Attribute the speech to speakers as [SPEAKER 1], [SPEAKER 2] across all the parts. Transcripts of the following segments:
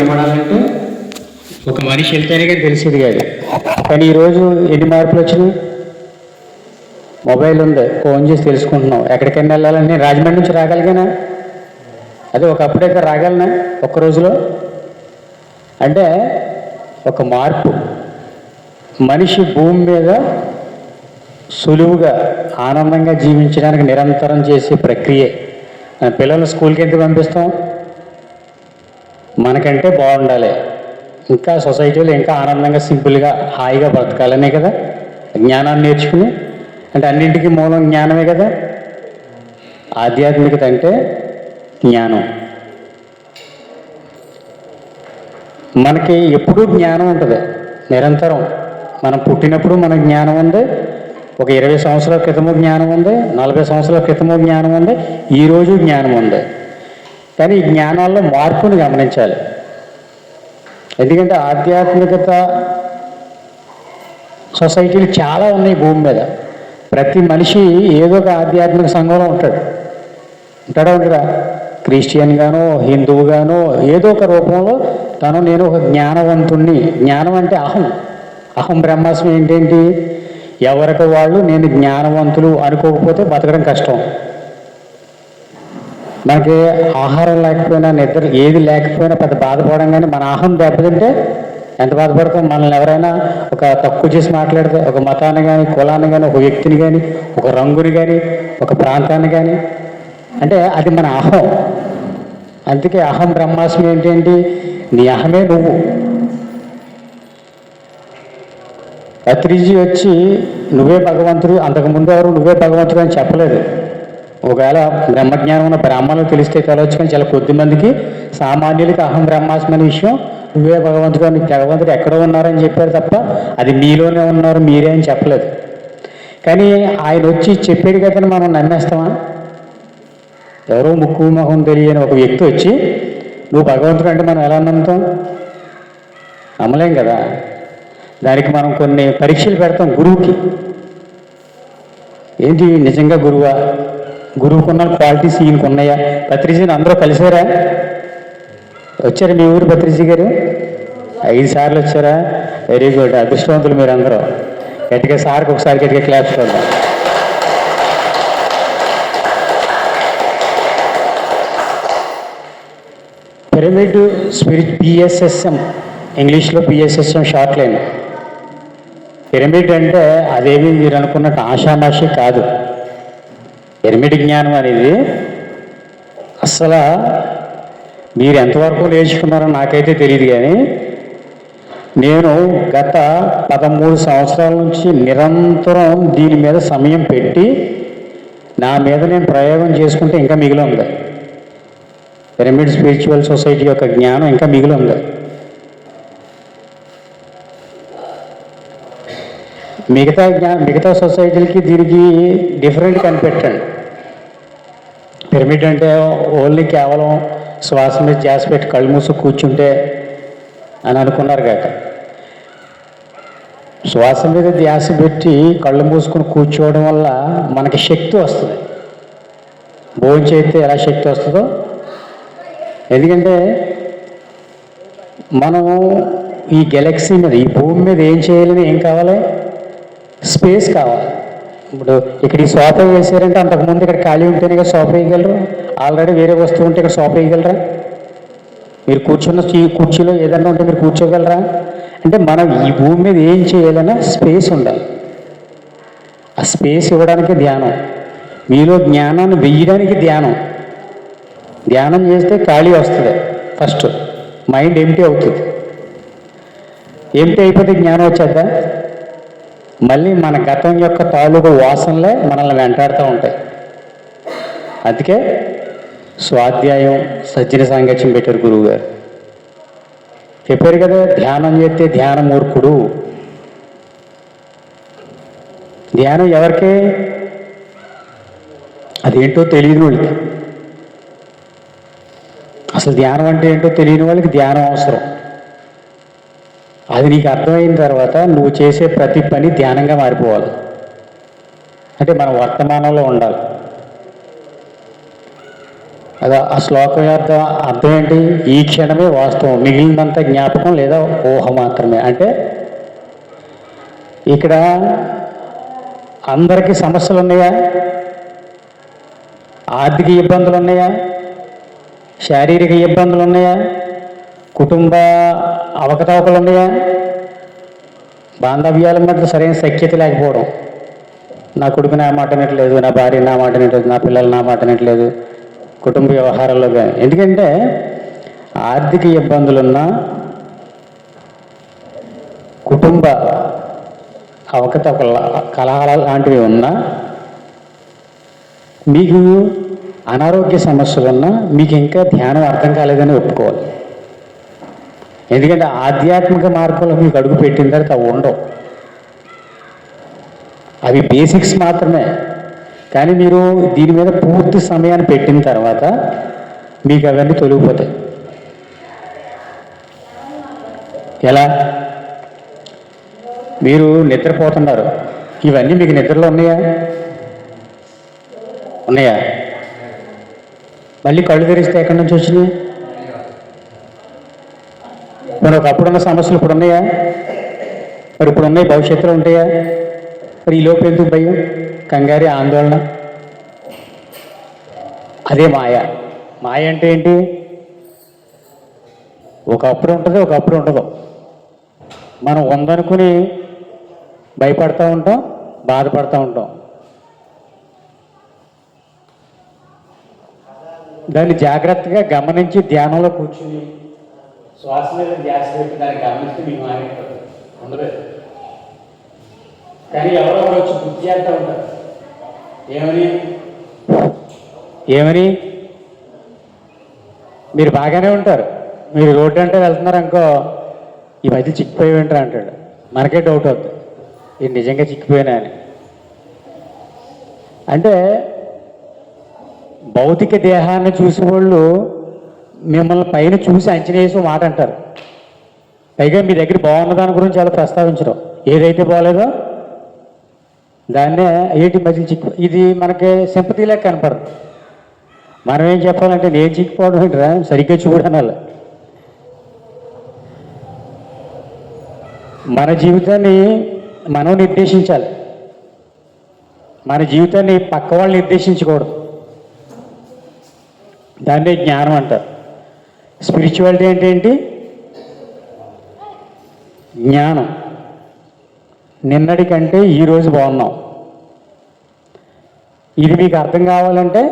[SPEAKER 1] ఉపయోగపడాలంటే ఒక మనిషి వెళ్తేనే కానీ తెలిసేది కాదు. కానీ ఈరోజు ఎన్ని మార్పులు వచ్చినాయి. మొబైల్ ఉంది, ఫోన్ చేసి తెలుసుకుంటున్నాం. ఎక్కడికైనా వెళ్ళాలని నేను రాజమండ్రి నుంచి రాగలిగానా? అదే ఒకప్పుడైతే రాగలనా ఒక్క రోజులో? అంటే ఒక మార్పు. మనిషి భూమి మీద సులువుగా ఆనందంగా జీవించడానికి నిరంతరం చేసే ప్రక్రియే. పిల్లలు స్కూల్కి ఎందుకు పంపిస్తాం? మనకంటే బాగుండాలి, ఇంకా సొసైటీలో ఇంకా ఆనందంగా సింపుల్గా హాయిగా బ్రతకాలనే కదా జ్ఞానాన్ని నేర్చుకుని. అంటే అన్నింటికీ మూలం జ్ఞానమే కదా. ఆధ్యాత్మికత అంటే జ్ఞానం. మనకి ఎప్పుడూ జ్ఞానం ఉంటుంది నిరంతరం. మనం పుట్టినప్పుడు మనకు జ్ఞానం ఉంది, ఒక 20 సంవత్సరాల క్రితము జ్ఞానం ఉంది, 40 సంవత్సరాల క్రితము జ్ఞానం ఉంది, ఈరోజు జ్ఞానం ఉంది. కానీ ఈ జ్ఞానాల్లో మార్పుని గమనించాలి. ఎందుకంటే ఆధ్యాత్మికత సొసైటీలు చాలా ఉన్నాయి భూమి మీద. ప్రతి మనిషి ఏదో ఒక ఆధ్యాత్మిక సంఘంలో ఉంటాడా ఉండడా? క్రిస్టియన్ గానో హిందువు గానో ఏదో ఒక రూపంలో నేను ఒక జ్ఞానవంతుణ్ణి. జ్ఞానం అంటే అహం బ్రహ్మాస్మి. ఏంటేంటి? ఎవరికి వాళ్ళు నేను జ్ఞానవంతులు అనుకోకపోతే బతకడం కష్టం. మనకి ఆహారం లేకపోయినా, నిద్ర ఏది లేకపోయినా పెద్ద బాధపడడం. కానీ మన అహం దెబ్బతింటే ఎంత బాధపడతాం? మనల్ని ఎవరైనా ఒక తక్కువ చేసి మాట్లాడితే, ఒక మతాన్ని కానీ, కులాన్ని కానీ, ఒక వ్యక్తిని కానీ, ఒక రంగుని కానీ, ఒక ప్రాంతాన్ని కానీ, అంటే అది మన అహం. అందుకే అహం బ్రహ్మాస్మి ఏంటి? నీ అహమే నువ్వు. పత్రిజీ వచ్చి నువ్వే భగవంతుడు, అంతకుముందు ఎవరు నువ్వే భగవంతుడు అని చెప్పలేదు. ఒకవేళ బ్రహ్మజ్ఞానం ఉన్న బ్రాహ్మణులు తెలిస్తే తెలవచ్చు, కానీ చాలా కొద్ది మందికి సామాన్యులకి అహం బ్రహ్మాస్మి అనే విషయం, నువ్వే భగవంతుడు అని, భగవంతుడు ఎక్కడో ఉన్నారని చెప్పారు తప్ప అది నీలోనే ఉన్నారు మీరే అని చెప్పలేదు. కానీ ఆయన వచ్చి చెప్పాడు కదా మనం నమ్మేస్తామా? ఎవరో ముక్కు మొహం తెలియని ఒక వ్యక్తి వచ్చి నువ్వు భగవంతుడు అంటే మనం ఎలా నమ్ముతాం? నమ్మలేం కదా. దానికి మనం కొన్ని పరీక్షలు పెడతాం గురువుకి. ఏంటి నిజంగా గురువా? గురువుకున్న క్వాలిటీస్ ఈయనకు ఉన్నాయా? పత్రిజీని అందరూ కలిసారా? వచ్చారా మీ ఊరు పత్రిజీ గారు? 5 సార్లు వచ్చారా? వెరీ గుడ్, అదృష్టవంతులు మీరు అందరూ. గట్టిగా సార్కి ఒకసారి గట్టిగా క్లాప్స్ కొడదాం. పిరమిడ్ స్పిరిట్, పిఎస్ఎస్ఎం, ఇంగ్లీష్లో పిఎస్ఎస్ఎం షార్ట్ లైన్. పిరమిడ్ అంటే అదేమి మీరు అనుకున్నట్టు ఆషామాషి కాదు. పిరమిడ్ జ్ఞానం అనేది అసలు మీరు ఎంతవరకు నేర్చుకున్నారో నాకైతే తెలియదు. కానీ నేను గత 13 సంవత్సరాల నుంచి నిరంతరం దీని మీద సమయం పెట్టి నా మీద నేను ప్రయోగం చేసుకుంటే ఇంకా మిగిలి ఉంది. పిరమిడ్ స్పిరిచువల్ సొసైటీ యొక్క జ్ఞానం ఇంకా మిగిలి ఉంది. మిగతా సొసైటీలకి దీనికి డిఫరెంట్ కనిపెట్టండి. పిరమిడ్ అంటే ఓన్లీ కేవలం శ్వాస మీద ధ్యాస పెట్టి కళ్ళు మూసి కూర్చుంటే అని అనుకున్నారు కాక, శ్వాస మీద ధ్యాస పెట్టి కళ్ళు మూసుకొని కూర్చోవడం వల్ల మనకి శక్తి వస్తుంది. భోజనం చేస్తే ఎలా శక్తి వస్తుందో, ఎందుకంటే మనం ఈ గెలాక్సీ మీద, ఈ భూమి మీద ఏం చేయాలని ఏం కావాలి? స్పేస్ కావాలి. ఇప్పుడు ఇక్కడ ఈ సోఫా వేసారంటే అంతకుముందు ఇక్కడ ఖాళీ ఉంటేనే కదా సోఫా వేయగలరు. ఆల్రెడీ వేరే వస్తువు ఉంటే ఇక్కడ సోఫా వేయగలరా? మీరు కూర్చున్న కుర్చీలో ఏదన్నా ఉంటే మీరు కూర్చోగలరా? అంటే మనం ఈ భూమి మీద ఏం చేయాలన్నా స్పేస్ ఉండాలి. ఆ స్పేస్ ఇవ్వడానికి ధ్యానం, మీలో జ్ఞానాన్ని వెయ్యడానికి ధ్యానం. ధ్యానం చేస్తే ఖాళీ వస్తుంది. ఫస్ట్ మైండ్ ఎంటీ అవుతుంది. ఎంటీ అయిపోతే జ్ఞానం వచ్చేద్దా? మళ్ళీ మన గతం యొక్క తాలూకు వాసనలే మనల్ని వెంటాడుతూ ఉంటాయి. అందుకే స్వాధ్యాయం, సజ్జన సాంగత్యం పెట్టారు గురువు గారు. చెప్పారు కదా, ధ్యానం చేస్తే ధ్యాన మూర్ఖుడు. ధ్యానం ఎవరికి? అదేంటో తెలియని వాళ్ళకి. అసలు ధ్యానం అంటే ఏంటో తెలియని వాళ్ళకి ధ్యానం అవసరం. అది నీకు అర్థమైన తర్వాత నువ్వు చేసే ప్రతి పని ధ్యానంగా మారిపోవాలి. అంటే మన వర్తమానంలో ఉండాలి. అదా ఆ శ్లోకం యొక్క అర్థం ఏంటి? ఈ క్షణమే వాస్తవం, మిగిలినంత జ్ఞాపకం లేదా ఊహ మాత్రమే. అంటే ఇక్కడ అందరికీ సమస్యలు ఉన్నాయా? ఆర్థిక ఇబ్బందులు ఉన్నాయా? శారీరక ఇబ్బందులు ఉన్నాయా? కుటుంబ అవకతవకలు ఉన్నాయా? బాంధవ్యాల మధ్య సరైన సఖ్యత లేకపోవడం, నా కొడుకు నా మాట వినట్లేదు, నా భార్య నా మాట వినట్లేదు, నా పిల్లలు నా మాట వినట్లేదు, కుటుంబ వ్యవహారాల్లో కానీ. ఎందుకంటే ఆర్థిక ఇబ్బందులున్నా, కుటుంబ అవకతవకల కలహాల లాంటివి ఉన్నా, మీకు అనారోగ్య సమస్యలున్నా మీకు ఇంకా ధ్యానం అర్థం కాలేదని ఒప్పుకోవాలి. ఎందుకంటే ఆధ్యాత్మిక మార్గంలో మీకు అడుగు పెట్టిన తర్వాత అవి ఉండవు. అవి బేసిక్స్ మాత్రమే. కానీ మీరు దీని మీద పూర్తి సమయాన్ని పెట్టిన తర్వాత మీకు అవన్నీ తొలగిపోతాయి. ఎలా? మీరు నిద్రపోతున్నారు, ఇవన్నీ మీకు నిద్రలో ఉన్నాయా? ఉన్నాయా? మళ్ళీ కళ్ళు తెరిస్తే ఎక్కడి నుంచి వచ్చినాయి? మరి ఒకప్పుడున్న సమస్యలు ఇప్పుడు ఉన్నాయా? మరి ఇప్పుడు ఉన్నాయి, భవిష్యత్తులో ఉంటాయా? మరి ఈ లోపు ఎందుకు భయం, కంగారి, ఆందోళన? అదే మాయ. మాయ అంటే ఏంటి? ఒకప్పుడు ఉంటుంది, ఒకప్పుడు ఉండదు. మనం ఉందనుకుని భయపడుతూ ఉంటాం, బాధపడుతూ ఉంటాం. దాన్ని జాగ్రత్తగా గమనించి ధ్యానంలో కూర్చుని శ్వాస మీద ధ్యాస పెట్టి దాన్ని గమనిస్తే మీకు మానేస్తారు, ఉండదు. కానీ ఎవరో వచ్చి బుద్ధి చేస్తూ ఉంటారు. ఏమని మీరు బాగానే ఉంటారు, మీరు రోడ్డు అంటే వెళ్తున్నారు అనుకో, ఈ మధ్య చిక్కిపోయి ఉంటారు అంటాడు. మనకే డౌట్ అవుతుంది, ఇది నిజంగా చిక్కిపోయినా అని. అంటే భౌతిక దేహాన్ని చూసి వాళ్ళు మిమ్మల్ని పైన చూసి అంచనా వేసి మాట అంటారు. పైగా మీ దగ్గర బాగున్న దాని గురించి అలా ప్రస్తావించడం, ఏదైతే బాగలేదో దాన్నే ఏంటి మధ్యలో చిక్కు. ఇది మనకి సింపతిలాగా కనపడదు. మనం ఏం చెప్పాలంటే నేను చిక్కిపోవడం ఏంటరా, సరిగ్గా చూడనాలి. మన జీవితాన్ని మనం నిర్దేశించాలి, మన జీవితాన్ని పక్క వాళ్ళు నిర్దేశించకూడదు. దాన్నే జ్ఞానం అంటారు. స్పిరిచువాలిటీ అంటే ఏంటి? జ్ఞానం. నిన్నటి కంటే ఈరోజు బాగున్నాం. ఇది మీకు అర్థం కావాలంటే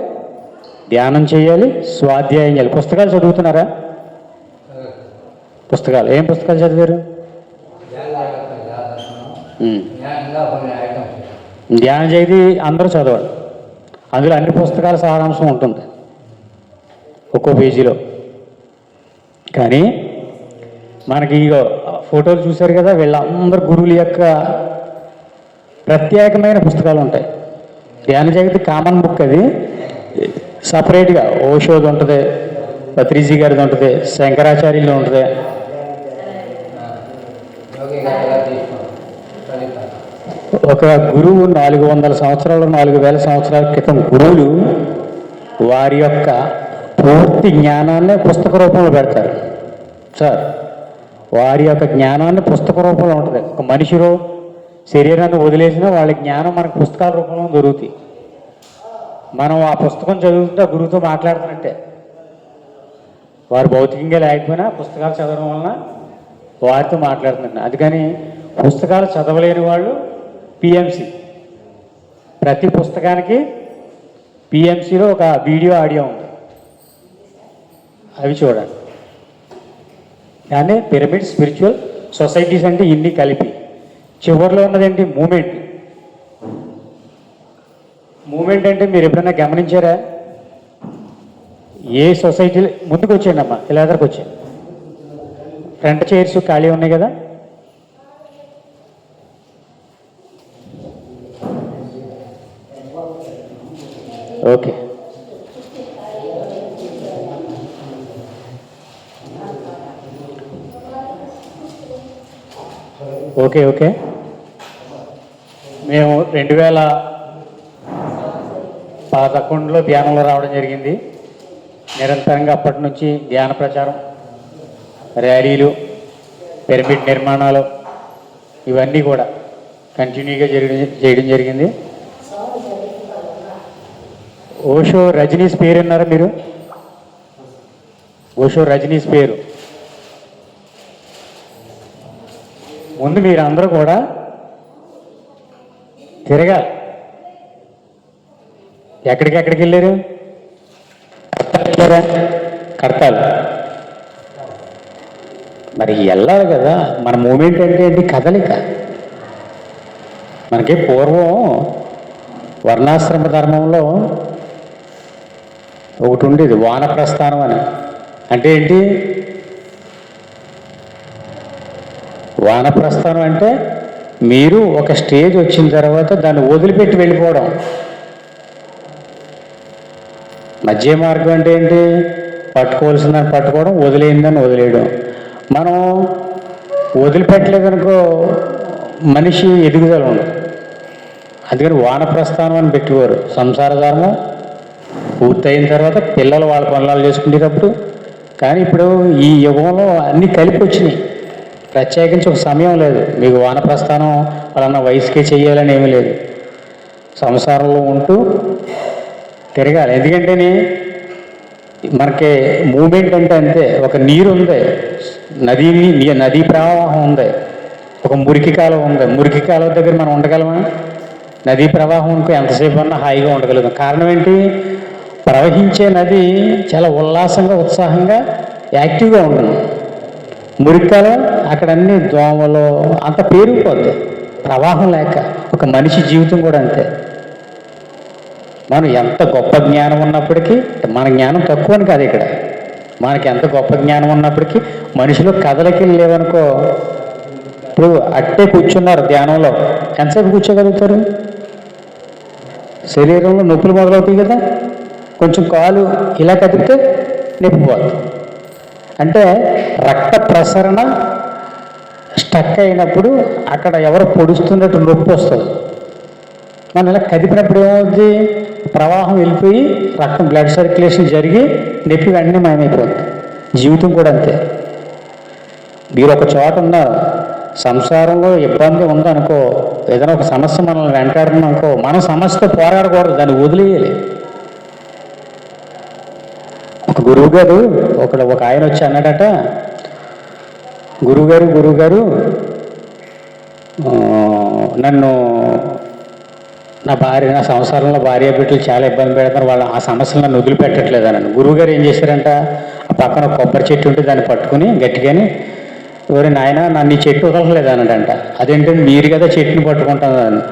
[SPEAKER 1] ధ్యానం చేయాలి, స్వాధ్యాయం చేయాలి. పుస్తకాలు చదువుతున్నారా? పుస్తకాలు ఏం పుస్తకాలు చదివారు? ధ్యానం చేసి అందరూ చదవాలి. అందులో అన్ని పుస్తకాల సారాంశం ఉంటుంది ఒక్కో పేజీలో. కానీ మనకి ఇగో ఫోటోలు చూశారు కదా, వీళ్ళందరూ గురువుల యొక్క ప్రత్యేకమైన పుస్తకాలు ఉంటాయి. ధ్యాన జగతి కామన్ బుక్, అది సపరేట్గా ఓషోది ఉంటుంది, పత్రిజీ గారిది ఉంటుంది, శంకరాచార్యులు ఉంటుంది. ఒక గురువు 400 సంవత్సరాలు 4000 సంవత్సరాల క్రితం గురువులు వారి యొక్క పూర్తి జ్ఞానాన్ని పుస్తక రూపంలో పెడతారు సార్. వారి యొక్క జ్ఞానాన్ని పుస్తక రూపంలో ఉంటుంది. ఒక మనిషిలో శరీరాన్ని వదిలేసినా వాళ్ళ జ్ఞానం మనకు పుస్తకాల రూపంలో దొరుకుతాయి. మనం ఆ పుస్తకం చదువుతుంటే గురువుతో మాట్లాడుతున్నట్టే. వారు భౌతికంగా లేకపోయినా పుస్తకాలు చదవడం వలన వారితో మాట్లాడుతున్నట్టు. అందుకని పుస్తకాలు చదవలేని వాళ్ళు పిఎంసి, ప్రతి పుస్తకానికి పిఎంసిలో ఒక వీడియో ఆడియో ఉంది, అవి చూడండి. దాన్ని పిరమిడ్ స్పిరిచువల్ సొసైటీస్ అంటే ఇన్ని కలిపి. చివరిలో ఉన్నదేంటి? మూమెంట్. మూమెంట్ అంటే మీరు ఎప్పుడైనా గమనించారా? ఏ సొసైటీ ముందుకు వచ్చేయండి అమ్మా, ఇలా ఎదరికి వచ్చాయి. ఫ్రంట్ చైర్స్ ఖాళీ ఉన్నాయి కదా. Okay, okay okay. మేము 2011లో ధ్యానంలో రావడం జరిగింది. నిరంతరంగా అప్పటి నుంచి ధ్యాన ప్రచారం, ర్యాలీలు, పిరమిడ్ నిర్మాణాలు ఇవన్నీ కూడా కంటిన్యూగా చేయడం జరిగింది. ఓషో రజనీస్ పేరు అన్నారా మీరు? ఓషో రజనీస్ పేరు ముందు మీరు అందరూ కూడా తిరగాలి. ఎక్కడికి వెళ్ళారు? కడతాలు. మరి వెళ్ళాలి కదా. మన మూమెంట్ అంటే ఏంటి? కదలిక. మనకి పూర్వం వర్ణాశ్రమ ధర్మంలో ఒకటి ఉండేది, వానప్రస్థానం అని. అంటే ఏంటి? వానప్రస్థానం అంటే మీరు ఒక స్టేజ్ వచ్చిన తర్వాత దాన్ని వదిలిపెట్టి వెళ్ళిపోవడం. మధ్య మార్గం అంటే ఏంటి? పట్టుకోవాల్సిందని పట్టుకోవడం, వదిలేయిందని వదిలేయడం. మనం వదిలిపెట్టలేదనుకో మనిషి ఎదుగుదల ఉండదు. అందుకని వానప్రస్థానం అని పెట్టేవారు. సంసార ధర్మం పూర్తయిన తర్వాత పిల్లలు వాళ్ళ పనులు చేసుకునేటప్పుడు. కానీ ఇప్పుడు ఈ యుగంలో అన్నీ కలిపి వచ్చినాయి. ప్రత్యేకించి ఒక సమయం లేదు. మీకు వానప్రస్థానం వాళ్ళన్న వయసుకే చెయ్యాలని ఏమీ లేదు. సంసారంలో ఉంటూ తిరగాలి. ఎందుకంటే మనకి మూమెంట్ అంటే అంతే. ఒక నీరు ఉంది, నదీ ప్రవాహం ఉంది, ఒక మురికి కాలం ఉంది. మురికి కాలం దగ్గర మనం ఉండగలమా? నదీ ప్రవాహం ఇంకో ఎంతసేపు అన్నా హాయిగా ఉండగలుగుతాం. కారణం ఏంటి? ప్రవహించే నది చాలా ఉల్లాసంగా, ఉత్సాహంగా, యాక్టివ్గా ఉంటుంది. మురికాలం అక్కడ అన్ని దోమలు అంత పేరుకుపోద్ది, ప్రవాహం లేక. ఒక మనిషి జీవితం కూడా అంతే. మనం ఎంత గొప్ప జ్ఞానం ఉన్నప్పటికీ, మన జ్ఞానం తక్కువ అని కాదు ఇక్కడ, మనకి ఎంత గొప్ప జ్ఞానం ఉన్నప్పటికీ మనిషిలో కదలికలు లేవనుకో. ఇప్పుడు అట్టే కూర్చున్నారు ధ్యానంలో, ఎంతసేపు కూర్చోగలుగుతారు? శరీరంలో నొప్పులు మొదలవుతాయి కదా. కొంచెం కాలు ఇలా కదిపితే నొప్పిపోతుంది. అంటే రక్త ప్రసరణ స్టక్ అయినప్పుడు అక్కడ ఎవరు పొడుస్తున్నట్టు నొప్పి వస్తుంది. మనం ఇలా కదిపినప్పుడు ఏమవుతుంది? ప్రవాహం వెళ్ళిపోయి రక్తం, బ్లడ్ సర్క్యులేషన్ జరిగి నొప్పి వెంటనే మాయమైపోతుంది. జీవితం కూడా అంతే. మీరు ఒక చోట ఉన్నారు, సంసారంలో ఇబ్బంది ఉందనుకో, ఏదైనా ఒక సమస్య మనల్ని వెంటాడుతుందనుకో, మనం సమస్యతో పోరాడకూడదు, దాన్ని వదిలేయాలి. ఒక గురువుగారు ఒక ఆయన వచ్చి అన్నాడట, గురువుగారు నన్ను నా సంసారంలో భార్య బిడ్డలు చాలా ఇబ్బంది పెడతారు, వాళ్ళు ఆ సమస్యలు నన్ను వదిలిపెట్టట్లేదు అన్నాను. గురువుగారు ఏం చేశారంట, ఆ పక్కన కొబ్బరి చెట్టు ఉంటే దాన్ని పట్టుకుని గట్టిగాని, ఎవరి నాయన నన్ను ఈ చెట్టు వదలలేదు అన్నాడంట. అదేంటంటే మీరు కదా చెట్టుని పట్టుకుంటాను,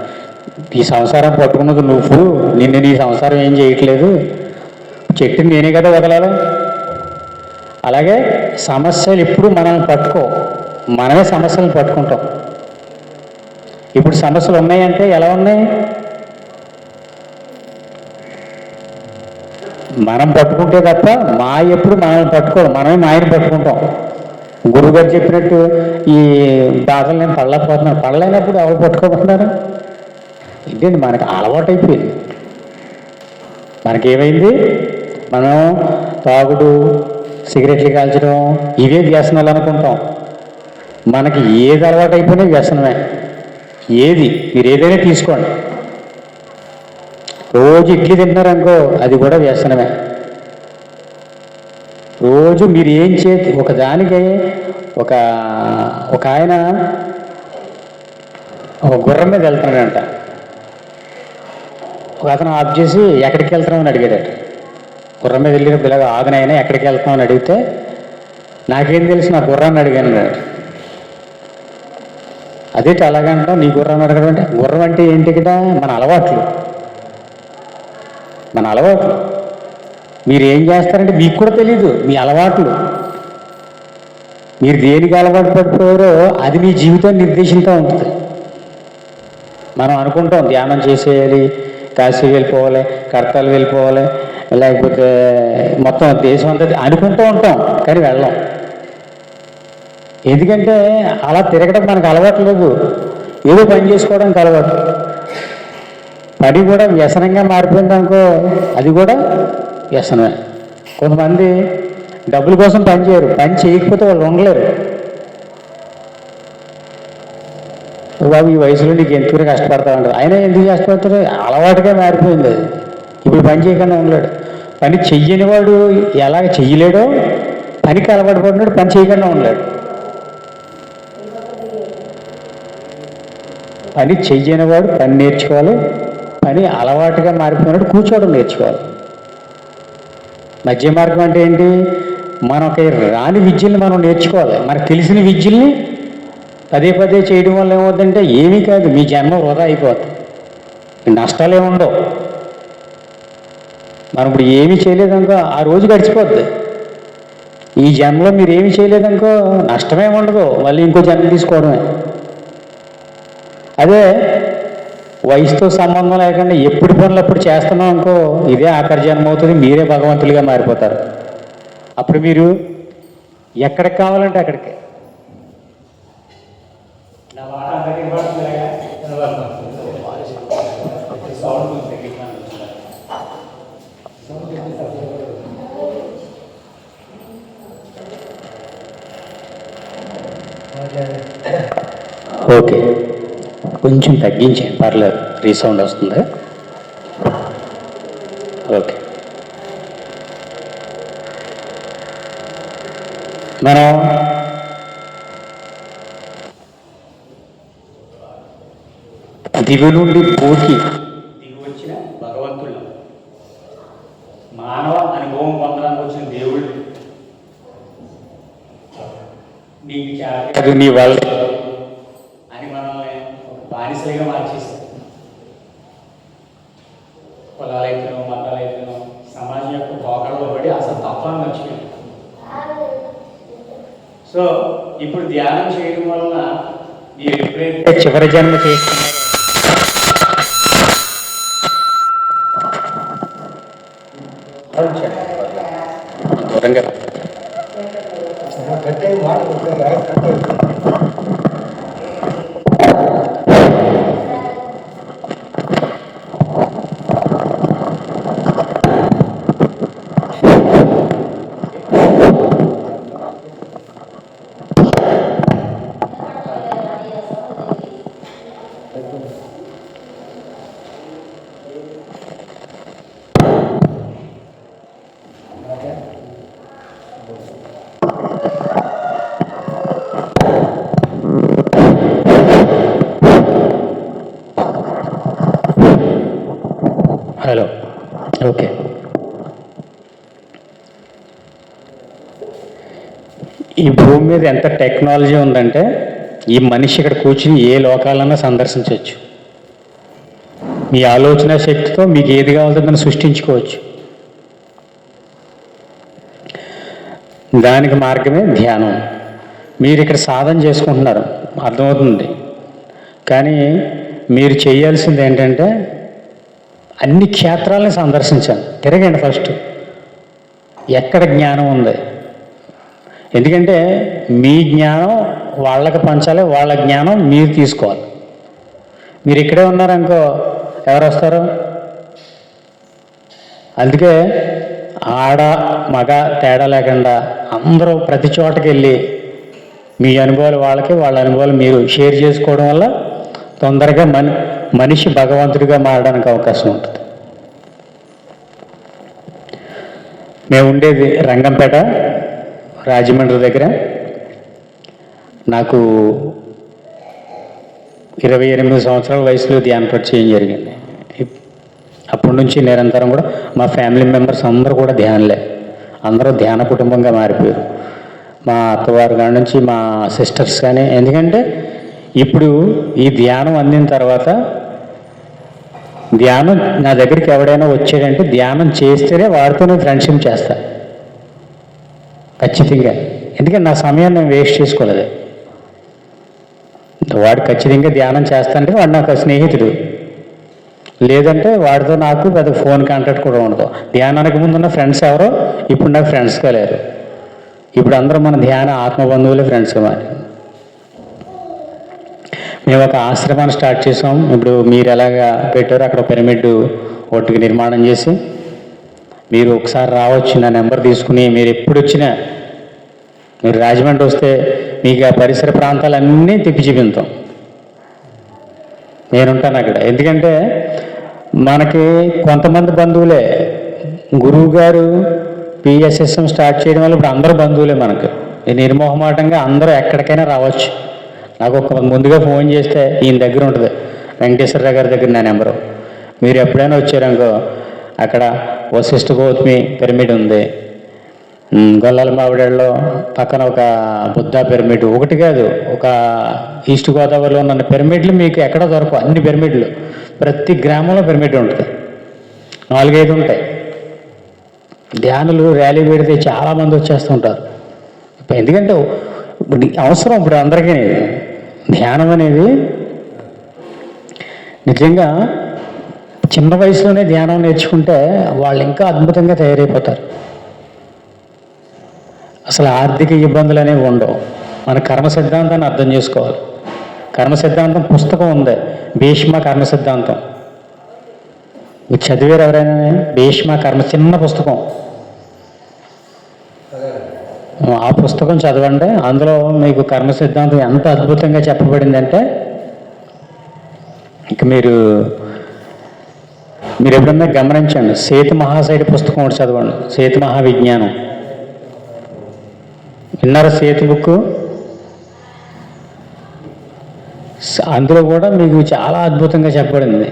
[SPEAKER 1] ఈ సంసారం పట్టుకున్నది నువ్వు, నీ సంసారం ఏం చేయట్లేదు, చెట్టుని నేనే కదా వదలాలి. అలాగే సమస్యలు ఇప్పుడు మనల్ని పట్టుకో, మనమే సమస్యలను పట్టుకుంటాం. ఇప్పుడు సమస్యలు ఉన్నాయంటే ఎలా ఉన్నాయి? మనం పట్టుకుంటే తప్ప మాయ ఎప్పుడు మనల్ని పట్టుకోదు, మనమే మాయని పట్టుకుంటాం. గురువుగారు చెప్పినట్టు ఈ బాధలు నేను పడలేకపోతున్నాను, పడలేనప్పుడు ఎవరు పట్టుకోమంటున్నారు? ఏంటండి, మనకి అలవాటు అయిపోయింది. మనకేమైంది? మనం తాగుడు, సిగరెట్లు కాల్చడం ఇవే వ్యసనాలు అనుకుంటాం. మనకి ఏది అలవాటు అయిపోయినా వ్యసనమే. ఏది మీరు ఏదైనా తీసుకోండి, రోజు ఇడ్లీ తింటున్నారనుకో అది కూడా వ్యసనమే. రోజు మీరు ఏం ఒక దానికి ఒక ఆయన ఒక గుర్రం మీద వెళ్తున్నాడంట. ఒక అతను ఆఫ్ చేసి ఎక్కడికి వెళ్తున్నామని అడిగాడట. గుర్రం మీద వెళ్ళినప్పుడు ఇలాగ ఆగనైనా ఎక్కడికి వెళ్తున్నామని అడిగితే, నాకేం తెలుసు, నా గుర్రాన్ని అడిగాను అన్నాడు. అదేంటి అలాగంటాం, నీ గుర్రాన్ని అడగడం అంటే? గుర్రం అంటే ఏంటి కదా? మన అలవాట్లు. మీరు ఏం చేస్తారంటే మీకు కూడా తెలీదు, మీ అలవాట్లు. మీరు దేనికి అలవాటు పడిపోయారో అది మీ జీవితాన్ని నిర్దేశిస్తూ ఉంటుంది. మనం అనుకుంటాం ధ్యానం చేసేయాలి, కాశీ వెళ్ళిపోవాలి, కర్తాలు వెళ్ళిపోవాలి, లేకపోతే మొత్తం దేశం అంతా అనుకుంటూ ఉంటాం, కానీ వెళ్ళాం. ఎందుకంటే అలా తిరగడం మనకు అలవాటు లేదు, ఏదో పని చేసుకోవడానికి అలవాటు. పని కూడా వ్యసనంగా మారిపోయింది అనుకో, అది కూడా వ్యసనమే. కొంతమంది డబ్బుల కోసం పని చేయరు, పని చేయకపోతే వాళ్ళు ఉండలేరు. బాబు ఈ వయసులో నీకు ఎందుకు కష్టపడతా ఉంటారు, అయినా ఎందుకు కష్టపడతారు, అలవాటుగా మారిపోయింది అది. ఇప్పుడు పని చేయకుండా ఉండలేడు. పని చెయ్యని వాడు ఎలాగ చెయ్యలేడో పనికి అలవాటు పడినాడు పని చేయకుండా ఉండలేడు. పని చెయ్యని వాడు పని నేర్చుకోవాలి, పని అలవాటుగా మారిపోయినాడు కూర్చోవడం నేర్చుకోవాలి. మధ్య మార్గం అంటే ఏంటి? మనకి రాని విద్యల్ని మనం నేర్చుకోవాలి. మనకు తెలిసిన విద్యల్ని పదే పదే చేయడం వల్ల ఏమవుతుందంటే ఏమీ కాదు, మీ జన్మ వృధా అయిపోతుంది, నష్టాలు ఏముండవు. మనం ఇప్పుడు ఏమీ చేయలేదనుకో ఆ రోజు గడిచిపోద్ది. ఈ జన్మలో మీరు ఏమీ చేయలేదనుకో నష్టమేమి ఉండదు, మళ్ళీ ఇంకో జన్మ తీసుకోవడమే. అదే వయసుతో సంబంధం లేకుండా ఎప్పుడు పనులు అప్పుడు చేస్తున్నాం అనుకో, ఇదే ఆఖరి జన్మ అవుతుంది, మీరే భగవంతులుగా మారిపోతారు. అప్పుడు మీరు ఎక్కడికి కావాలంటే అక్కడికి. ఓకే, కొంచెం తగ్గించండి, పర్లేదు, రీసౌండ్ వస్తుంది. ఓకే, మనం దిగు నుండి భూకి దిగి వచ్చిన భగవంతులు, మానవ అనుభవం పొందడానికి వచ్చిన దేవుళ్ళు, నీకు చేత నీ వల్ల అని మనల్ని ఒక బానిసలుగా మార్చేస్తారు. కులాలైతేనో మతాలైతేనో సమాజం యొక్క పోకడలో పడి అసలు తప్పని మర్చిపోయింది. సో ఇప్పుడు ధ్యానం చేయడం వలన మీరు ఎప్పుడైతే చివరి జన్మ చేస్తున్నారో దూరంగా హలో. ఓకే, ఈ భూమి మీద ఎంత టెక్నాలజీ ఉందంటే ఈ మనిషి ఇక్కడ కూర్చుని ఏ లోకాలన్నా సందర్శించవచ్చు. మీ ఆలోచన శక్తితో మీకు ఏది కావాలో దాన్ని సృష్టించుకోవచ్చు. దానికి మార్గమే ధ్యానం. మీరు ఇక్కడ సాధన చేసుకుంటున్నారు, అర్థమవుతుంది. కానీ మీరు చేయాల్సింది ఏంటంటే అన్ని క్షేత్రాలని సందర్శించాలి, తిరగండి ఫస్ట్. ఎక్కడ జ్ఞానం ఉంది, ఎందుకంటే మీ జ్ఞానం వాళ్ళకి పంచాలి, వాళ్ళ జ్ఞానం మీరు తీసుకోవాలి. మీరు ఇక్కడే ఉన్నారనుకో ఎవరు వస్తారు? అందుకే ఆడ మగ తేడా లేకుండా అందరూ ప్రతి చోటకి వెళ్ళి మీ అనుభవాలు వాళ్ళకి, వాళ్ళ అనుభవాలు మీరు షేర్ చేసుకోవడం వల్ల తొందరగా మనిషి భగవంతుడిగా మారడానికి అవకాశం ఉంటుంది. మేము ఉండేది రంగంపేట, రాజమండ్రి దగ్గర. నాకు 28 సంవత్సరాల వయసులో ధ్యాన పరిచయం జరిగింది. అప్పటి నుంచి నిరంతరం కూడా మా ఫ్యామిలీ మెంబర్స్ అందరూ కూడా ధ్యానులే, అందరూ ధ్యాన కుటుంబంగా మారిపోయారు. మా అత్తవారి కాడి నుంచి మా సిస్టర్స్ కానీ. ఎందుకంటే ఇప్పుడు ఈ ధ్యానం అందిన తర్వాత ధ్యానం నా దగ్గరికి ఎవడైనా వచ్చాడంటే ధ్యానం చేస్తేనే వాడితో నేను ఫ్రెండ్షిప్ చేస్తా ఖచ్చితంగా. ఎందుకంటే నా సమయాన్ని నేను వేస్ట్ చేసుకోలేదు. వాడు ఖచ్చితంగా ధ్యానం చేస్తానంటే వాడు నాకు స్నేహితుడు, లేదంటే వాడితో నాకు పెద్ద ఫోన్ కాంటాక్ట్ కూడా ఉండదు. ధ్యానానికి ముందున్న ఫ్రెండ్స్ ఎవరో ఇప్పుడు నాకు ఫ్రెండ్స్గా లేరు. ఇప్పుడు అందరూ మన ధ్యాన ఆత్మబంధువులే ఫ్రెండ్స్గా మారి. మేము ఒక ఆశ్రమాన్ని స్టార్ట్ చేసాం. ఇప్పుడు మీరు ఎలాగా పెట్టారో అక్కడ పిరమిడ్ ఒట్టుకి నిర్మాణం చేసి మీరు ఒకసారి రావచ్చు, నా నెంబర్ తీసుకుని మీరు ఎప్పుడు వచ్చినా, మీరు రాజమండ్రి వస్తే మీకు ఆ పరిసర ప్రాంతాలన్నీ తిప్పి చూపిస్తాం. నేనుంటాను అక్కడ. ఎందుకంటే మనకి కొంతమంది బంధువులే. గురువు గారు పిఎస్ఎస్ఎం స్టార్ట్ చేయడం వల్ల ఇప్పుడు అందరూ బంధువులే మనకు. నిర్మోహమాటంగా అందరూ ఎక్కడికైనా రావచ్చు. నాకు ఒక ముందుగా ఫోన్ చేస్తే ఈయన దగ్గర ఉంటుంది, వెంకటేశ్వరరావు గారి దగ్గర నా నెంబరు. మీరు ఎప్పుడైనా వచ్చారనుకో, అక్కడ వశిష్ఠ గౌతమి పిరమిడ్ ఉంది, గొల్లాల మావిడలో పక్కన ఒక బుద్ధ పిరమిడ్, ఒకటి కాదు ఒక ఈస్ట్ గోదావరిలో ఉన్న పిరమిడ్లు మీకు ఎక్కడ దొరకవు. అన్ని పిరమిడ్లు ప్రతి గ్రామంలో పిరమిడ్ ఉంటుంది, 4-5 ఉంటాయి. ధ్యానులు ర్యాలీ పెడితే చాలామంది వచ్చేస్తుంటారు. ఎందుకంటే ఇప్పుడు అవసరం, ఇప్పుడు అందరికీ ధ్యానం అనేది. నిజంగా చిన్న వయసులోనే ధ్యానం నేర్చుకుంటే వాళ్ళు ఇంకా అద్భుతంగా తయారైపోతారు. అసలు ఆర్థిక ఇబ్బందులు అనేవి ఉండవు. మన కర్మ సిద్ధాంతాన్ని అర్థం చేసుకోవాలి. కర్మ సిద్ధాంతం పుస్తకం ఉంది, భీష్మ కర్మ సిద్ధాంతం. మీరు చదివారు ఎవరైనా? భీష్మ కర్మ, చిన్న పుస్తకం. ఆ పుస్తకం చదవండి. అందులో మీకు కర్మ సిద్ధాంతం ఎంత అద్భుతంగా చెప్పబడిందంటే, ఇక మీరు ఎప్పుడన్నా గమనించండి. సేతు మహాశైలి పుస్తకం ఒకటి చదవండి, సేతు మహావిజ్ఞానం. విన్నారా సేతు బుక్? అందులో కూడా మీకు చాలా అద్భుతంగా చెప్పబడింది.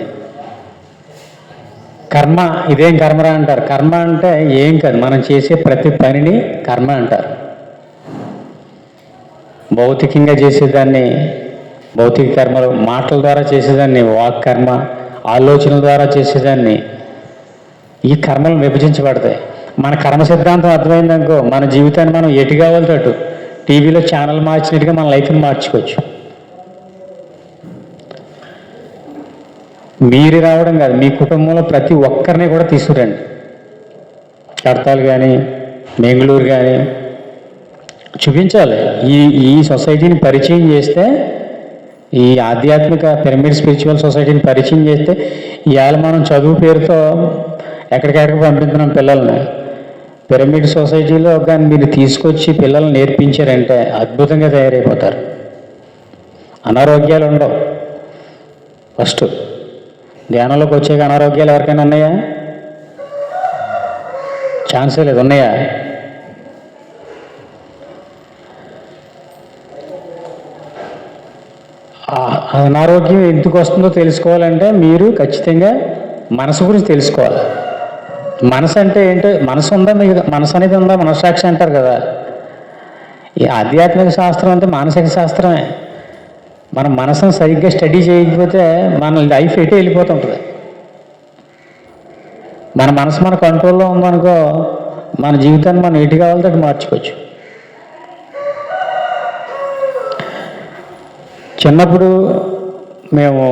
[SPEAKER 1] కర్మ, ఇదేం కర్మరా అంటారు. కర్మ అంటే ఏం కాదు, మనం చేసే ప్రతి పనిని కర్మ అంటారు. భౌతికంగా చేసేదాన్ని భౌతిక కర్మలు, మాటల ద్వారా చేసేదాన్ని వాక్ కర్మ, ఆలోచనల ద్వారా చేసేదాన్ని, ఈ కర్మలు విభజించబడతాయి. మన కర్మ సిద్ధాంతం అర్థమైందనుకో, మన జీవితాన్ని మనం ఎటు కావాలితో అటు, టీవీలో ఛానల్ మార్చినట్టుగా మన లైఫ్ని మార్చుకోవచ్చు. మీరు రావడం కాదు, మీ కుటుంబంలో ప్రతి ఒక్కరిని కూడా తీసుకురండి. కడతాలు కానీ, బెంగళూరు కానీ చూపించాలి. ఈ సొసైటీని పరిచయం చేస్తే, ఈ ఆధ్యాత్మిక పిరమిడ్ స్పిరిచువల్ సొసైటీని పరిచయం చేస్తే, ఇవాళ మనం చదువు పేరుతో ఎక్కడికెక్కడికి పంపిస్తున్నాం పిల్లల్ని. పిరమిడ్ సొసైటీలో కానీ మీరు తీసుకొచ్చి పిల్లల్ని నేర్పించారంటే అద్భుతంగా తయారైపోతారు. అనారోగ్యాలు ఉండవు. ఫస్ట్ ధ్యానంలోకి వచ్చాక అనారోగ్యాలు ఎవరికైనా ఉన్నాయా? ఛాన్సే లేదు. ఉన్నాయా? అనారోగ్యం ఎందుకు వస్తుందో తెలుసుకోవాలంటే మీరు ఖచ్చితంగా మనసు గురించి తెలుసుకోవాలి. మనసు అంటే ఏంటో, మనసు ఉందా మీకు? మనసు అనేది ఉందా? మనస్సాక్షి అంటారు కదా. ఈ ఆధ్యాత్మిక శాస్త్రం అంటే మానసిక శాస్త్రమే. మన మనసును సరిగ్గా స్టడీ చేయకపోతే మన లైఫ్ ఎటు వెళ్ళిపోతుంటుంది. మన మనసు మన కంట్రోల్లో ఉందనుకో, మన జీవితాన్ని మనం ఎటు కావాలితో అటు మార్చుకోవచ్చు. చిన్నప్పుడు మేము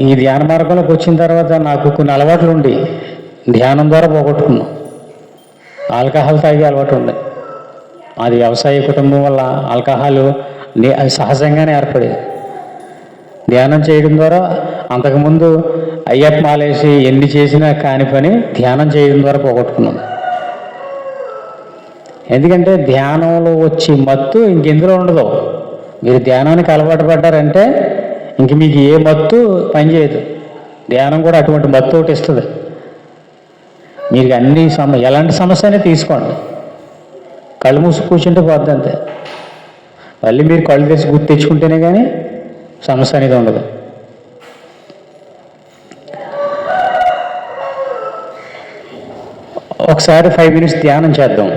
[SPEAKER 1] ఈ ధ్యాన మార్గంలోకి వచ్చిన తర్వాత నాకు కొన్ని అలవాట్లు ఉండి ధ్యానం ద్వారా పోగొట్టుకున్నాం. ఆల్కహాల్ తాగే అలవాటు ఉంది. అది వ్యవసాయ కుటుంబం వల్ల ఆల్కహాల్ అది సహజంగానే ఏర్పడేది. ధ్యానం చేయడం ద్వారా, అంతకుముందు అయ్యప్ప మాలేసి ఎన్ని చేసినా కాని పని ధ్యానం చేయడం ద్వారా పోగొట్టుకున్నాం. ఎందుకంటే ధ్యానంలో వచ్చే మత్తు ఇంకెందులో ఉండదు. మీరు ధ్యానానికి అలవాటు పడ్డారంటే ఇంక మీకు ఏ మత్తు పనిచేయదు. ధ్యానం కూడా అటువంటి మత్తు ఒకటి ఇస్తుంది. మీరు అన్ని ఎలాంటి సమస్య అయినా తీసుకోండి, కళ్ళు మూసి కూర్చుంటే పోద్ది అంతే. మళ్ళీ మీరు కళ్ళు తెచ్చి గుర్తు తెచ్చుకుంటేనే కానీ సమస్య అనేది ఉండదు. ఒకసారి 5 minutes ధ్యానం చేద్దాం.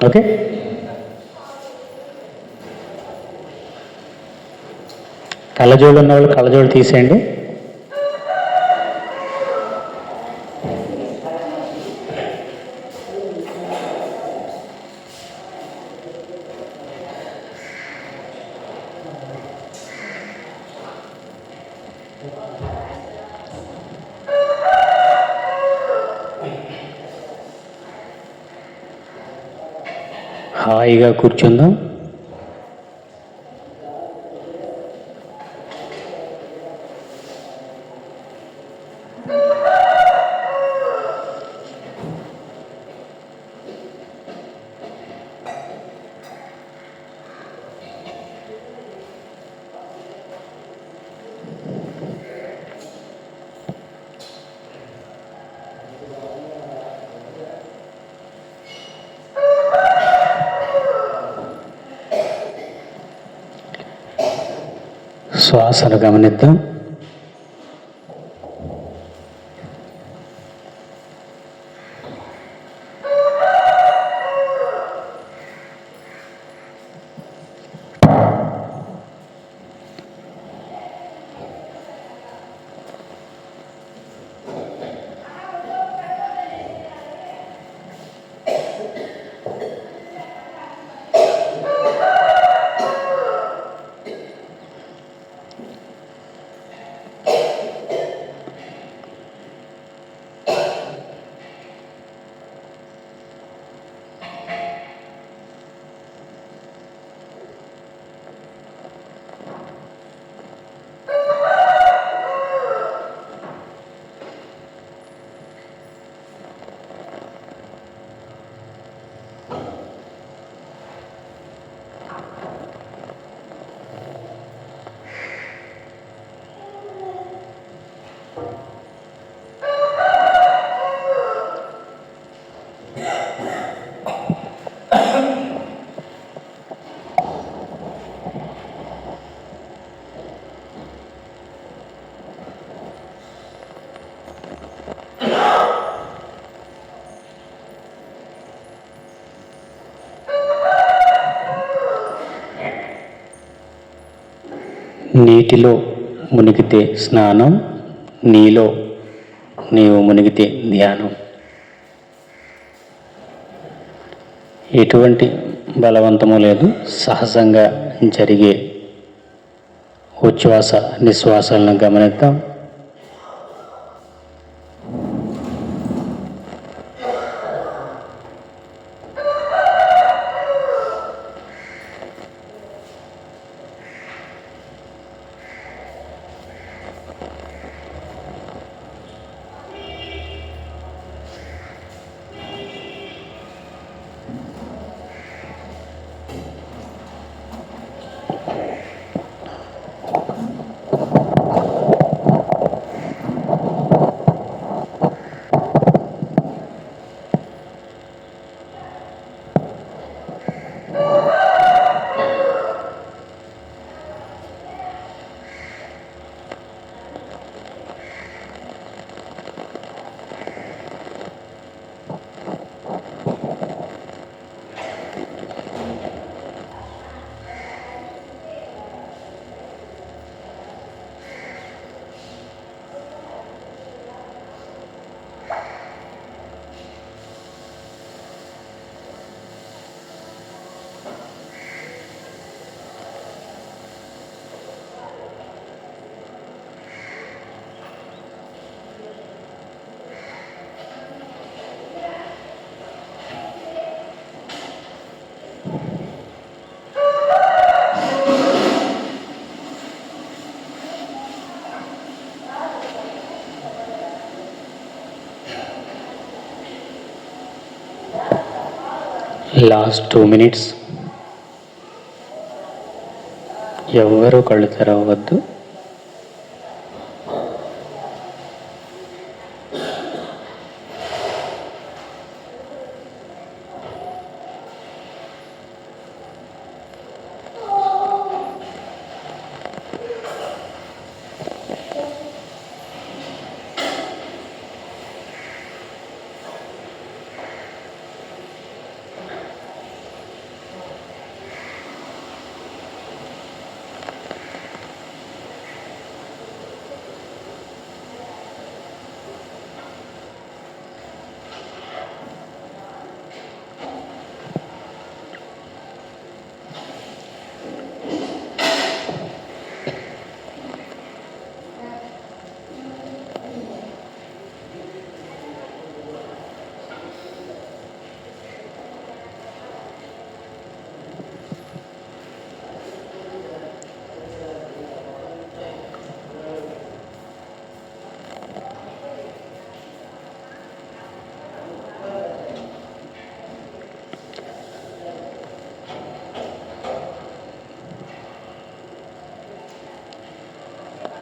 [SPEAKER 1] ఓకే, కళ్ళజోళ్ళు ఉన్న వాళ్ళు కళ్ళజోళ్ళు తీసేయండి. హాయిగా కూర్చుందాం. శ్వాసను గమనిద్దాం. నీటిలో మునిగితే స్నానం, నీలో నీవు మునిగితే ధ్యానం. ఎటువంటి బలవంతము లేదు, సహజంగా జరిగే ఉచ్ఛ్వాస నిశ్వాసాలను గమనిద్దాం. Last 2 minutes. ఎవ్వరూ కళ్ళు తెరవద్దు.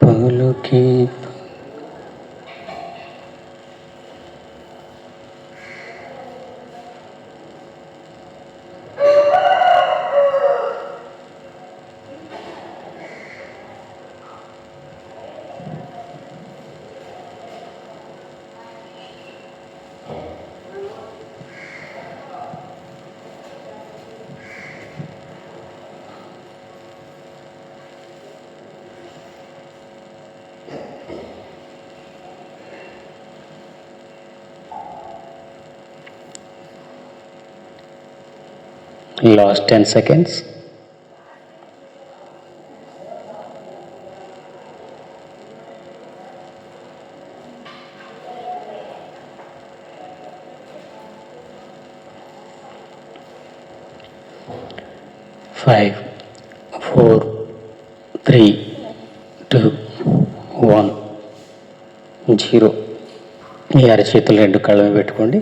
[SPEAKER 1] పలుకి Last 10 seconds. Five, 4, 3, 2, 1, 0. ఈ అరచేతులు రెండు కళ్ళ మీద పెట్టుకోండి.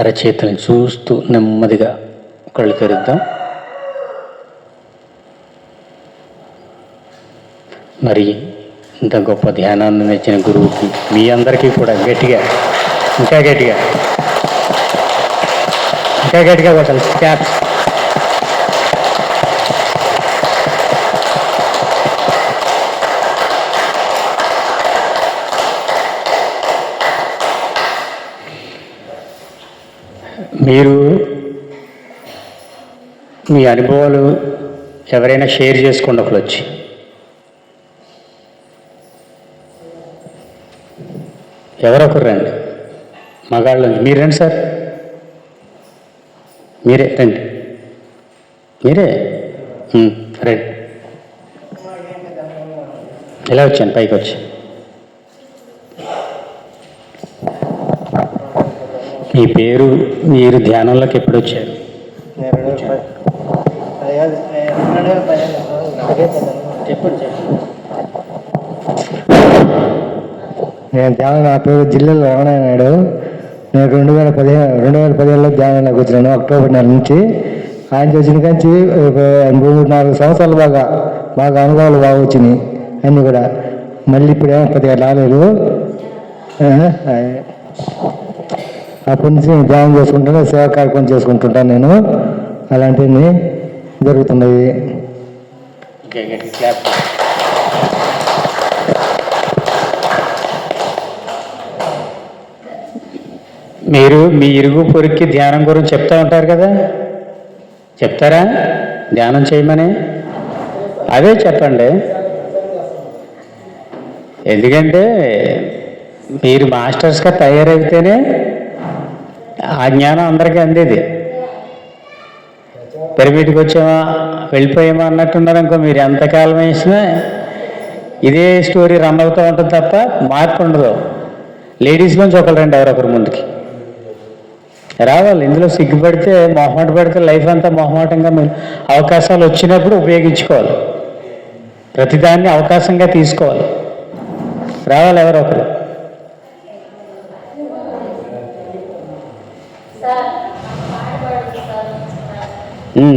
[SPEAKER 1] అరచేతులను చూస్తూ నెమ్మదిగా కళ్ళు తెరుద్దాం. మరి ఇంత గొప్ప ధ్యానాన్ని ఇచ్చిన గురువుకి మీ అందరికీ కూడా గట్టిగా ఇంకా గట్టిగా కొట్టాలి క్యాప్స్. మీరు మీ అనుభవాలు ఎవరైనా షేర్ చేసుకోండి ఒకళ్ళు వచ్చి. ఎవరొకరు రండి, మగాళ్ళు మీరు రండి సార్, మీరే రండి, మీరే రండి. ఇలా వచ్చాను పైకి వచ్చి. మీ పేరు, మీరు ధ్యానంలోకి ఎప్పుడు వచ్చారు?
[SPEAKER 2] నేను ధ్యానం, నా పేరు జిల్లాలో రమణాయుడు. నేను 2015లో ధ్యానంలోకి వచ్చినాను, అక్టోబర్ నెల నుంచి. ఆయన చేసిన కంచి 3-4 సంవత్సరాలు బాగా అనుభవాలు బాగా వచ్చినాయి అన్నీ కూడా. మళ్ళీ ఇప్పుడేమో కొద్దిగా రాలేదు. అప్పటి నుంచి నేను ధ్యానం చేసుకుంటాను, సేవా కార్యక్రమం చేసుకుంటుంటాను నేను. అలాంటివి జరుగుతున్నాయి.
[SPEAKER 1] మీరు మీ ఇరుగు పొరుక్కి ధ్యానం గురించి చెప్తూ ఉంటారు కదా, చెప్తారా? ధ్యానం చేయమని అదే చెప్పండి. ఎందుకంటే మీరు మాస్టర్స్గా తయారైతేనే ఆ జ్ఞానం అందరికీ అందేది. పిరమిడ్కి వచ్చామా వెళ్ళిపోయామా అన్నట్టున్నారు అనుకో, మీరు ఎంతకాలం వేసినా ఇదే స్టోరీ రన్ అవుతూ ఉంటుంది తప్ప మార్పు ఉండదు. లేడీస్లోంచి ఒకరు రండి, ఎవరొకరు ముందుకి రావాలి. ఇందులో సిగ్గుపడితే, మొహమాట పడితే లైఫ్ అంతా మొహమాటంగా. అవకాశాలు వచ్చినప్పుడు ఉపయోగించుకోవాలి, ప్రతిదాన్ని అవకాశంగా తీసుకోవాలి. రావాలి ఎవరొకరు.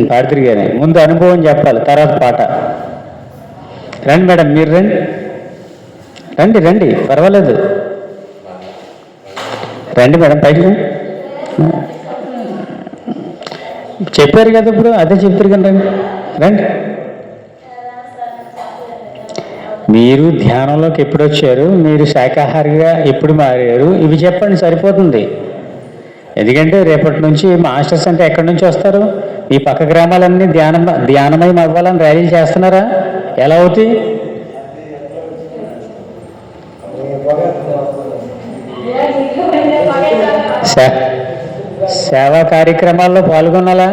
[SPEAKER 1] పాడుతురిగానే ముందు అనుభవం చెప్పాలి, తర్వాత పాట. రండి మేడం, మీరు రండి రండి, పర్వాలేదు, రండి మేడం, పైకి చెప్పారు కదా ఇప్పుడు, అదే చెప్తారు కదా, రండి. మీరు ధ్యానంలోకి ఎప్పుడు వచ్చారు, మీరు శాకాహారిగా ఎప్పుడు మారారు, ఇవి చెప్పండి సరిపోతుంది. ఎందుకంటే రేపటి నుంచి మాస్టర్స్ అంటే ఎక్కడి నుంచి వస్తారు? ఈ పక్క గ్రామాలన్నీ ధ్యానమయం అవ్వాలని ర్యాలీలు చేస్తున్నారా? ఎలా అవుతాయి? సేవా కార్యక్రమాల్లో పాల్గొనాలా?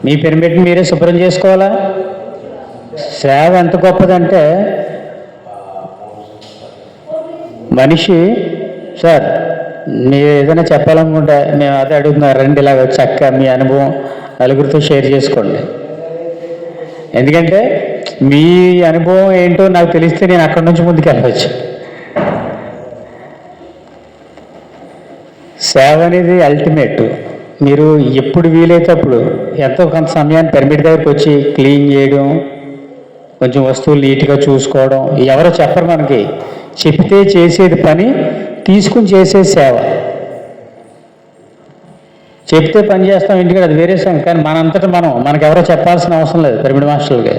[SPEAKER 1] మీ పిరమిడ్ని మీరే శుభ్రం చేసుకోవాలా? సేవ ఎంత గొప్పదంటే, మనిషి సార్ మీరు ఏదైనా చెప్పాలనుకుంటే మేము అదే అడుగుతున్నారు, రండి ఇలాగ చక్కగా మీ అనుభవం నలుగురితో షేర్ చేసుకోండి. ఎందుకంటే మీ అనుభవం ఏంటో నాకు తెలిస్తే నేను అక్కడి నుంచి ముందుకు వెళ్ళవచ్చు. సేవ అనేది అల్టిమేట్. మీరు ఎప్పుడు వీలైతే అప్పుడు ఎంతో కొంత సమయాన్ని పిరమిడ్ దగ్గరికి వచ్చి క్లీన్ చేయడం, కొంచెం వస్తువులు నీట్గా చూసుకోవడం, ఎవరో చెప్పరు మనకి, చెప్తే చేసేది పని, తీసుకుని చేసే సేవ. చెప్తే పని చేస్తాం ఇంటికి, అది వేరే సంగతి. కానీ మనంతటా మనకు ఎవరో చెప్పాల్సిన అవసరం లేదు. పిరమిడ్ మాస్టర్లుగా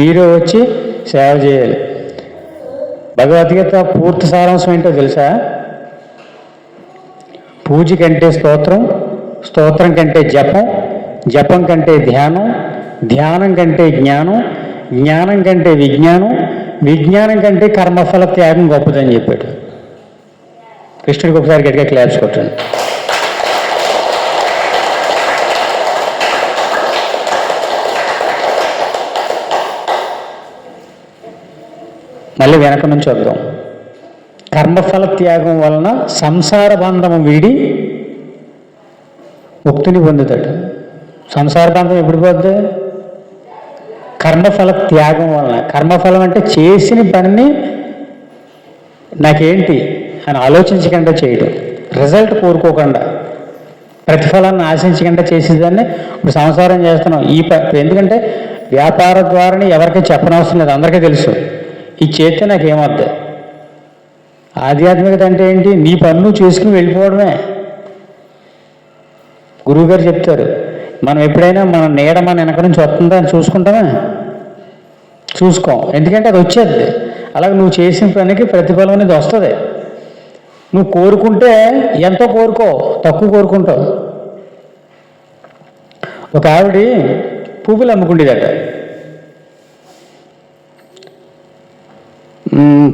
[SPEAKER 1] మీరు వచ్చి సేవ చేయాలి. భగవద్గీత పూర్తి సారాంశం ఏంటో తెలుసా? పూజ కంటే స్తోత్రం, స్తోత్రం కంటే జపం, జపం కంటే ధ్యానం, ధ్యానం కంటే జ్ఞానం, జ్ఞానం కంటే విజ్ఞానం, విజ్ఞానం కంటే కర్మఫల త్యాగం గొప్పదని చెప్పాడు. కృష్ణుడికి ఒకసారి గట్టిగా క్లాప్స్ కొట్టండి. మళ్ళీ వెనక నుంచి వద్దాం. కర్మఫల త్యాగం వలన సంసార బంధము వీడి ముక్తిని పొందుతాడు. సంసార బంధం ఎప్పుడు పోద్ది? కర్మఫల త్యాగం వలన. కర్మఫలం అంటే చేసిన పనిని నాకేంటి అని ఆలోచించకుండా చేయడం, రిజల్ట్ కోరుకోకుండా, ప్రతిఫలాన్ని ఆశించకుండా చేసేదాన్ని ఇప్పుడు సంసారం చేస్తున్నాం. ఎందుకంటే వ్యాపార ద్వారానే ఎవరికి చెప్పనవసరం లేదు, అందరికీ తెలుసు. ఈ చేస్తే నాకేమొద్దు. ఆధ్యాత్మికత అంటే ఏంటి? నీ పన్ను చేసుకుని వెళ్ళిపోవడమే. గురువుగారు చెప్తారు, మనం ఎప్పుడైనా మన నీడ మన వెనక నుంచి వస్తుందా అని చూసుకుంటామా? చూసుకోం. ఎందుకంటే అది వచ్చేది. అలాగే నువ్వు చేసిన పనికి ప్రతిఫలం అనేది వస్తుంది. నువ్వు కోరుకుంటే ఎంతో కోరుకో, తక్కువ కోరుకుంటావు. ఒక ఆవిడ పువ్వులు అమ్ముకుండేదట.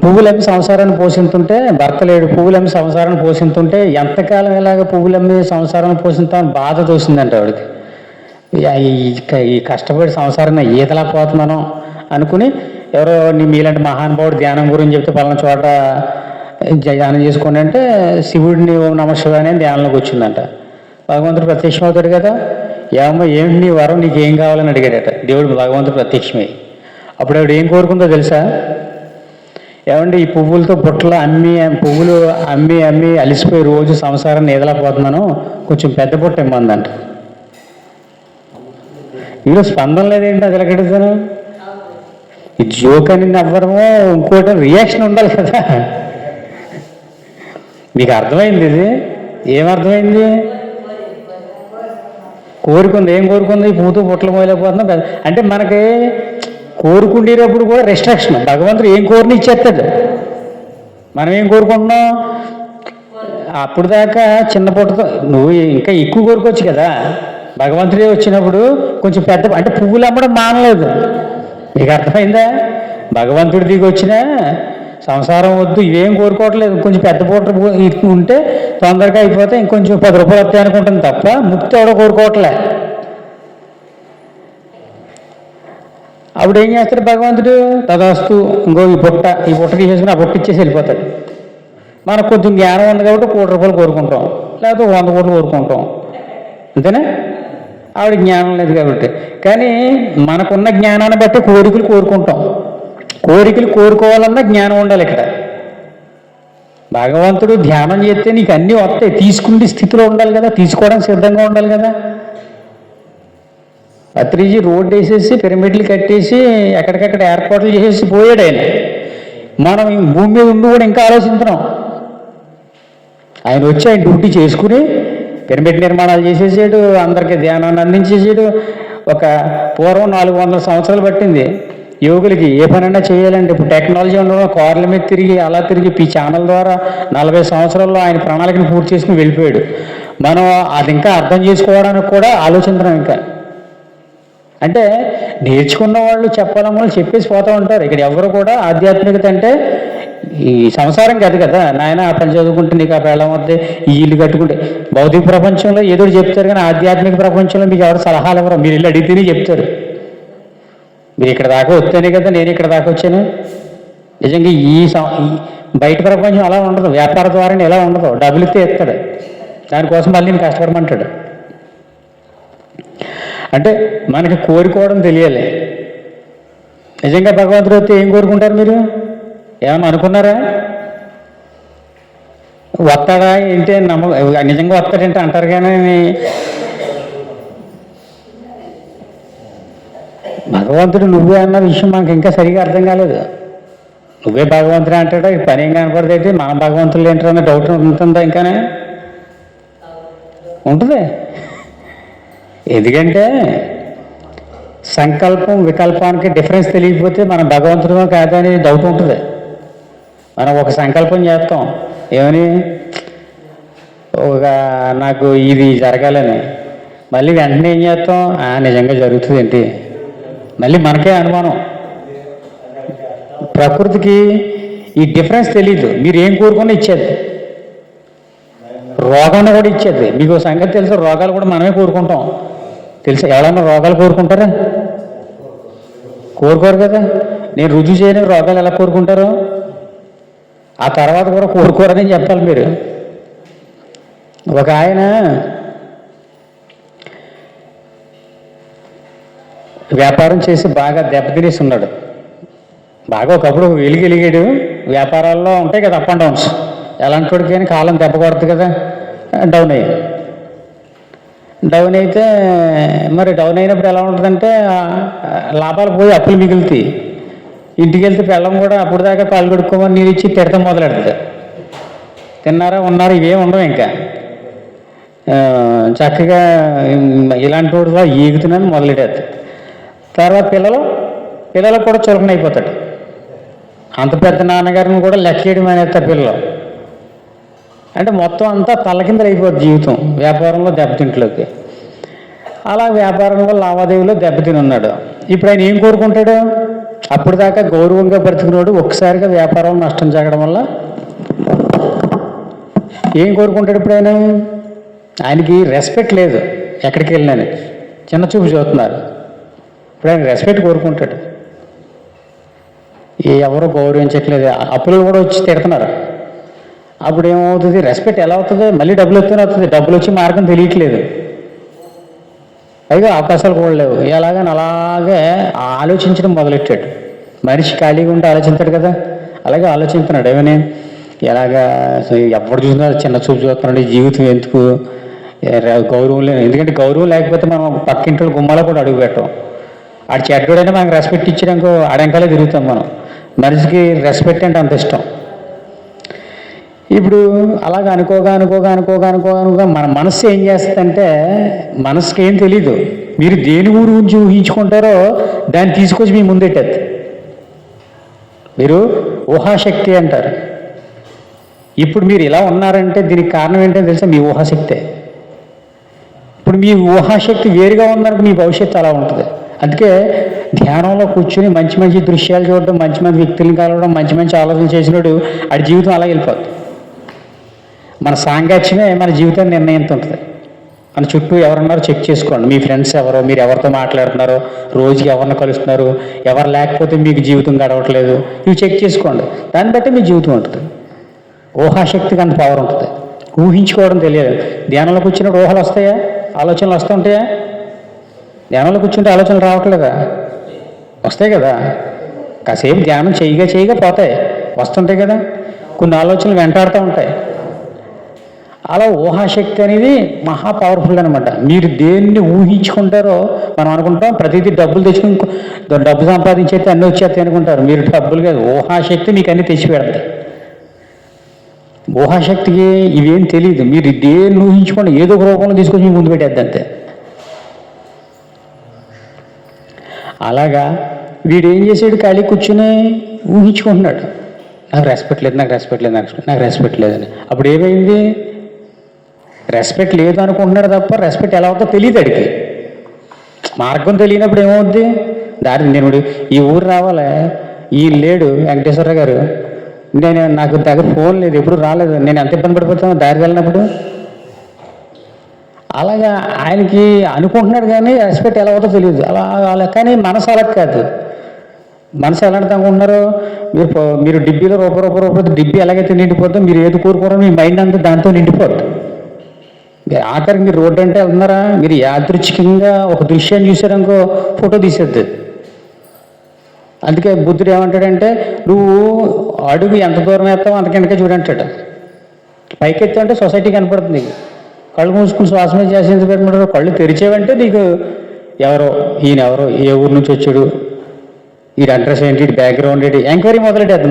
[SPEAKER 1] పువ్వులు అమ్మి సంసారాన్ని పోషిస్తుంటే, భర్త లేడు, పువ్వులు అమ్మి సంసారాన్ని పోషిస్తుంటే ఎంతకాలం ఇలాగ పువ్వులు అమ్మి సంసారాన్ని పోషిస్తామని బాధ తోసిందంట ఆవిడకి. ఈ కష్టపడి సంసారాన్ని ఈతలా పోతున్నాను అనుకుని, ఎవరో మీలాంటి మహానుభావుడు ధ్యానం గురించి చెప్తే పలానా చోట ధ్యానం చేసుకోండి అంటే శివుడిని ఓం నమ శివాయ అని ధ్యానంలోకి వచ్చిందంట. భగవంతుడు ప్రత్యక్షం అవుతాడు కదా, ఏమో ఏమిటి నీ వరం, నీకు ఏం కావాలని అడిగాడట. దేవుడు భగవంతుడు ప్రత్యక్షమై అప్పుడు ఆవిడ ఏం కోరుకుందో తెలుసా? ఏమంటే ఈ పువ్వులతో బుట్టలు పువ్వులు అమ్మి అమ్మి అలిసిపోయి రోజు సంసారాన్ని ఎదలపోతున్నాను, కొంచెం పెద్ద బుట్ట ఇమ్మందంట. వీళ్ళు స్పందన లేదేంటి? అది ఎలాగెడతాను? ఈ జోక్ అని నవ్వడమో ఇంకోటి రియాక్షన్ ఉండాలి కదా. మీకు అర్థమైంది? ఇది ఏమర్థమైంది? కోరుకుంది. ఏం కోరుకుంది? ఈ పూతో బుట్టలు మోయలేకపోతున్నాం. అంటే మనకి కోరుకుండేటప్పుడు కూడా రెస్ట్రిక్షన్. భగవంతుడు ఏం కోరిని ఇచ్చేస్తాడు. మనం ఏం కోరుకుంటున్నాం? అప్పుడు దాకా చిన్న పుట్టతో నువ్వు ఇంకా ఎక్కువ కోరుకోవచ్చు కదా. భగవంతుడే వచ్చినప్పుడు కొంచెం పెద్ద, అంటే పువ్వులు అమ్మడం మానలేదు. మీకు అర్థమైందా? భగవంతుడి దిగి వచ్చినా సంసారం వద్దు, ఇవేం కోరుకోవట్లేదు. కొంచెం పెద్ద పూట ఉంటే తొందరగా అయిపోతే ఇంకొంచెం 10 రూపాయలు వస్తాయి అనుకుంటుంది తప్ప ముక్తి ఎవడో కోరుకోవట్లే. అప్పుడు ఏం చేస్తాడు భగవంతుడు? తదాస్తు, ఇంకో ఈ బుట్ట తీసేసుకుని ఆ బుట్ట ఇచ్చేసి వెళ్ళిపోతాడు. మనకు కొంచెం జ్ఞానం ఉంది కాబట్టి 1 కోటి రూపాయలు కోరుకుంటాం, లేకపోతే 100 కోట్లు కోరుకుంటాం. అంతేనా? ఆవిడ జ్ఞానం లేదు కాబట్టి. కానీ మనకున్న జ్ఞానాన్ని బట్టి కోరికలు కోరుకుంటాం. కోరికలు కోరుకోవాలన్నా జ్ఞానం ఉండాలి. ఇక్కడ భగవంతుడు ధ్యానం చేస్తే నీకు అన్నీ వస్తాయి. తీసుకునే స్థితిలో ఉండాలి కదా, తీసుకోవడానికి సిద్ధంగా ఉండాలి కదా. పత్రిజీ రోడ్డు వేసేసి పిరమిడ్లు కట్టేసి ఎక్కడికక్కడ ఏర్పాట్లు చేసేసి పోయాడు ఆయన. మనం భూమి మీద ఉండి కూడా ఇంకా ఆలోచిస్తున్నాం. ఆయన వచ్చి ఆయన డ్యూటీ చేసుకుని పిరమిడ్ నిర్మాణాలు చేసేసాడు, అందరికీ ధ్యానాన్ని అందించేసాడు. ఒక పూర్వం 400 సంవత్సరాలు పట్టింది యోగులకి ఏ పనైనా చేయాలంటే. ఇప్పుడు టెక్నాలజీ ఉండడం, కార్ల మీద తిరిగి అలా తిరిగి ఈ ఛానల్ ద్వారా 40 సంవత్సరాల్లో ఆయన ప్రణాళికను పూర్తి చేసుకుని వెళ్ళిపోయాడు. మనం అది ఇంకా అర్థం చేసుకోవడానికి కూడా ఆలోచించడం. ఇంకా అంటే నేర్చుకున్న వాళ్ళు చెప్పాలని వాళ్ళు చెప్పేసి పోతూ ఉంటారు. ఇక్కడ ఎవరు కూడా ఆధ్యాత్మికత అంటే ఈ సంసారం కాదు కదా నాయన, ఆ పని చదువుకుంటే నీకు ఆ పెళ్ళం వద్దే, ఈ ఇల్లు కట్టుకుంటే. భౌతిక ప్రపంచంలో ఏదో చెప్తారు కానీ ఆధ్యాత్మిక ప్రపంచంలో మీకు ఎవరు సలహాలు ఎవరో, మీరు ఇల్లు అడిగితేనే చెప్తారు. మీరు ఇక్కడ దాకా వస్తేనే కదా నేను ఇక్కడ దాకా వచ్చాను. నిజంగా ఈ బయట ప్రపంచం అలా ఉండదు, వ్యాపార ద్వారా ఎలా ఉండదు. డబ్బులు ఇస్తే ఎత్తాడు, దానికోసం మళ్ళీ నేను కష్టపడమంటాడు. అంటే మనకి కోరుకోవడం తెలియాలి. నిజంగా భగవంతుడు వస్తే ఏం కోరుకుంటారు? మీరు ఏమన్నా అనుకున్నారా? వస్తాడా ఏంటి నిజంగా వస్తాడంటే అంటారు కానీ భగవంతుడు నువ్వే అన్న విషయం మనకి ఇంకా సరిగా అర్థం కాలేదు. నువ్వే భగవంతుడు అంటాడా? ఈ పని ఏం కనపడదేంటి, మన భగవంతులు ఏంటో అన్న డౌట్ ఉంటుందా? ఇంకానే ఉంటుంది. ఎందుకంటే సంకల్పం వికల్పానికి డిఫరెన్స్ తెలియకపోతే మనం భగవంతుడు కాదని డౌట్ ఉంటుంది. మనం ఒక సంకల్పం చేస్తాం ఏమని, నాకు ఇది జరగాలని, మళ్ళీ వెంటనే ఏం చేస్తాం, నిజంగా జరుగుతుంది ఏంటి, మళ్ళీ మనకే అనుమానం. ప్రకృతికి ఈ డిఫరెన్స్ తెలీదు. మీరు ఏం కోరుకున్నా ఇచ్చేది, రోగాన్ని కూడా ఇచ్చేది. మీకు సంగతి తెలుసు, రోగాలు కూడా మనమే కోరుకుంటాం. తెలుసా? ఎవరన్నా రోగాలు కోరుకుంటారా? కోరుకోరు కదా. నేను రుజువు చేయని రోగాలు ఎలా కోరుకుంటారు? ఆ తర్వాత కూడా కోరుకోరని చెప్పాలి మీరు. ఒక ఆయన వ్యాపారం చేసి బాగా దెబ్బతినేసి ఉన్నాడు. బాగా ఒకప్పుడు వెలిగాడు. వ్యాపారాల్లో ఉంటాయి కదా అప్ అండ్ డౌన్స్. ఎలాంటి వాడికైనా కాలం దెబ్బ కొడుతుంది కదా. డౌన్ అయ్యాయి. డౌన్ అయితే మరి డౌన్ అయినప్పుడు ఎలా ఉంటుందంటే లాభాలు పోయి అప్పులు మిగులుతాయి. ఇంటికి వెళ్తే పిల్లం కూడా అప్పుడు దాకా పాలు కొడుకోమని నీళ్ళు ఇచ్చి తిడతాం మొదలెడుతుంది. తిన్నారా ఉన్నారా ఇవేం ఉండవు. ఇంకా చక్కగా ఇలాంటి వాడుగా ఈగుతున్నాను మొదలెట్టేది. తర్వాత పిల్లలకు కూడా చులకన అయిపోతాడు. అంత పెద్ద నాన్నగారిని కూడా లెక్కేయడం అనేస్తారు పిల్లలు. అంటే మొత్తం అంతా తలకిందలు అయిపోద్ది జీవితం వ్యాపారంలో దెబ్బతింట్లోకి. అలా వ్యాపారంలో లావాదేవీలో దెబ్బతిని ఉన్నాడు. ఇప్పుడు ఆయన ఏం కోరుకుంటాడు? అప్పుడు దాకా గౌరవంగా బ్రతికినోడు ఒక్కసారిగా వ్యాపారంలో నష్టం జరగడం వల్ల ఏం కోరుకుంటాడు? ఇప్పుడు ఆయనకి రెస్పెక్ట్ లేదు. ఎక్కడికి వెళ్ళినని చిన్న చూపు చూస్తున్నారు. ఇప్పుడు ఆయన రెస్పెక్ట్ కోరుకుంటాడు. ఎవరు గౌరవించట్లేదు. అప్పులు కూడా వచ్చి తిడుతున్నారు. అప్పుడు ఏమవుతుంది? రెస్పెక్ట్ ఎలా అవుతుంది? మళ్ళీ డబ్బులు వస్తూనే అవుతుంది. డబ్బులు వచ్చి మార్గం తెలియట్లేదు. పైగా అవకాశాలు కూడా లేవు. ఎలాగని అలాగే ఆలోచించడం మొదలెట్టాడు. మనిషి ఖాళీగా ఉంటే ఆలోచించాడు కదా, అలాగే ఆలోచిస్తున్నాడు. ఏమని ఎలాగా ఎవరు చూసినా చిన్న చూపు చూస్తున్నాడు. ఈ జీవితం ఎందుకు? గౌరవం లేదు. ఎందుకంటే గౌరవం లేకపోతే మనం పక్కింటి గుమ్మాలో కూడా అడుగు పెట్టాం. ఆడు చెడ్డోడైనా మనకు రెస్పెక్ట్ ఇచ్చడానికి ఆడంకాలే తిరుగుతాం మనం. మనిషికి రెస్పెక్ట్ అంటే అంత ఇష్టం. ఇప్పుడు అలాగ అనుకోగా మన మనస్సు ఏం చేస్తుందంటే, మనసుకి ఏం తెలీదు. మీరు దేని గురించి ఊహించుకుంటారో దాన్ని తీసుకొచ్చి మీ ముందెట్టేది. మీరు ఊహాశక్తి అంటారు. ఇప్పుడు మీరు ఇలా ఉన్నారంటే దీనికి కారణం ఏంటో తెలుసా? మీ ఊహాశక్తే. ఇప్పుడు మీ ఊహాశక్తి వేరుగా ఉందనుకో మీ భవిష్యత్తు అలా ఉంటుంది. అందుకే ధ్యానంలో కూర్చుని మంచి మంచి దృశ్యాలు చూడడం, మంచి మంచి వ్యక్తులను కలవడం, మంచి మంచి ఆలోచన చేసినప్పుడు ఆడి జీవితం అలా వెళ్ళిపోతుంది. మన సాంగత్యమే మన జీవితాన్ని నిర్ణయిస్తుంటుంది. మన చుట్టూ ఎవరున్నారో చెక్ చేసుకోండి. మీ ఫ్రెండ్స్ ఎవరో, మీరు ఎవరితో మాట్లాడుతున్నారో, రోజుకి ఎవరిని కలుస్తున్నారు, ఎవరు లేకపోతే మీకు జీవితం గడవట్లేదు, ఇవి చెక్ చేసుకోండి. దాన్ని బట్టి మీ జీవితం ఉంటుంది. ఊహాశక్తికి అంత పవర్ ఉంటుంది. ఊహించుకోవడం తెలియదు. ధ్యానంలో కూర్చున్నప్పుడు ఊహలు వస్తాయా? ఆలోచనలు వస్తుంటాయా? ధ్యానంలో కూర్చుంటే ఆలోచనలు రావట్లేదా? వస్తాయి కదా. కాసేపు ధ్యానం చేయగా పోతాయి, వస్తుంటాయి కదా. కొన్ని ఆలోచనలు వెంటాడుతూ ఉంటాయి. అలా ఊహాశక్తి అనేది మహా పవర్ఫుల్ అనమాట. మీరు దేన్ని ఊహించుకుంటారో, మనం అనుకుంటాం ప్రతిదీ డబ్బులు తెచ్చుకుని డబ్బు సంపాదించేస్తే అన్నీ వచ్చేస్తాయి అనుకుంటారు. మీరు డబ్బులు కాదు, ఊహాశక్తి మీకు అన్నీ తెచ్చిపెడతాయి. ఊహాశక్తికి ఇవేం తెలియదు. మీరు దేన్ని ఊహించుకోండి ఏదో ఒక రూపంలో తీసుకొచ్చి ముందు పెట్టేద్ది అంతే. అలాగా వీడు ఏం చేసాడు? ఖాళీ కూర్చుని ఊహించుకుంటున్నాడు. నాకు రెస్పెక్ట్ లేదని. అప్పుడు ఏమైంది? రెస్పెక్ట్ లేదు అనుకుంటున్నాడు తప్ప రెస్పెక్ట్ ఎలా అవుతుందో తెలియదు అడిగి. మార్గం తెలియనప్పుడు ఏమవుద్ది? నేను ఈ ఊరు రావాలి, ఈ లేడు వెంకటేశ్వర గారు, నాకు దగ్గర ఫోన్ లేదు, ఎప్పుడు రాలేదు, నేను ఎంత ఇబ్బంది పడిపోతాను దారి వెళ్ళినప్పుడు. అలాగా ఆయనకి అనుకుంటున్నాడు కానీ రెస్పెక్ట్ ఎలా అవుతుందో తెలియదు. అలా కానీ మనసు అలా కాదు. మనసు ఎలాంటి అనుకుంటున్నారు? మీరు డిబ్బీలో రూపాయి డిబ్బీ ఎలాగైతే నిండిపోద్దో, మీరు ఏది కోరుకోరో మీ మైండ్ అంతా దాంతో నిండిపోద్ది. ఆఖరికి మీరు రోడ్డు అంటే వెళ్తున్నారా, మీరు యాదృచ్ఛికంగా ఒక దృశ్యాన్ని చూసారనుకో ఫోటో తీసేద్ది. అందుకే బుద్ధుడు ఏమంటాడంటే, నువ్వు అడుగు ఎంత దూరం వేస్తావో అంత కిందకే చూడంటాడు. పైకి ఎత్తా అంటే సొసైటీ కనపడుతుంది. కళ్ళు మూసుకుని శ్వాస మీద చేసేందుకు పెట్టమంటారు. కళ్ళు తెరిచేవంటే నీకు ఈయన ఎవరో, ఏ ఊరు నుంచి వచ్చాడు, వీడి అడ్రస్ ఏంటి, వీడి బ్యాక్గ్రౌండ్ ఏంటి, ఎంక్వైరీ మొదలెట్టేది.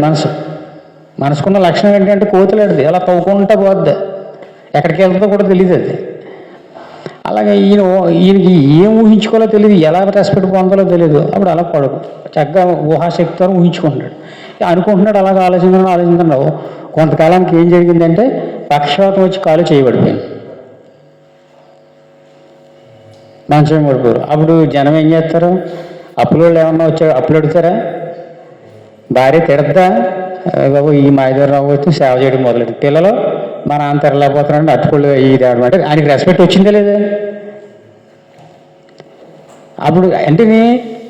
[SPEAKER 1] మనసుకున్న లక్షణం ఏంటంటే కోతులాడిది, అలా తవ్వుకుంటా పోద్ది, ఎక్కడికి వెళ్తుందో కూడా తెలియదు అది. అలాగే ఈయనకి ఏం ఊహించుకోవాలో తెలియదు, ఎలా రెస్పెక్ట్ పొందాలో తెలియదు. అప్పుడు అలా పడకు చక్కగా ఊహాశక్తితో ఊహించుకుంటున్నాడు, అనుకుంటున్నాడు. అలాగే ఆలోచించుతున్నావు. కొంతకాలానికి ఏం జరిగిందంటే పక్షవాతం వచ్చి కాలు చేయబడిపోయింది, మంచం పడిపోయారు. అప్పుడు జనం ఏం చేస్తారు? అప్పులోళ్ళు ఏమన్నా వచ్చారు, అప్పులు అడుగుతారా? భార్య తిడతా, బాబు ఈ మా ఇద్దరు రావచ్చు సేవ చేయడం మొదలెట్టు. పిల్లలు మా నాన్న తిరగలేకపోతున్నాడు, అట్టుకోళ్ళు ఇది అనమాట. ఆయనకి రెస్పెక్ట్ వచ్చిందా లేదా? అప్పుడు అంటే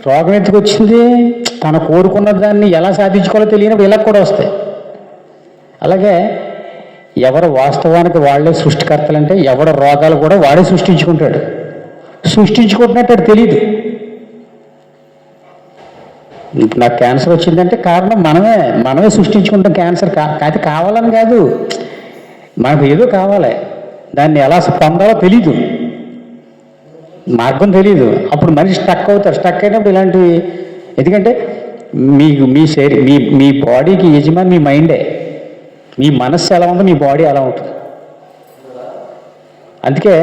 [SPEAKER 1] రోగం ఎందుకు వచ్చింది? తను కోరుకున్న దాన్ని ఎలా సాధించుకోవాలో తెలియనప్పుడు ఇలా కూడా వస్తాయి. అలాగే ఎవరు వాస్తవానికి వాళ్ళే సృష్టికర్తలంటే ఎవడ రోగాలు కూడా వాడే సృష్టించుకుంటాడు. సృష్టించుకుంటున్నట్టు అది తెలియదు. నాకు క్యాన్సర్ వచ్చిందంటే కారణం మనమే సృష్టించుకుంటాం. క్యాన్సర్ అది కావాలని కాదు, మనకు ఏదో కావాలి, దాన్ని ఎలా పొందాలో తెలీదు, మార్గం తెలీదు. అప్పుడు మనిషి స్టక్ అవుతారు. స్టక్ అయినప్పుడు ఇలాంటివి, ఎందుకంటే మీ బాడీకి యజమాని మీ మైండే. మీ మనస్సు ఎలా ఉందో మీ బాడీ అలా ఉంటుంది. అందుకే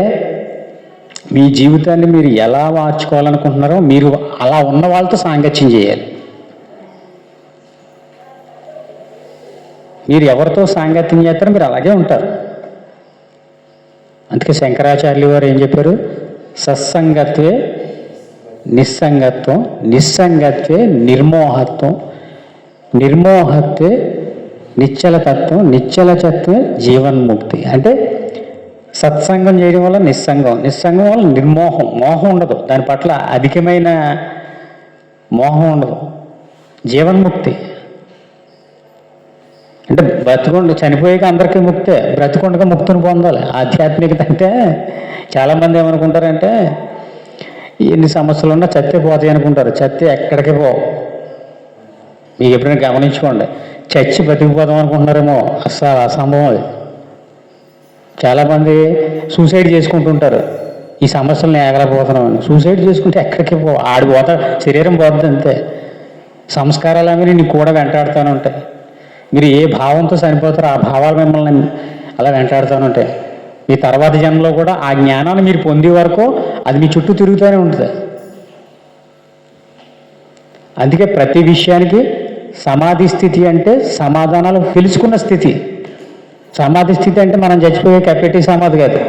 [SPEAKER 1] మీ జీవితాన్ని మీరు ఎలా మార్చుకోవాలనుకుంటున్నారో మీరు అలా ఉన్న వాళ్ళతో సాంగత్యం చేయాలి. మీరు ఎవరితో సాంగత్యం చేస్తారో మీరు అలాగే ఉంటారు. అందుకే శంకరాచార్యులు వారు ఏం చెప్పారు? సత్సంగత్వే నిస్సంగత్వం, నిస్సంగత్వే నిర్మోహత్వం, నిర్మోహత్వే నిశ్చలతత్వం, నిశ్చలతత్వే జీవన్ముక్తి. అంటే సత్సంగం చేయడం వల్ల నిస్సంగం, నిస్సంగం వల్ల నిర్మోహం, మోహం ఉండదు, దాని పట్ల అధికమైన మోహం ఉండదు, జీవన్ముక్తి. అంటే బ్రతికొండ చనిపోయాక అందరికీ ముక్తే, బ్రతికొండగా ముక్తిని పొందాలి. ఆధ్యాత్మికత అంటే చాలామంది ఏమనుకుంటారంటే ఎన్ని సమస్యలు ఉన్నా చత్తే పోతాయి అనుకుంటారు. చత్తే ఎక్కడికి పోవు. మీకు ఎప్పుడైనా గమనించుకోండి, చచ్చి బతికిపోదాం అనుకుంటున్నారేమో, అస్సలు అసంభవం అది. చాలామంది సూసైడ్ చేసుకుంటుంటారు, ఈ సమస్యలను ఏగలపోతున్నామని. సూసైడ్ చేసుకుంటే ఎక్కడికి పో, ఆడిపోతా, శరీరం పోతుంది అంతే. సంస్కారాలు అనేవి నీ కూడా వెంటాడుతూనే ఉంటాయి. మీరు ఏ భావంతో చనిపోతారో ఆ భావాలు మిమ్మల్ని అలా వెంటాడుతూనే ఉంటాయి. మీ తర్వాత జన్మలో కూడా ఆ జ్ఞానాన్ని మీరు పొందే వరకు అది మీ చుట్టూ తిరుగుతూనే ఉంటుంది. అందుకే ప్రతి విషయానికి సమాధి స్థితి అంటే సమాధానాలు తెలుసుకున్న స్థితి. సమాధి స్థితి అంటే మనం చచ్చిపోయే కప్పెట్టి సమాధి కాదు.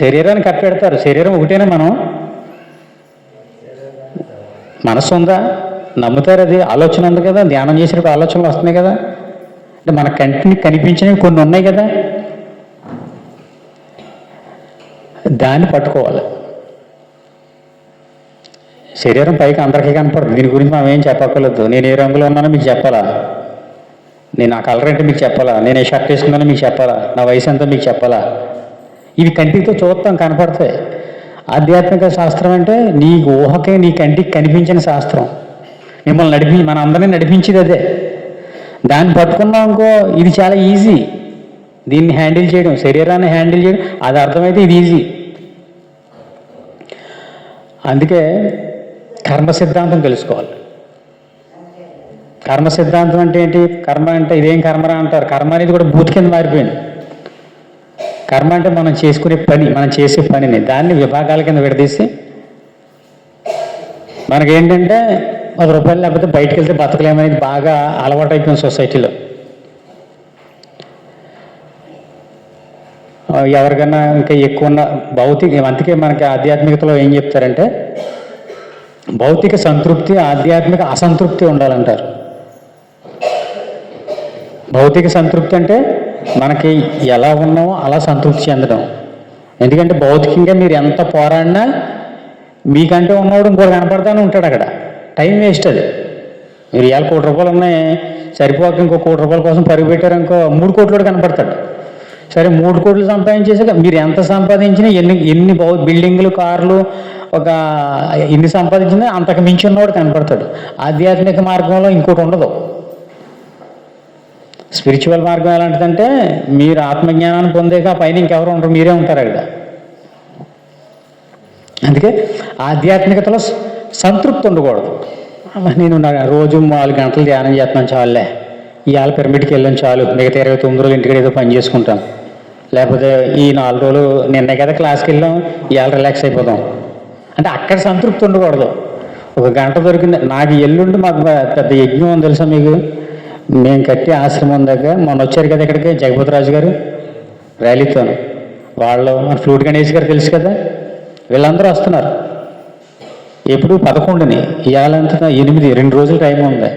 [SPEAKER 1] శరీరాన్ని కప్పెడతారు, శరీరం ఒకటేనా. మనస్సు ఉందా? నమ్ముతారు. అది ఆలోచన ఉంది కదా, ధ్యానం చేసినప్పుడు ఆలోచనలు వస్తున్నాయి కదా. అంటే మన కంటిని కనిపించినవి కొన్ని ఉన్నాయి కదా, దాన్ని పట్టుకోవాలి. శరీరం పైకి అందరికీ కనపడదు, దీని గురించి మనం ఏం చెప్పక్కర్లేదు. నేను ఏ రంగులో ఉన్నానో మీకు చెప్పాలా, నేను ఆ కలర్ అంటే మీకు చెప్పాలా, నేను ఏ షర్ట్ వేసుకున్నానో మీకు చెప్పాలా, నా వయసు ఎంతో మీకు చెప్పాలా. ఇవి కంటితో చూస్తాం, కనపడతాయి. ఆధ్యాత్మిక శాస్త్రం అంటే నీ ఊహకే నీ కంటికి కనిపించిన శాస్త్రం. మిమ్మల్ని మన అందరినీ నడిపించేది అదే. దాన్ని పట్టుకున్నాం అనుకో, ఇది చాలా ఈజీ. దీన్ని హ్యాండిల్ చేయడం, శరీరాన్ని హ్యాండిల్ చేయడం, అది అర్థమైతే ఇది ఈజీ. అందుకే కర్మ సిద్ధాంతం తెలుసుకోవాలి. కర్మ సిద్ధాంతం అంటే ఏంటి? కర్మ అంటే ఇదేం కర్మరా అంటారు. కర్మ అనేది కూడా భూతి కింద మారిపోయింది. కర్మ అంటే మనం చేసుకునే పని, మనం చేసే పనిని దాన్ని విభాగాల కింద విడదీసి మనకేంటంటే 10 రూపాయలు లేకపోతే బయటకు వెళ్తే బతకలేమనేది బాగా అలవాటు అయిపోయింది సొసైటీలో. ఎవరికన్నా ఇంకా ఎక్కువ ఉన్న అందుకే మనకి ఆధ్యాత్మికతలో ఏం చెప్తారంటే భౌతిక సంతృప్తి, ఆధ్యాత్మిక అసంతృప్తి ఉండాలంటారు. భౌతిక సంతృప్తి అంటే మనకి ఎలా ఉన్నామో అలా సంతృప్తి చెందడం. ఎందుకంటే భౌతికంగా మీరు ఎంత పోరాడినా మీకంటే ఉన్నవాడు ఇంకోటి కనపడతానే ఉంటాడు. అక్కడ టైం వేస్ట్. అది మీరు 1,000 కోట్ల రూపాయలు ఉన్నాయి, సరిపోక ఇంకో 1 కోటి రూపాయల కోసం పరుగు పెట్టారనుకో, 3 కోట్ల కనపడతాడు. సరే 3 కోట్లు సంపాదించేసాక మీరు ఎంత సంపాదించినా, ఎన్ని బిల్డింగ్లు, కార్లు, ఒక ఎన్ని సంపాదించినా అంతకు మించి ఉన్నవాడు కనపడతాడు. ఆధ్యాత్మిక మార్గంలో ఇంకోటి ఉండదు. స్పిరిచువల్ మార్గం ఎలాంటిదంటే మీరు ఆత్మజ్ఞానాన్ని పొందాక పైన ఇంకెవరు ఉంటారు, మీరే ఉంటారు అక్కడ. అందుకే ఆధ్యాత్మికతలో సంతృప్తి ఉండకూడదు. నేను రోజు 4 గంటలు ధ్యానం చేస్తున్నాను చాలులే, ఇవాళ పిరమిడ్కి వెళ్ళాను చాలు, మిగతా 29 రోజులు ఇంటికి ఏదో పని చేసుకుంటాం, లేకపోతే ఈ 4 రోజులు నిన్నే కదా క్లాస్కి వెళ్ళాం, ఇవాళ రిలాక్స్ అయిపోదాం అంటే అక్కడ సంతృప్తి ఉండకూడదు. 1 గంట దొరికింది. నాకు ఎల్లుండి మాకు పెద్ద యజ్ఞం అని తెలుసా మీకు? మేము కట్టి ఆశ్రమం దగ్గర మొన్న వచ్చారు కదా ఇక్కడికి జగపతిరాజు గారు ర్యాలీతో, వాళ్ళు మన ఫ్లూట్ గణేష్ గారు తెలుసు కదా, వీళ్ళందరూ వస్తున్నారు. ఎప్పుడు 11ని, ఇవాళంతా 8, 2 రోజులు టైం ఉంది.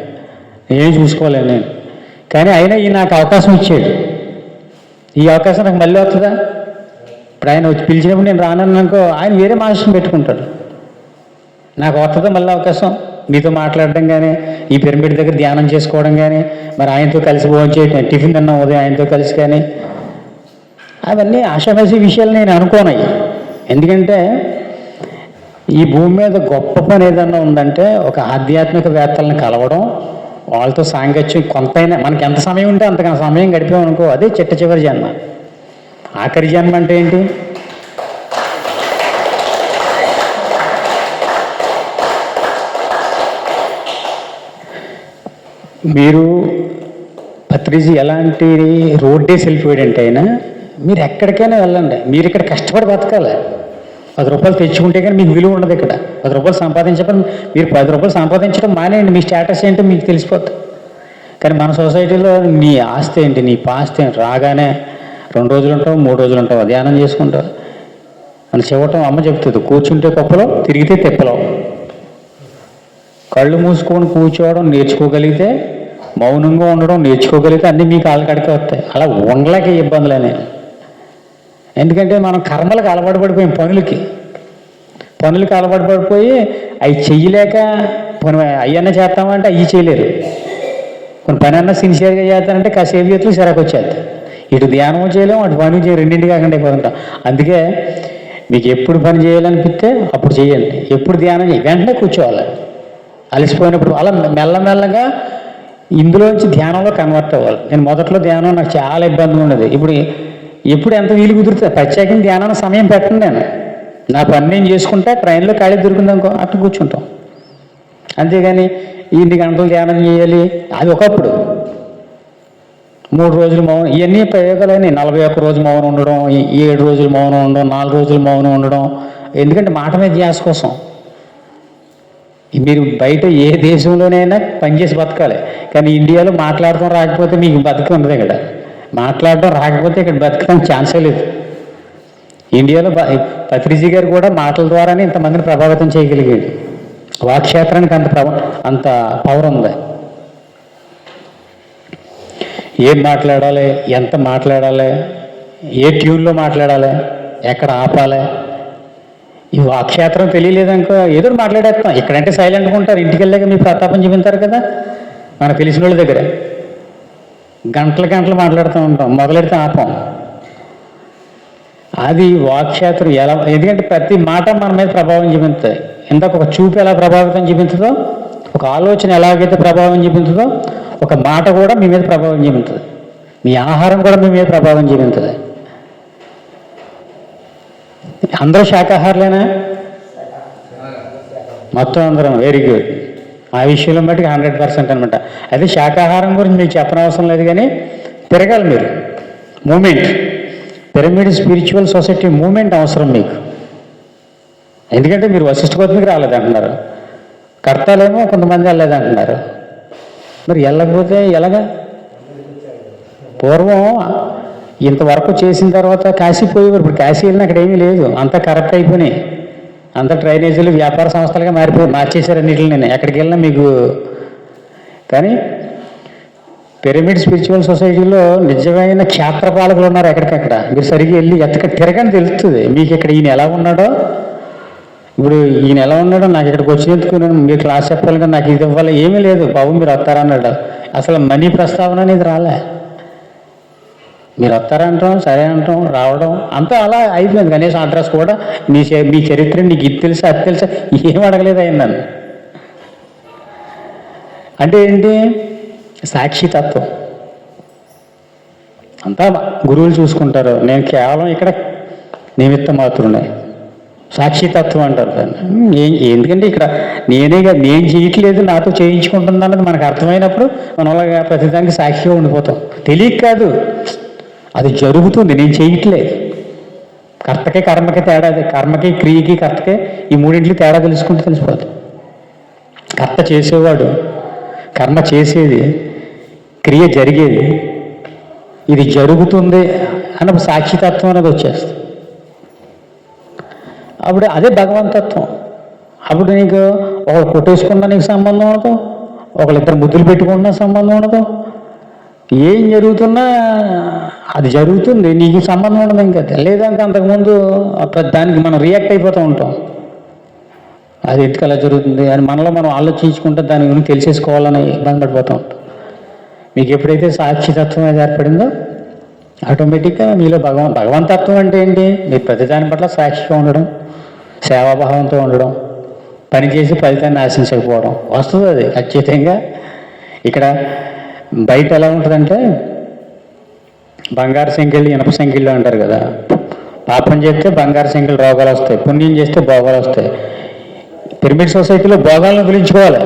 [SPEAKER 1] నేనే చూసుకోలేను నేను. కానీ అయినా ఈ నాకు అవకాశం ఇచ్చాడు. ఈ అవకాశం నాకు మళ్ళీ వస్తుందా? ఇప్పుడు ఆయన వచ్చి పిలిచినప్పుడు నేను రాననుకో, ఆయన వేరే మాస్టర్ని పెట్టుకుంటాడు. నాకు వస్తుంది మళ్ళీ అవకాశం మీతో మాట్లాడడం కానీ, ఈ పిరమిడ్ దగ్గర ధ్యానం చేసుకోవడం కానీ, మరి ఆయనతో కలిసి భోజనం చేయడం, టిఫిన్ తిన్నాం ఉదయం ఆయనతో కలిసి కానీ, అవన్నీ ఆషామాషి విషయాలు నేను అనుకోనవి. ఎందుకంటే ఈ భూమి మీద గొప్ప పని ఏదన్నా ఉందంటే ఒక ఆధ్యాత్మికవేత్తలను కలవడం, వాళ్ళతో సాంగత్యం కొంతైనా మనకి ఎంత సమయం ఉంటే అంతకన్నా సమయం గడిపామనుకో, అదే చిట్ట చివరి జన్మ. ఆఖరి జన్మ అంటే ఏంటి? మీరు పత్రిజీ ఎలాంటి రోడ్డేసి వెళ్ళిపోయాడంటే అయినా మీరు ఎక్కడికైనా వెళ్ళండి, మీరు ఇక్కడ కష్టపడి బతకాలి. 10 రూపాయలు తెచ్చుకుంటే కానీ మీకు విలువ ఉండదు. ఇక్కడ 10 రూపాయలు సంపాదించడం, మీరు 10 రూపాయలు సంపాదించడం మానేయండి, మీ స్టేటస్ ఏంటో మీకు తెలిసిపోతుంది. కానీ మన సొసైటీలో నీ ఆస్తి ఏంటి, నీ పాస్తి ఏంటి, రాగానే 2 రోజులు ఉంటావు, 3 రోజులు ఉంటావు, ధ్యానం చేసుకుంటావు అని చెప్పటం అమ్మ చెప్తుంది. కూర్చుంటే కుప్పలో, తిరిగితే తెప్పలో. కళ్ళు మూసుకొని కూర్చోవడం నేర్చుకోగలిగితే, మౌనంగా ఉండడం నేర్చుకోగలిగితే అన్నీ మీకు ఆలకడికే వస్తాయి. అలా ఉండలేక ఇబ్బందులు అనేవి. ఎందుకంటే మనం కర్మలకు అలవాటు పడిపోయాం, పనులకి అలవాటు పడిపోయి అవి చెయ్యలేక అయ్యన్నా చేస్తామంటే అవి చేయలేరు. కొన్ని పని అన్నా సిన్సియర్గా చేస్తానంటే కాసేపు చేతులు సిరాకు వచ్చేది. ఇటు ధ్యానం చేయలేము, అటు పని చేయ, రెండింటి కాకుండా అయిపోతుంటాం. అందుకే మీకు ఎప్పుడు పని చేయాలనిపిస్తే అప్పుడు చేయండి, ఎప్పుడు ధ్యానం చేయి వెంటనే కూర్చోవాలి. అలసిపోయినప్పుడు అలా మెల్లమెల్లగా ఇందులోంచి ధ్యానంలో కన్వర్ట్ అవ్వాలి. నేను మొదట్లో ధ్యానం నాకు చాలా ఇబ్బందిగా ఉండేది. ఇప్పుడు ఎప్పుడు ఎంత వీలు కుదురుతుంది ప్రత్యేకంగా ధ్యానానికి సమయం పెట్టండి. నేను నా పని నేను చేసుకుంటే ట్రైన్లో ఖాళీ దొరికిందనుకో అట్లా కూర్చుంటాం. అంతేగాని 8 గంటలు ధ్యానం చేయాలి అది ఒకప్పుడు. 3 రోజులు మౌనం, ఇవన్నీ ప్రయోగాలని. 41 రోజు మౌనం ఉండడం, 7 రోజులు మౌనం ఉండడం, 4 రోజులు మౌనం ఉండడం. ఎందుకంటే మాట మీద ధ్యాస కోసం. మీరు బయట ఏ దేశంలోనైనా పనిచేసి బతకాలి, కానీ ఇండియాలో మాట్లాడటం రాకపోతే మీకు బతికి ఉండదు. ఇక్కడ మాట్లాడటం రాకపోతే ఇక్కడ బతకడానికి ఛాన్సే లేదు. ఇండియాలో పత్రిజీ గారు కూడా మాటల ద్వారానే ఇంతమందిని ప్రభావితం చేయగలిగాడు. వాక్క్షేత్రానికి అంత పవర్ ఉంది. ఏం మాట్లాడాలి, ఎంత మాట్లాడాలి, ఏ ట్యూన్లో మాట్లాడాలి, ఎక్కడ ఆపాలి, ఈ వాక్క్షేత్రం తెలియలేదనుకో ఏదో మాట్లాడేస్తాం. ఇక్కడంటే సైలెంట్గా ఉంటారు, ఇంటికి వెళ్ళాక మీ ప్రతాపం చూపించారు కదా. మనకు తెలిసిన వాళ్ళ దగ్గర గంటలు మాట్లాడుతూ ఉంటాం, మొదలెడితే ఆపం. అది వాక్క్షేత్రం ఎలా, ఎందుకంటే ప్రతి మాట మన మీద ప్రభావం చూపిస్తుంది. ఇందాక ఒక చూపు ఎలా ప్రభావితం చూపించదో, ఒక ఆలోచన ఎలాగైతే ప్రభావం చూపించదో, ఒక మాట కూడా మీ మీద ప్రభావం చూపిస్తుంది. మీ ఆహారం కూడా మీ మీద ప్రభావం చూపిస్తుంది. అందరూ శాకాహారులేనా? మొత్తం అందరం. Very good. ఆ విషయంలో మటుకు 100% అనమాట. అదే శాకాహారం గురించి మీకు చెప్పనవసరం లేదు, కానీ తిరగాలి మీరు. Movement, Pyramid Spiritual Society movement అవసరం మీకు. ఎందుకంటే మీరు వశిష్ఠ గౌతమికి రాలేదంటున్నారు, కర్తాలేమో కొంతమంది వెళ్ళలేదంటున్నారు. మరి వెళ్ళకపోతే ఎలాగా? పూర్వం ఇంతవరకు చేసిన తర్వాత కాశీ పోయేవారు. ఇప్పుడు కాశీ వెళ్ళిన అక్కడ ఏమీ లేదు, అంతా కరెక్ట్ అయిపోయినాయి. అంతా డ్రైనేజీలు వ్యాపార సంస్థలుగా మార్చేశారు అన్నిటిని. నేను ఎక్కడికి వెళ్ళినా మీకు. కానీ పిరమిడ్ స్పిరిచువల్ సొసైటీలో నిజమైన క్షేత్రపాలకులు ఉన్నారు ఎక్కడికక్కడ. మీరు సరిగ్గా వెళ్ళి తిరగని తెలుస్తుంది మీకు. ఇక్కడ ఈయన ఎలా ఉన్నాడో, ఇప్పుడు ఈయన ఎలా ఉన్నాడో నాకు ఇక్కడికి వచ్చినందుకు నేను మీరు క్లాస్ చెప్పాలి కానీ నాకు ఇది ఇవ్వాలి ఏమీ లేదు. బాబు మీరు వస్తారన్నాడు, అసలు మనీ ప్రస్తావన అనేది రాలే. మీరు వస్తారంటాం, సరే అంటాం, రావడం అంతా అలా అయిపోయింది. కనీసం అడ్రస్ కూడా మీ చరిత్ర నీకు ఇది తెలుసా అది తెలుసా ఏం అడగలేదు ఆయన నన్ను. అంటే ఏంటి? సాక్షితత్వం. అంతా గురువులు చూసుకుంటారు, నేను కేవలం ఇక్కడ నిమిత్త మాత్రమే. సాక్షితత్వం అంటారు దాన్ని. ఎందుకంటే ఇక్కడ నేను చేయట్లేదు, నాతో చేయించుకుంటుంది అన్నది మనకు అర్థమైనప్పుడు మనం అలాగా ప్రతిదానికి సాక్షిగా ఉండిపోతాం. తెలియక కాదు, అది జరుగుతుంది, నేను చేయట్లేదు. కర్తకే కర్మకి తేడా, కర్మకి క్రియకి కర్తకే ఈ మూడింటికి తేడా తెలుసుకుంటే తెలిసిపోతుంది. కర్త చేసేవాడు, కర్మ చేసేది, క్రియ జరిగేది, ఇది జరుగుతుంది అన్నప్పుడు సాక్షితత్వం అనేది వచ్చేస్తుంది. అప్పుడు అదే భగవంతత్వం. అప్పుడు నీకు ఒకళ్ళు కొట్టేసుకున్నా నీకు సంబంధం ఉండదు, ఒకళ్ళిద్దరు ముద్దులు పెట్టుకున్నా సంబంధం ఉండదు. ఏం జరుగుతున్నా అది జరుగుతుంది, నీకు సంబంధం ఉండదు. ఇంకా లేదంటే అంతకుముందు దానికి మనం రియాక్ట్ అయిపోతూ ఉంటాం. అది ఎందుకు అలా జరుగుతుంది అని మనలో మనం ఆలోచించుకుంటే దాని గురించి తెలిసేసుకోవాలని ఇబ్బంది పడిపోతూ ఉంటాం. మీకు ఎప్పుడైతే సాక్షితత్వం అది ఏర్పడిందో ఆటోమేటిక్గా మీలో భగవంతత్వం అంటే ఏంటి? మీరు ప్రతిదాని పట్ల సాక్షిగా ఉండడం, సేవాభావంతో ఉండడం, పని చేసి ఫలితాన్ని ఆశించకపోవడం వస్తుంది. అది ఖచ్చితంగా ఇక్కడ బయట ఎలా ఉంటుందంటే బంగారు సంఖ్యలు ఇనప సంఖ్యలు అంటారు కదా. పాపం చేస్తే బంగారు సంఖ్యలు రోగాలు వస్తాయి, పుణ్యం చేస్తే భోగాలు వస్తాయి. పిరమిడ్ సొసైటీలో భోగాలను వదిలించుకోవాలి,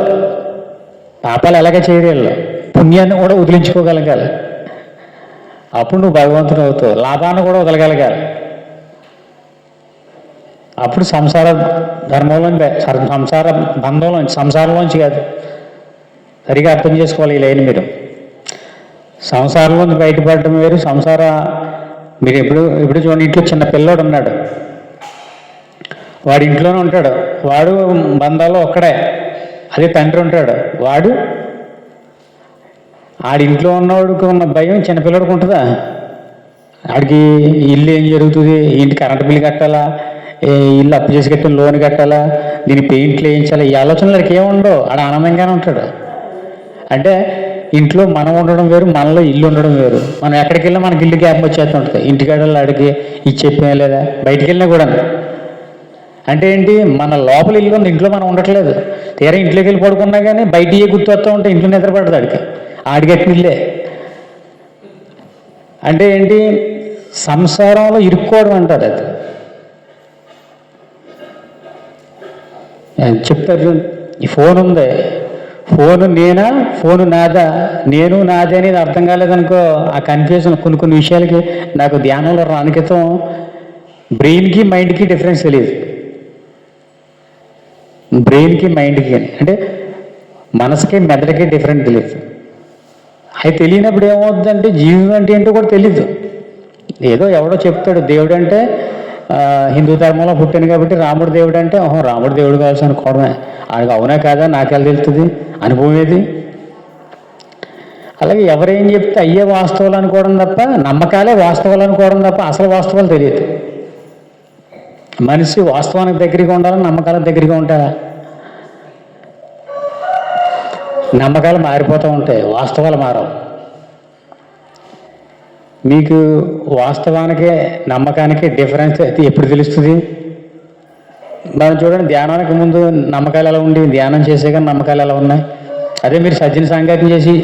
[SPEAKER 1] పాపాలు ఎలాగే చేయలేదు, పుణ్యాన్ని కూడా వదిలించుకోగలగాలి. అప్పుడు నువ్వు భగవంతుడు అవుతావు. లాభాన్ని కూడా వదలగలగాలి. అప్పుడు సంసార ధర్మంలోంచి, సంసార బంధంలోంచి, సంసారంలోంచి కాదు, సరిగా అర్థం చేసుకోవాలి ఈ లైన్ మీరు. సంసారంలోంచి బయటపడటం వేరు, మీరు ఎప్పుడు చూడండి, ఇంట్లో చిన్న పిల్లోడు ఉన్నాడు, వాడు ఇంట్లోనే ఉంటాడు, వాడు బంధాల్లో ఒక్కడే. అదే తండ్రి ఉంటాడు, ఆడింట్లో ఉన్నవాడికి ఉన్న భయం చిన్నపిల్లడికి ఉంటుందా? ఆడికి ఇల్లు ఏం జరుగుతుంది, ఇంటి కరెంటు బిల్లు కట్టాలా, ఇల్లు అప్పు చేసి కట్టిన లోన్ కట్టాలా, దీన్ని పెయింట్లు వేయించాలా, ఈ ఆలోచనలు వాడికి ఏముండవు. ఆడ ఆనందంగానే ఉంటాడు. అంటే ఇంట్లో మనం ఉండడం వేరు, మనలో ఇల్లు ఉండడం వేరు. మనం ఎక్కడికి వెళ్ళినా మనకి ఇల్లు గ్యాప్ వచ్చేస్తూ ఉంటుంది. ఇంటికాడల్లో ఆడికి ఇది చెప్పేం లేదా, బయటికి వెళ్ళినా కూడా. అంటే ఏంటి, మన లోపల ఇల్లు ఉంది, ఇంట్లో మనం ఉండట్లేదు. తీరా ఇంట్లోకి వెళ్ళి పడుకున్నా కానీ బయట ఏ గుర్తు వస్తూ ఉంటే ఇంట్లో నిద్రపడదు ఆడిగట్టిన ఇల్లే. అంటే ఏంటి, సంసారంలో ఇరుక్కోవడం అంటారు. అది చెప్తారు. ఈ ఫోన్ ఉంది, ఫోను నేనా, ఫోను నాదా, నేను నాదే అనేది అర్థం కాలేదనుకో, ఆ కన్ఫ్యూజన్ కొన్ని విషయాలకి నాకు ధ్యానంలో రాని క్రితం బ్రెయిన్కి మైండ్కి డిఫరెన్స్ తెలియదు. బ్రెయిన్కి మైండ్కి అంటే మనసుకి మెదడుకి డిఫరెంట్ తెలియదు. అది తెలియనప్పుడు ఏమవుతుందంటే జీవం అంటే ఏంటో కూడా తెలీదు. ఏదో ఎవడో చెప్తాడు దేవుడు అంటే హిందూ ధర్మంలో పుట్టాను కాబట్టి రాముడు దేవుడు అంటే రాముడు దేవుడు కావాల్సి అనుకోవడమే. ఆడికి అవునా కాదా నాకెలా తెలుస్తుంది, అనుభవం ఏది. అలాగే ఎవరేం చెప్తే అయ్యే వాస్తవాలు అనుకోవడం తప్ప, నమ్మకాలే వాస్తవాలు అనుకోవడం తప్ప అసలు వాస్తవాలు తెలియదు. మనిషి వాస్తవానికి దగ్గరగా ఉండాలని నమ్మకాలకు దగ్గరగా ఉంటారా? నమ్మకాలు మారిపోతూ ఉంటాయి, వాస్తవాలు మారవు. మీకు వాస్తవానికి నమ్మకానికి డిఫరెన్స్ ఎప్పుడు తెలుస్తుంది? మనం చూడండి, ధ్యానానికి ముందు నమ్మకాలు ఎలా ఉండి, ధ్యానం చేసే కానీ నమ్మకాలు ఎలా ఉన్నాయి. అదే మీరు సజ్జన సాంగత్యం చేసి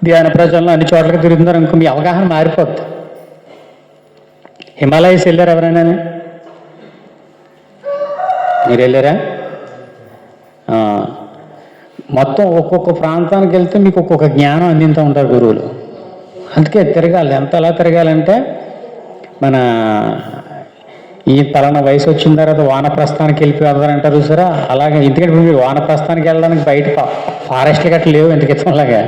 [SPEAKER 1] ధ్యాన ప్రజలను అన్ని చోట్లకి తిరుగుతున్నారు అనుకో, మీ అవగాహన మారిపోద్ది. హిమాలయస్ వెళ్ళారు ఎవరైనా? మీరు వెళ్ళారా? మొత్తం ఒక్కొక్క ప్రాంతానికి వెళ్తే మీకు ఒక్కొక్క జ్ఞానం అందిస్తూ ఉంటారు గురువులు. అందుకే తిరగాలి. ఎంత అలా తిరగాలంటే, మన ఈ పలానా వయసు వచ్చిన తర్వాత వానప్రస్థానికి వెళ్ళిపోతారంటారు చూసారా, అలాగే. ఎందుకంటే ఇప్పుడు మీరు వానప్రస్థానికి వెళ్ళడానికి బయట ఫారెస్ట్లు గట్ట లేవు. ఎందుకు అలాగా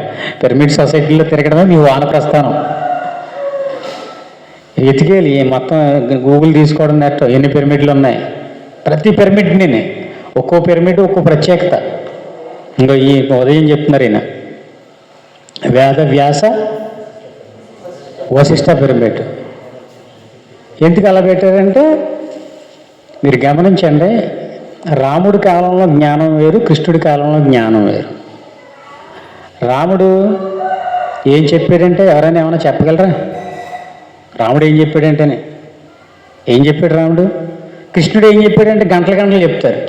[SPEAKER 1] పిరమిడ్ సొసైటీలో తిరగడమే మీ వానప్రస్థానం. ఎతికేయాలి మొత్తం, గూగుల్ తీసుకోవడం నెట్ ఎన్ని పిరమిడ్లు ఉన్నాయి. ప్రతి పిరమిడ్ని, ఒక్కో పిరమిడ్ ఒక్కో ప్రత్యేకత. ఇంకో ఈ ఉదయం చెప్తున్నారు ఈయన, వేద వ్యాస వశిష్ఠ పిరమిడ్. ఎందుకు అలా పెట్టారంటే, మీరు గమనించండి, రాముడి కాలంలో జ్ఞానం వేరు, కృష్ణుడి కాలంలో జ్ఞానం వేరు. రాముడు ఏం చెప్పాడంటే ఎవరైనా ఏమైనా చెప్పగలరా? రాముడు ఏం చెప్పాడంటేనే ఏం చెప్పాడు రాముడు. కృష్ణుడు ఏం చెప్పాడంటే గంటలు గంటలు చెప్తారు.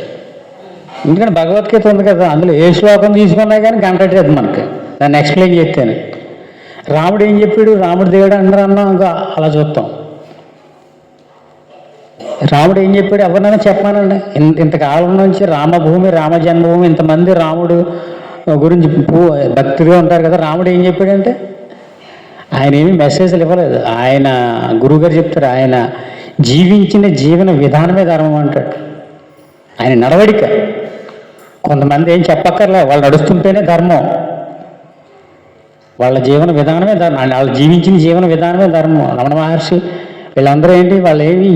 [SPEAKER 1] ఎందుకంటే భగవద్గీత ఉంది కదా, అందులో ఏ శ్లోకం తీసుకున్నా కానీ గంట అది మనకి దాన్ని ఎక్స్ప్లెయిన్ చేస్తేనే. రాముడు ఏం చెప్పాడు, రాముడు దేవుడు అందరూ అన్నాం ఇంకా అలా చూస్తాం. రాముడు ఏం చెప్పాడు ఎవరినైనా చెప్పానండి. ఇంతకాలం నుంచి రామభూమి, రామ జన్మభూమి, ఇంతమంది రాముడు గురించి భక్తిగా ఉంటారు కదా. రాముడు ఏం చెప్పాడంటే, ఆయన ఏమి మెసేజ్లు ఇవ్వలేదు. ఆయన గురువుగారు చెప్తారు, ఆయన జీవించిన జీవన విధానమే ధర్మం అంటాడు. ఆయన నడవడిక. కొంతమంది ఏం చెప్పక్కర్లే, వాళ్ళు నడుస్తుంటేనే ధర్మం. వాళ్ళ జీవన విధానమే ధర్మం, వాళ్ళు జీవించిన జీవన విధానమే ధర్మం. రమణ మహర్షి వీళ్ళందరూ ఏంటి, వాళ్ళు ఏమి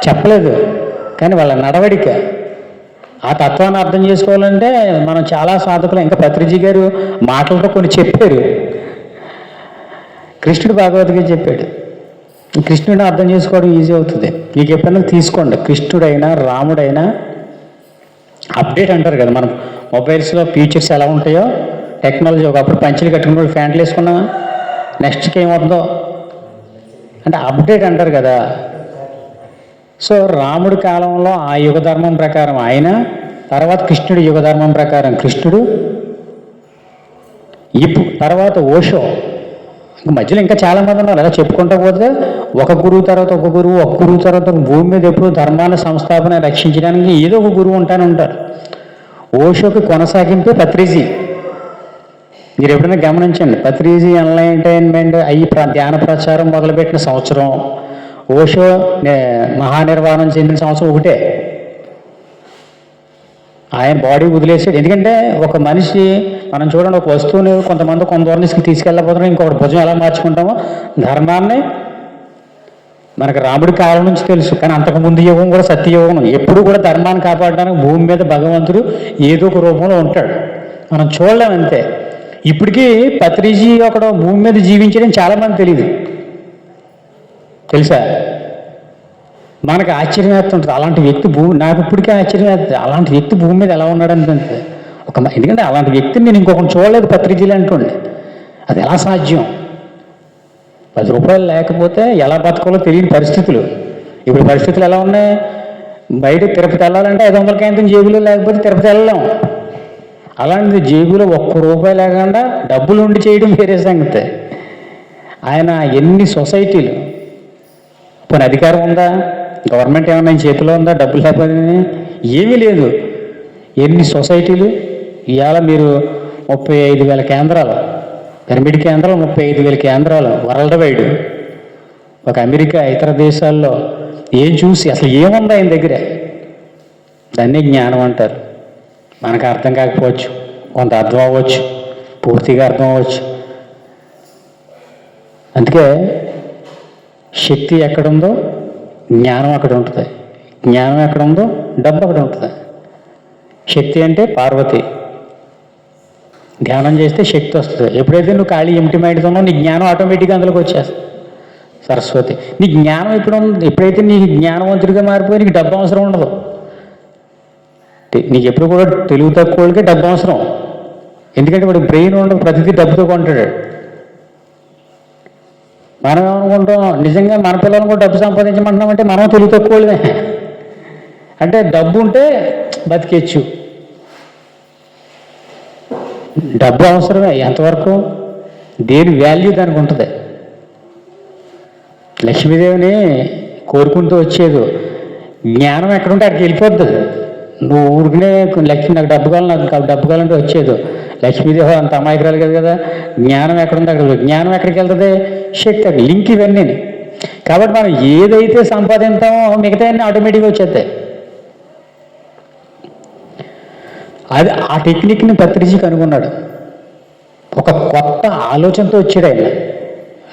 [SPEAKER 1] చెప్పలేదు, కానీ వాళ్ళ నడవడిక. ఆ తత్వాన్ని అర్థం చేసుకోవాలంటే మనం చాలా సాధకులు, ఇంకా పత్రిజీ గారు మాటలతో కొన్ని చెప్పారు. కృష్ణుడు భగవద్గీత చెప్పాడు. కృష్ణుడిని అర్థం చేసుకోవడం ఈజీ అవుతుంది. మీకు ఎప్పుడైనా తీసుకోండి, కృష్ణుడైనా రాముడైనా అప్డేట్ అంటారు కదా, మనం మొబైల్స్లో ఫీచర్స్ ఎలా ఉంటాయో టెక్నాలజీ, ఒకప్పుడు పంచులు కట్టుకున్న ఫ్యాంట్లు వేసుకున్నామా, నెక్స్ట్కి ఏమవుతుందో అంటే అప్డేట్ అంటారు కదా. సో రాముడి కాలంలో ఆ యుగ ధర్మం ప్రకారం ఆయన, తర్వాత కృష్ణుడి యుగ ధర్మం ప్రకారం కృష్ణుడు, ఇప్పుడు తర్వాత ఓషో, మధ్యలో ఇంకా చాలామంది ఉన్నారు. అలా చెప్పుకుంటూ పోతే ఒక గురువు తర్వాత ఒక గురువు, ఒక గురువు తర్వాత భూమి మీద ఎప్పుడు ధర్మాన్ని సంస్థాపన రక్షించడానికి ఏదో ఒక గురువు ఉంటానే ఉంటారు. ఓషోకి కొనసాగింపే పత్రిజీ. మీరు ఎప్పుడైనా గమనించండి, పత్రిజీ ఎన్లైటైన్మెంట్ అయ్యి ధ్యాన ప్రచారం మొదలుపెట్టిన సంవత్సరం, ఓషో మహానిర్వాణం చెందిన సంవత్సరం ఒకటే. ఆయన బాడీ వదిలేసాడు. ఎందుకంటే ఒక మనిషి, మనం చూడండి, ఒక వస్తువుని కొంత దూరం తీసుకెళ్ళకపోతున్నాం, ఇంకొకటి భుజం ఎలా మార్చుకుంటామో, ధర్మాన్ని మనకు రాముడి కాలం నుంచి తెలుసు. కానీ అంతకుముందు యుగం కూడా సత్యయుగం. ఎప్పుడు కూడా ధర్మాన్ని కాపాడడానికి భూమి మీద భగవంతుడు ఏదో ఒక రూపంలో ఉంటాడు, మనం చూడలేం అంతే. ఇప్పటికీ పత్రిజీ ఒకడు భూమి మీద జీవించడం చాలామంది తెలియదు, తెలుసా? మనకు ఆశ్చర్యం వేస్తుంటుంది అలాంటి వ్యక్తి నాకు ఇప్పటికే ఆశ్చర్యం వేస్తుంది, అలాంటి వ్యక్తి భూమి మీద ఎలా ఉన్నాడంటే ఎందుకంటే అలాంటి వ్యక్తిని నేను ఇంకొకటి చూడలేదు పత్రిజీలు అంటుండే. అది ఎలా సాధ్యం? 10 రూపాయలు లేకపోతే ఎలా బతకాలో తెలియని పరిస్థితులు. ఇప్పుడు పరిస్థితులు ఎలా ఉన్నాయి? బయట తిరుపతి వెళ్ళాలంటే 500 కాంతం జేబులో లేకపోతే తిరుపతి వెళ్ళలేం. అలాంటిది జేబులో 1 రూపాయి లేకుండా డబ్బులు ఉండి చేయడం వేరే సంగతి. ఆయన ఎన్ని సొసైటీలు, పోనీ అధికారం ఉందా? గవర్నమెంట్ ఏమన్నా ఆయన చేతిలో ఉందా? డబ్బులు లేకపోతే ఏమీ లేదు. ఎన్ని సొసైటీలు! ఇవాళ మీరు 35,000 కేంద్రాలు, పిరమిడ్ కేంద్రాలు 35,000 కేంద్రాలు వరల్డ్ వైడ్. ఒక అమెరికా, ఇతర దేశాల్లో ఏం చూసి అసలు ఏముంది ఆయన దగ్గర? దాన్నే జ్ఞానం అంటారు. మనకు అర్థం కాకపోవచ్చు, కొంత అర్థం అవ్వచ్చు, పూర్తిగా అర్థం అవ్వచ్చు. అందుకే శక్తి ఎక్కడుందో జ్ఞానం అక్కడ ఉంటుంది, జ్ఞానం ఎక్కడ ఉందో డబ్బు అక్కడ ఉంటుంది. శక్తి అంటే పార్వతి, ధ్యానం చేస్తే శక్తి వస్తుంది. ఎప్పుడైతే నువ్వు ఖాళీ ఎంటి మైండ్తో ఉన్నావు, నీ జ్ఞానం ఆటోమేటిక్గా అందులోకి వచ్చేస్తుంది. సరస్వతి, నీ జ్ఞానం ఎప్పుడైతే నీ జ్ఞానవంతుడిగా మారిపోయి నీకు డబ్బు అవసరం ఉండదు. నీకు ఎప్పుడు కూడా తెలివి తక్కువకి డబ్బు అవసరం, ఎందుకంటే వాడు బ్రెయిన్ ఉండదు, ప్రతిదీ డబ్బుతో కొంటాడు. మనం ఏమనుకుంటాం, నిజంగా మన పిల్లలను కూడా డబ్బు సంపాదించమంటున్నామంటే మనం తెలివి తక్కువలే. అంటే డబ్బు ఉంటే బతికేచ్చు, డబ్బు అవసరమే. ఎంతవరకు? దేని వాల్యూ దానికి ఉంటుంది. లక్ష్మీదేవిని కోరుకుంటూ వచ్చేది, జ్ఞానం ఎక్కడుంటే అక్కడికి వెళ్ళిపోతుంది. నువ్వు ఊరికనే లక్ష్మి నాకు డబ్బు కావాలి, నాకు డబ్బు కావాలంటే వచ్చేది. లక్ష్మీదేవి అంత అమాయకురాలు కదా కదా, జ్ఞానం ఎక్కడుంది అక్కడ. జ్ఞానం ఎక్కడికి వెళ్తుంది? శక్తి. అక్కడ లింక్ ఇవన్నీ. కాబట్టి మనం ఏదైతే సంపాదిస్తామో మిగతా అన్నీ ఆటోమేటిక్గా వచ్చేస్తాయి. అది ఆ టెక్నిక్ని పత్రిజీ కనుగొన్నాడు. ఒక కొత్త ఆలోచనతో వచ్చాడు ఆయన.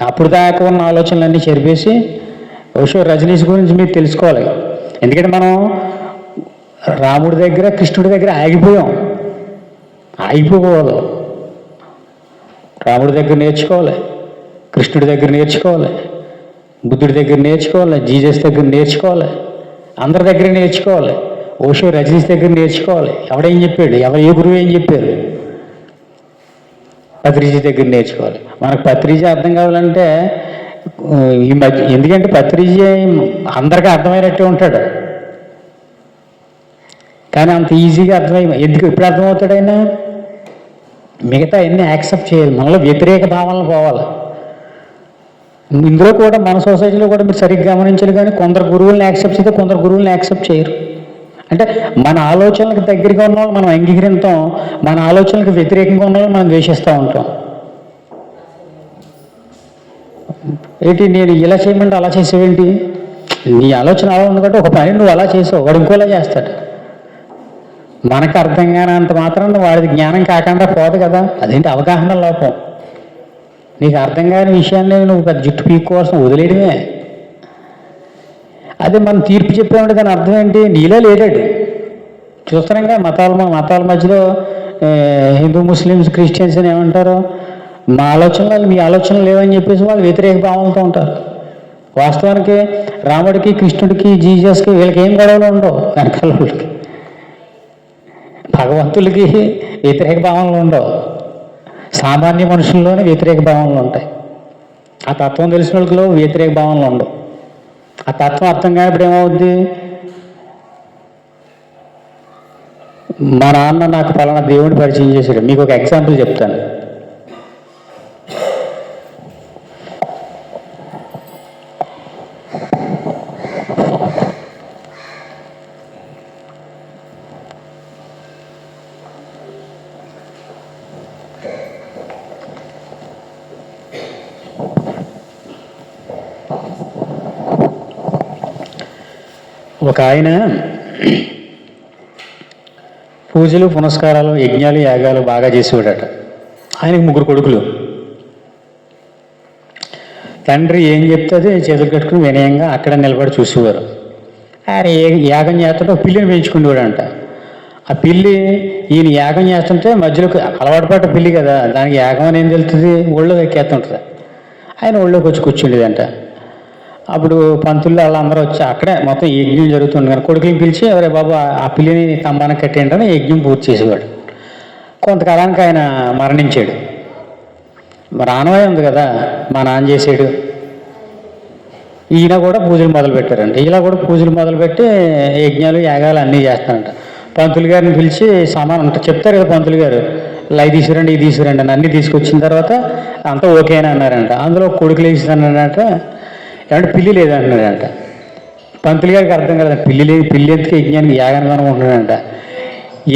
[SPEAKER 1] అప్పుడు దాకా ఉన్న ఆలోచనలన్నీ చెరిపేసి, ఓషో రజనీష్ గురించి మీరు తెలుసుకోవాలి. ఎందుకంటే మనం రాముడి దగ్గర, కృష్ణుడి దగ్గర ఆగిపోకూడదు. రాముడి దగ్గర నేర్చుకోవాలి, కృష్ణుడి దగ్గర నేర్చుకోవాలి, బుద్ధుడి దగ్గర నేర్చుకోవాలి, జీసస్ దగ్గర నేర్చుకోవాలి, అందరి దగ్గర నేర్చుకోవాలి. ఓషో రజనీష్ దగ్గర నేర్చుకోవాలి. ఎవడేం చెప్పాడు, ఏ గురువు ఏం చెప్పారు? పత్రిజీ దగ్గర నేర్చుకోవాలి. మనకు పత్రిజీ అర్థం కావాలంటే ఈ మధ్య, ఎందుకంటే పత్రిజీ అందరికీ అర్థమైనట్టే ఉంటాడు, కానీ అంత ఈజీగా ఎందుకు ఎప్పుడు అర్థమవుతాడు ఆయన? మిగతా అన్నీ యాక్సెప్ట్ చేయాలి, మనలో వ్యతిరేక భావనలు పోవాలి. ఇందులో కూడా మన సొసైటీలో కూడా మీరు సరిగ్గా గమనించాలి. కానీ కొందరు గురువులను యాక్సెప్ట్ చేస్తే కొందరు గురువులను యాక్సెప్ట్ చేయరు. అంటే మన ఆలోచనలకు దగ్గరగా ఉన్న వాళ్ళు మనం అంగీకరిస్తాం, మన ఆలోచనలకు వ్యతిరేకంగా ఉన్న వాళ్ళు మనం ద్వేషిస్తూ ఉంటాం. ఏంటి నేను ఇలా చేయమంటే అలా చేసేవేంటి? నీ ఆలోచన అలా ఉంది కాబట్టి ఒక పని నువ్వు అలా చేసావు, వాడు ఇంకోలా చేస్తాడు. మనకు అర్థం కానంత మాత్రం వాడిది జ్ఞానం కాకుండా పోదు కదా. అదేంటి అవగాహన లోపం. నీకు అర్థం కాని విషయాన్ని నువ్వు పెద్ద జుట్టు పీక్కోవాల్సిన వదిలేయడమే. అదే మనం తీర్పు చెప్పామంటే దాని అర్థం ఏంటి? నీలో లేడాడు. చూస్తున్నాంగా మతాల మధ్యలో హిందూ, ముస్లిమ్స్, క్రిస్టియన్స్ అని ఏమంటారు? మా ఆలోచనలు మీ ఆలోచనలు లేవని చెప్పేసి వాళ్ళు వ్యతిరేక భావనలతో ఉంటారు. వాస్తవానికి రాముడికి కృష్ణుడికి జీసస్కి వీళ్ళకి ఏం గొడవలు ఉండవు వెనకాల వాళ్ళకి. భగవంతులకి వ్యతిరేక భావనలు ఉండవు, సామాన్య మనుషుల్లోనే వ్యతిరేక భావనలు ఉంటాయి. ఆ తత్వం తెలిసిన వాళ్ళలో వ్యతిరేక భావనలు ఉండవు. ఆ తత్వం అర్థం కానప్పుడు ఏమవుద్ది, మా నాన్న నాకు పలానా దేవుడిని పరిచయం చేశాడు. మీకు ఒక ఎగ్జాంపుల్ చెప్తాను. ఒక ఆయన పూజలు పునస్కారాలు యజ్ఞాలు యాగాలు బాగా చేసేవాడట. ఆయనకు 3 కొడుకులు. తండ్రి ఏం చెప్తే చేతులు కట్టుకుని వినయంగా అక్కడ నిలబడి చూసేవారు. ఆయన యాగం చేస్తుంటే ఒక పిల్లిని పెంచుకునేవాడంట. ఆ పిల్లి ఈయన యాగం చేస్తుంటే మధ్యలోకి అలవాటు పడ్డ పిల్లి కదా, దానికి యాగం అని ఏం తెలుస్తుంది, ఒళ్ళోకి ఎక్కేస్తుంటుంది. ఆయన ఒళ్ళోకి వచ్చి కూర్చుండేదంట. అప్పుడు పంతుల్లో వాళ్ళందరూ వచ్చి అక్కడే మొత్తం యజ్ఞం జరుగుతుంది కానీ కొడుకుని పిలిచి ఎవరే బాబు ఆ పిల్లిని స్తంభానికి కట్టేయండి యజ్ఞం పూర్తి చేసేవాడు. కొంతకాలానికి ఆయన మరణించాడు. మరి ఆనవాయి ఉంది కదా, మా నాన్న చేసాడు. ఈయన కూడా పూజలు మొదలుపెట్టారంట. ఇలా కూడా పూజలు మొదలుపెట్టి యజ్ఞాలు యాగాలు అన్నీ చేస్తారంట. పంతులు గారిని పిలిచి సమానం అంటే చెప్తారు కదా పంతులు గారు, లై తీసుకురండి ఇది తీసుకురండి అని అన్నీ తీసుకొచ్చిన తర్వాత అంతా ఓకేనా అన్నారంట. అందులో కొడుకులు వేసినానంట, ఏమంటే పిల్లి లేదంటున్నాడంట. పంతులు గారికి అర్థం కదా, పిల్లి లేదు, పిల్లి ఎందుకు యజ్ఞానికి యాగానికి అనుకుంటున్నాడంట.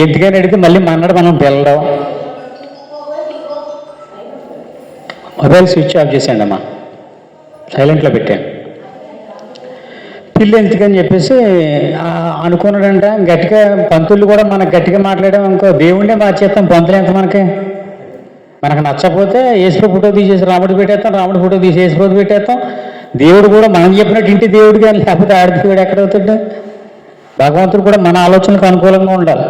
[SPEAKER 1] ఎందుకని అడిగితే మళ్ళీ మన్నాడు మనం పిల్లడం. మొబైల్ స్విచ్ ఆఫ్ చేశాడు అమ్మా, సైలెంట్లో పెట్టాను. పిల్లి ఎందుకని చెప్పేసి అనుకున్నాడంట. గట్టిగా పంతులు కూడా మనకు గట్టిగా మాట్లాడాం అనుకో, దేవుణ్ణే మార్చేస్తాం. పంతులు ఎంత మనకు నచ్చకపోతే యేసుప్రభు ఫోటో తీసేసి రాముడు పెట్టేస్తాం, రాముడు ఫోటో తీసి యేసుప్రభు పెట్టేస్తాం. దేవుడు కూడా మనం చెప్పినట్టు ఇంటి దేవుడు కానీ లేకపోతే ఆడదేవుడు ఎక్కడవుతాడు. భగవంతుడు కూడా మన ఆలోచనలకు అనుకూలంగా ఉండాలి.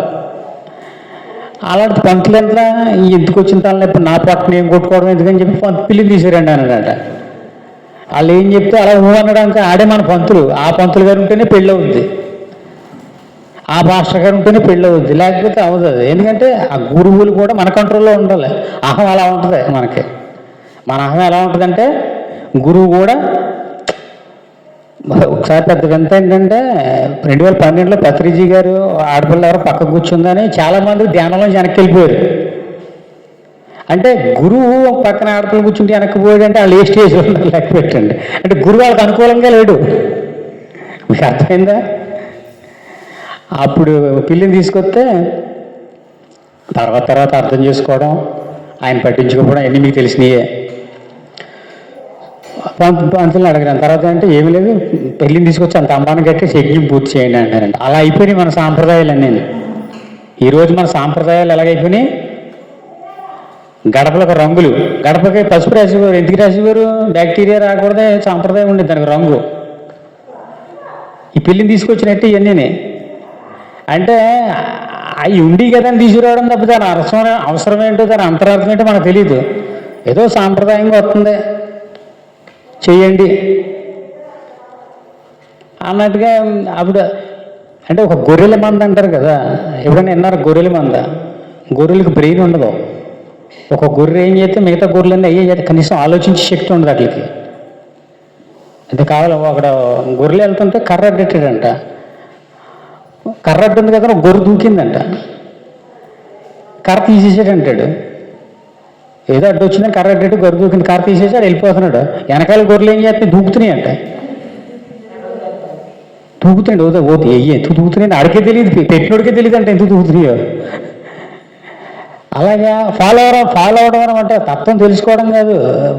[SPEAKER 1] అలాంటి పంతులు ఎంత ఎందుకు వచ్చిన తనలో ఇప్పుడు నా పక్కన ఏం కొట్టుకోవడం ఎందుకని చెప్పి పిల్లిని తీసిరండి అన్నాడట. వాళ్ళు ఏం చెప్తే అలా అన్నాడంటే ఆడే మన పంతులు. ఆ పంతులు గారు ఉంటేనే పెళ్ళి అవుద్ది, ఆ మాస్టర్ గారు ఉంటేనే పెళ్ళి అవుద్ది, లేకపోతే అవుతుంది. ఎందుకంటే ఆ గురువులు కూడా మన కంట్రోల్లో ఉండాలి. అహం అలా ఉంటుంది మనకి. మన అహం ఎలా ఉంటుందంటే గురువు కూడా ఒకసారి పెద్ద వింత ఏంటంటే 2012లో పత్రిజీ గారు ఆడపిల్ల ఎవరో పక్క కూర్చుందని చాలామంది ధ్యానంలో వెనక్కి వెళ్ళిపోయారు. అంటే గురువు పక్కన ఆడపిల్ల కూర్చుంటే వెనక్కి పోయాడు అంటే వాళ్ళు ఏ స్టేజ్లో లెక్క పెట్టండి. అంటే గురువు వాళ్ళకి అనుకూలంగా లేడు. మీకు అర్థమైందా? అప్పుడు పిల్లిని తీసుకొస్తే తర్వాత అర్థం చేసుకోవడం, ఆయన పట్టించుకోవడం అన్నీ మీకు తెలిసినాయే. పంతులను అడిగాను. తర్వాత అంటే ఏమి లేదు, పెళ్ళిని తీసుకొచ్చి అంత అమ్మాన్ని కట్టేసి యజ్ఞం పూర్తి చేయండి అంటారంట. అలా అయిపోయినాయి మన సాంప్రదాయాలు అన్నీ. ఈరోజు మన సాంప్రదాయాలు ఎలాగైపోయినాయి, గడపలకు రంగులు, గడపకి పసుపు రాసేవారు. ఎందుకు రాసేవారు? బ్యాక్టీరియా రాకూడదే సాంప్రదాయం ఉండేది దానికి రంగు. ఈ పెళ్ళిని తీసుకొచ్చినట్టు ఇవన్నీ అంటే అవి ఉండి కదా అని తీసుకురావడం తప్ప దాని అవసరం ఏంటో దాని అంతరార్థం ఏంటో మనకు తెలియదు. ఏదో సాంప్రదాయంగా వస్తుంది చెయ్యండి అన్నట్టుగా. అప్పుడు అంటే ఒక గొర్రెల మంద అంటారు కదా, ఎప్పుడైనా విన్నారు? గొర్రెల మంద, గొర్రెలకు బ్రెయిన్ ఉండదు. ఒక గొర్రె ఏం చేస్తే మిగతా గొర్రెలన్నీ అయ్యే చేస్తే కనీసం ఆలోచించే శక్తి ఉండదు వాటికి. అంటే కావాలి అక్కడ గొర్రెలు వెళ్తుంటే కర్ర అడ్డెట్టాడంట. కర్ర అడ్డుంది కదా, ఒక గొర్రె దూకిందంట, కర్ర తీసేసాడంటాడు. ఏదో అడ్డు వచ్చిందని కర్ర అడ్డెట్టు గొర్రె దూకింది, కర్ర తీసేసాడు వెళ్ళిపోతున్నాడు. వెనకాల గొర్రెలు ఏం చేస్తే దూకుతున్నాయి అంట, దూకుతున్నాడు. ఓతే ఎందుకు దూకుతున్నాయి అడిగే తెలియదు, పెట్టినోడికే తెలియదు అంటే ఎందుకు దూకుతున్నాయో. అలాగా ఫాలో అవడం అంటే తత్వం తెలుసుకోవడం కాదు.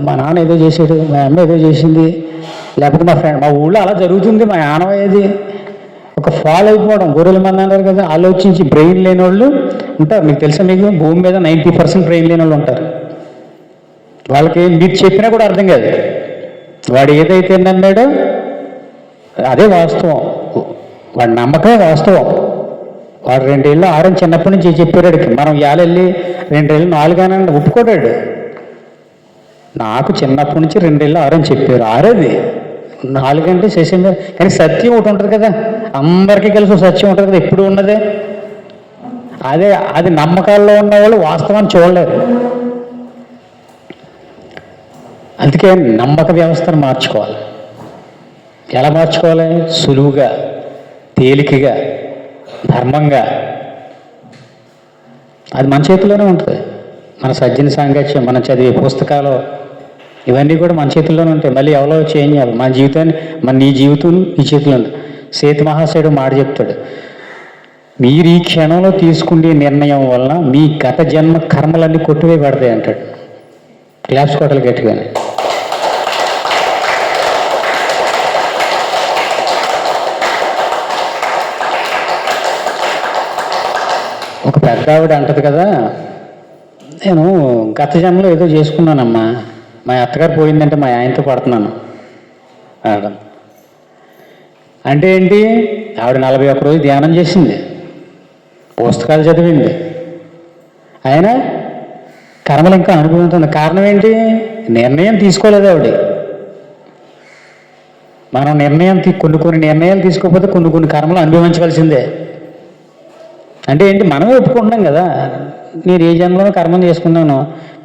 [SPEAKER 1] మా నాన్న ఏదో చేసాడు, మా అమ్మ ఏదో చేసింది, లేకపోతే మా ఫ్రెండ్, మా ఊళ్ళో అలా జరుగుతుంది, మా ఆనవాయేది. ఒక ఫాలో అయిపోవడం. గొర్రెల మంది అన్నారు కదా, ఆలోచించి బ్రెయిన్ లేని వాళ్ళు ఉంటారు. మీకు తెలుసా, మీకు భూమి మీద 90% బ్రెయిన్ లేని వాళ్ళు ఉంటారు. వాళ్ళకి మీరు చెప్పినా కూడా అర్థం కాదు. వాడు ఏదైతే నమ్మాడో అదే వాస్తవం, వాడి నమ్మకమే వాస్తవం. వాడు 2 ఏళ్ళు 6 అని చిన్నప్పటి నుంచి చెప్పాడు. మనం వెళ్ళి 2 ఏళ్ళు 4 అని ఒప్పుకోడాడు. నాకు చిన్నప్పటి నుంచి 2 ఏళ్ళు 6 అని చెప్పారు. 6 అది నాలుగంటే శశి మీద, కానీ సత్యం ఒకటి ఉంటుంది కదా, అందరికీ కలిసి సత్యం ఉంటుంది కదా, ఎప్పుడు ఉన్నదే. అదే అది నమ్మకాల్లో ఉన్న వాళ్ళు వాస్తవాన్ని చూడలేరు. అందుకే నమ్మక వ్యవస్థను మార్చుకోవాలి. ఎలా మార్చుకోవాలి? సులువుగా, తేలికగా, ధర్మంగా. అది మన చేతిలోనే ఉంటుంది. మన సజ్జన సాంగత్యం, మనం చదివే పుస్తకాలు, ఇవన్నీ కూడా మన చేతుల్లోనే ఉంటాయి. మళ్ళీ ఎవరో చేంజ్ చేయాలి మన జీవితాన్ని. నీ జీవితం నీ చేతిలో ఉంది. సేతు మహాశయుడు మాట చెప్తాడు, మీరు ఈ క్షణంలో తీసుకునే నిర్ణయం వలన మీ గత జన్మ కర్మలన్నీ కొట్టివేయబడతాయి అంటాడు. క్లాప్స్ కొట్టాలి గట్టిగానే. ఒక పెద్ద ఆవిడ అంటది కదా, నేను గత జన్మలో ఏదో చేసుకున్నానమ్మా, మా అత్తగారు పోయిందంటే మా ఆయనతో పడుతున్నాను అనడం. అంటే ఏంటి? ఆవిడ 41 రోజు ధ్యానం చేసింది, పుస్తకాలు చదివింది, అయినా కర్మలు ఇంకా అనుభవిస్తుంది. కారణం ఏంటి? నిర్ణయం తీసుకోలేదు ఆవిడ. మనం కొన్ని నిర్ణయాలు తీసుకోకపోతే కొన్ని కర్మలు అనుభవించవలసిందే. అంటే ఏంటి? మనమే ఒప్పుకుంటున్నాం కదా, నేను ఏ జన్మలో కర్మం చేసుకున్నాను,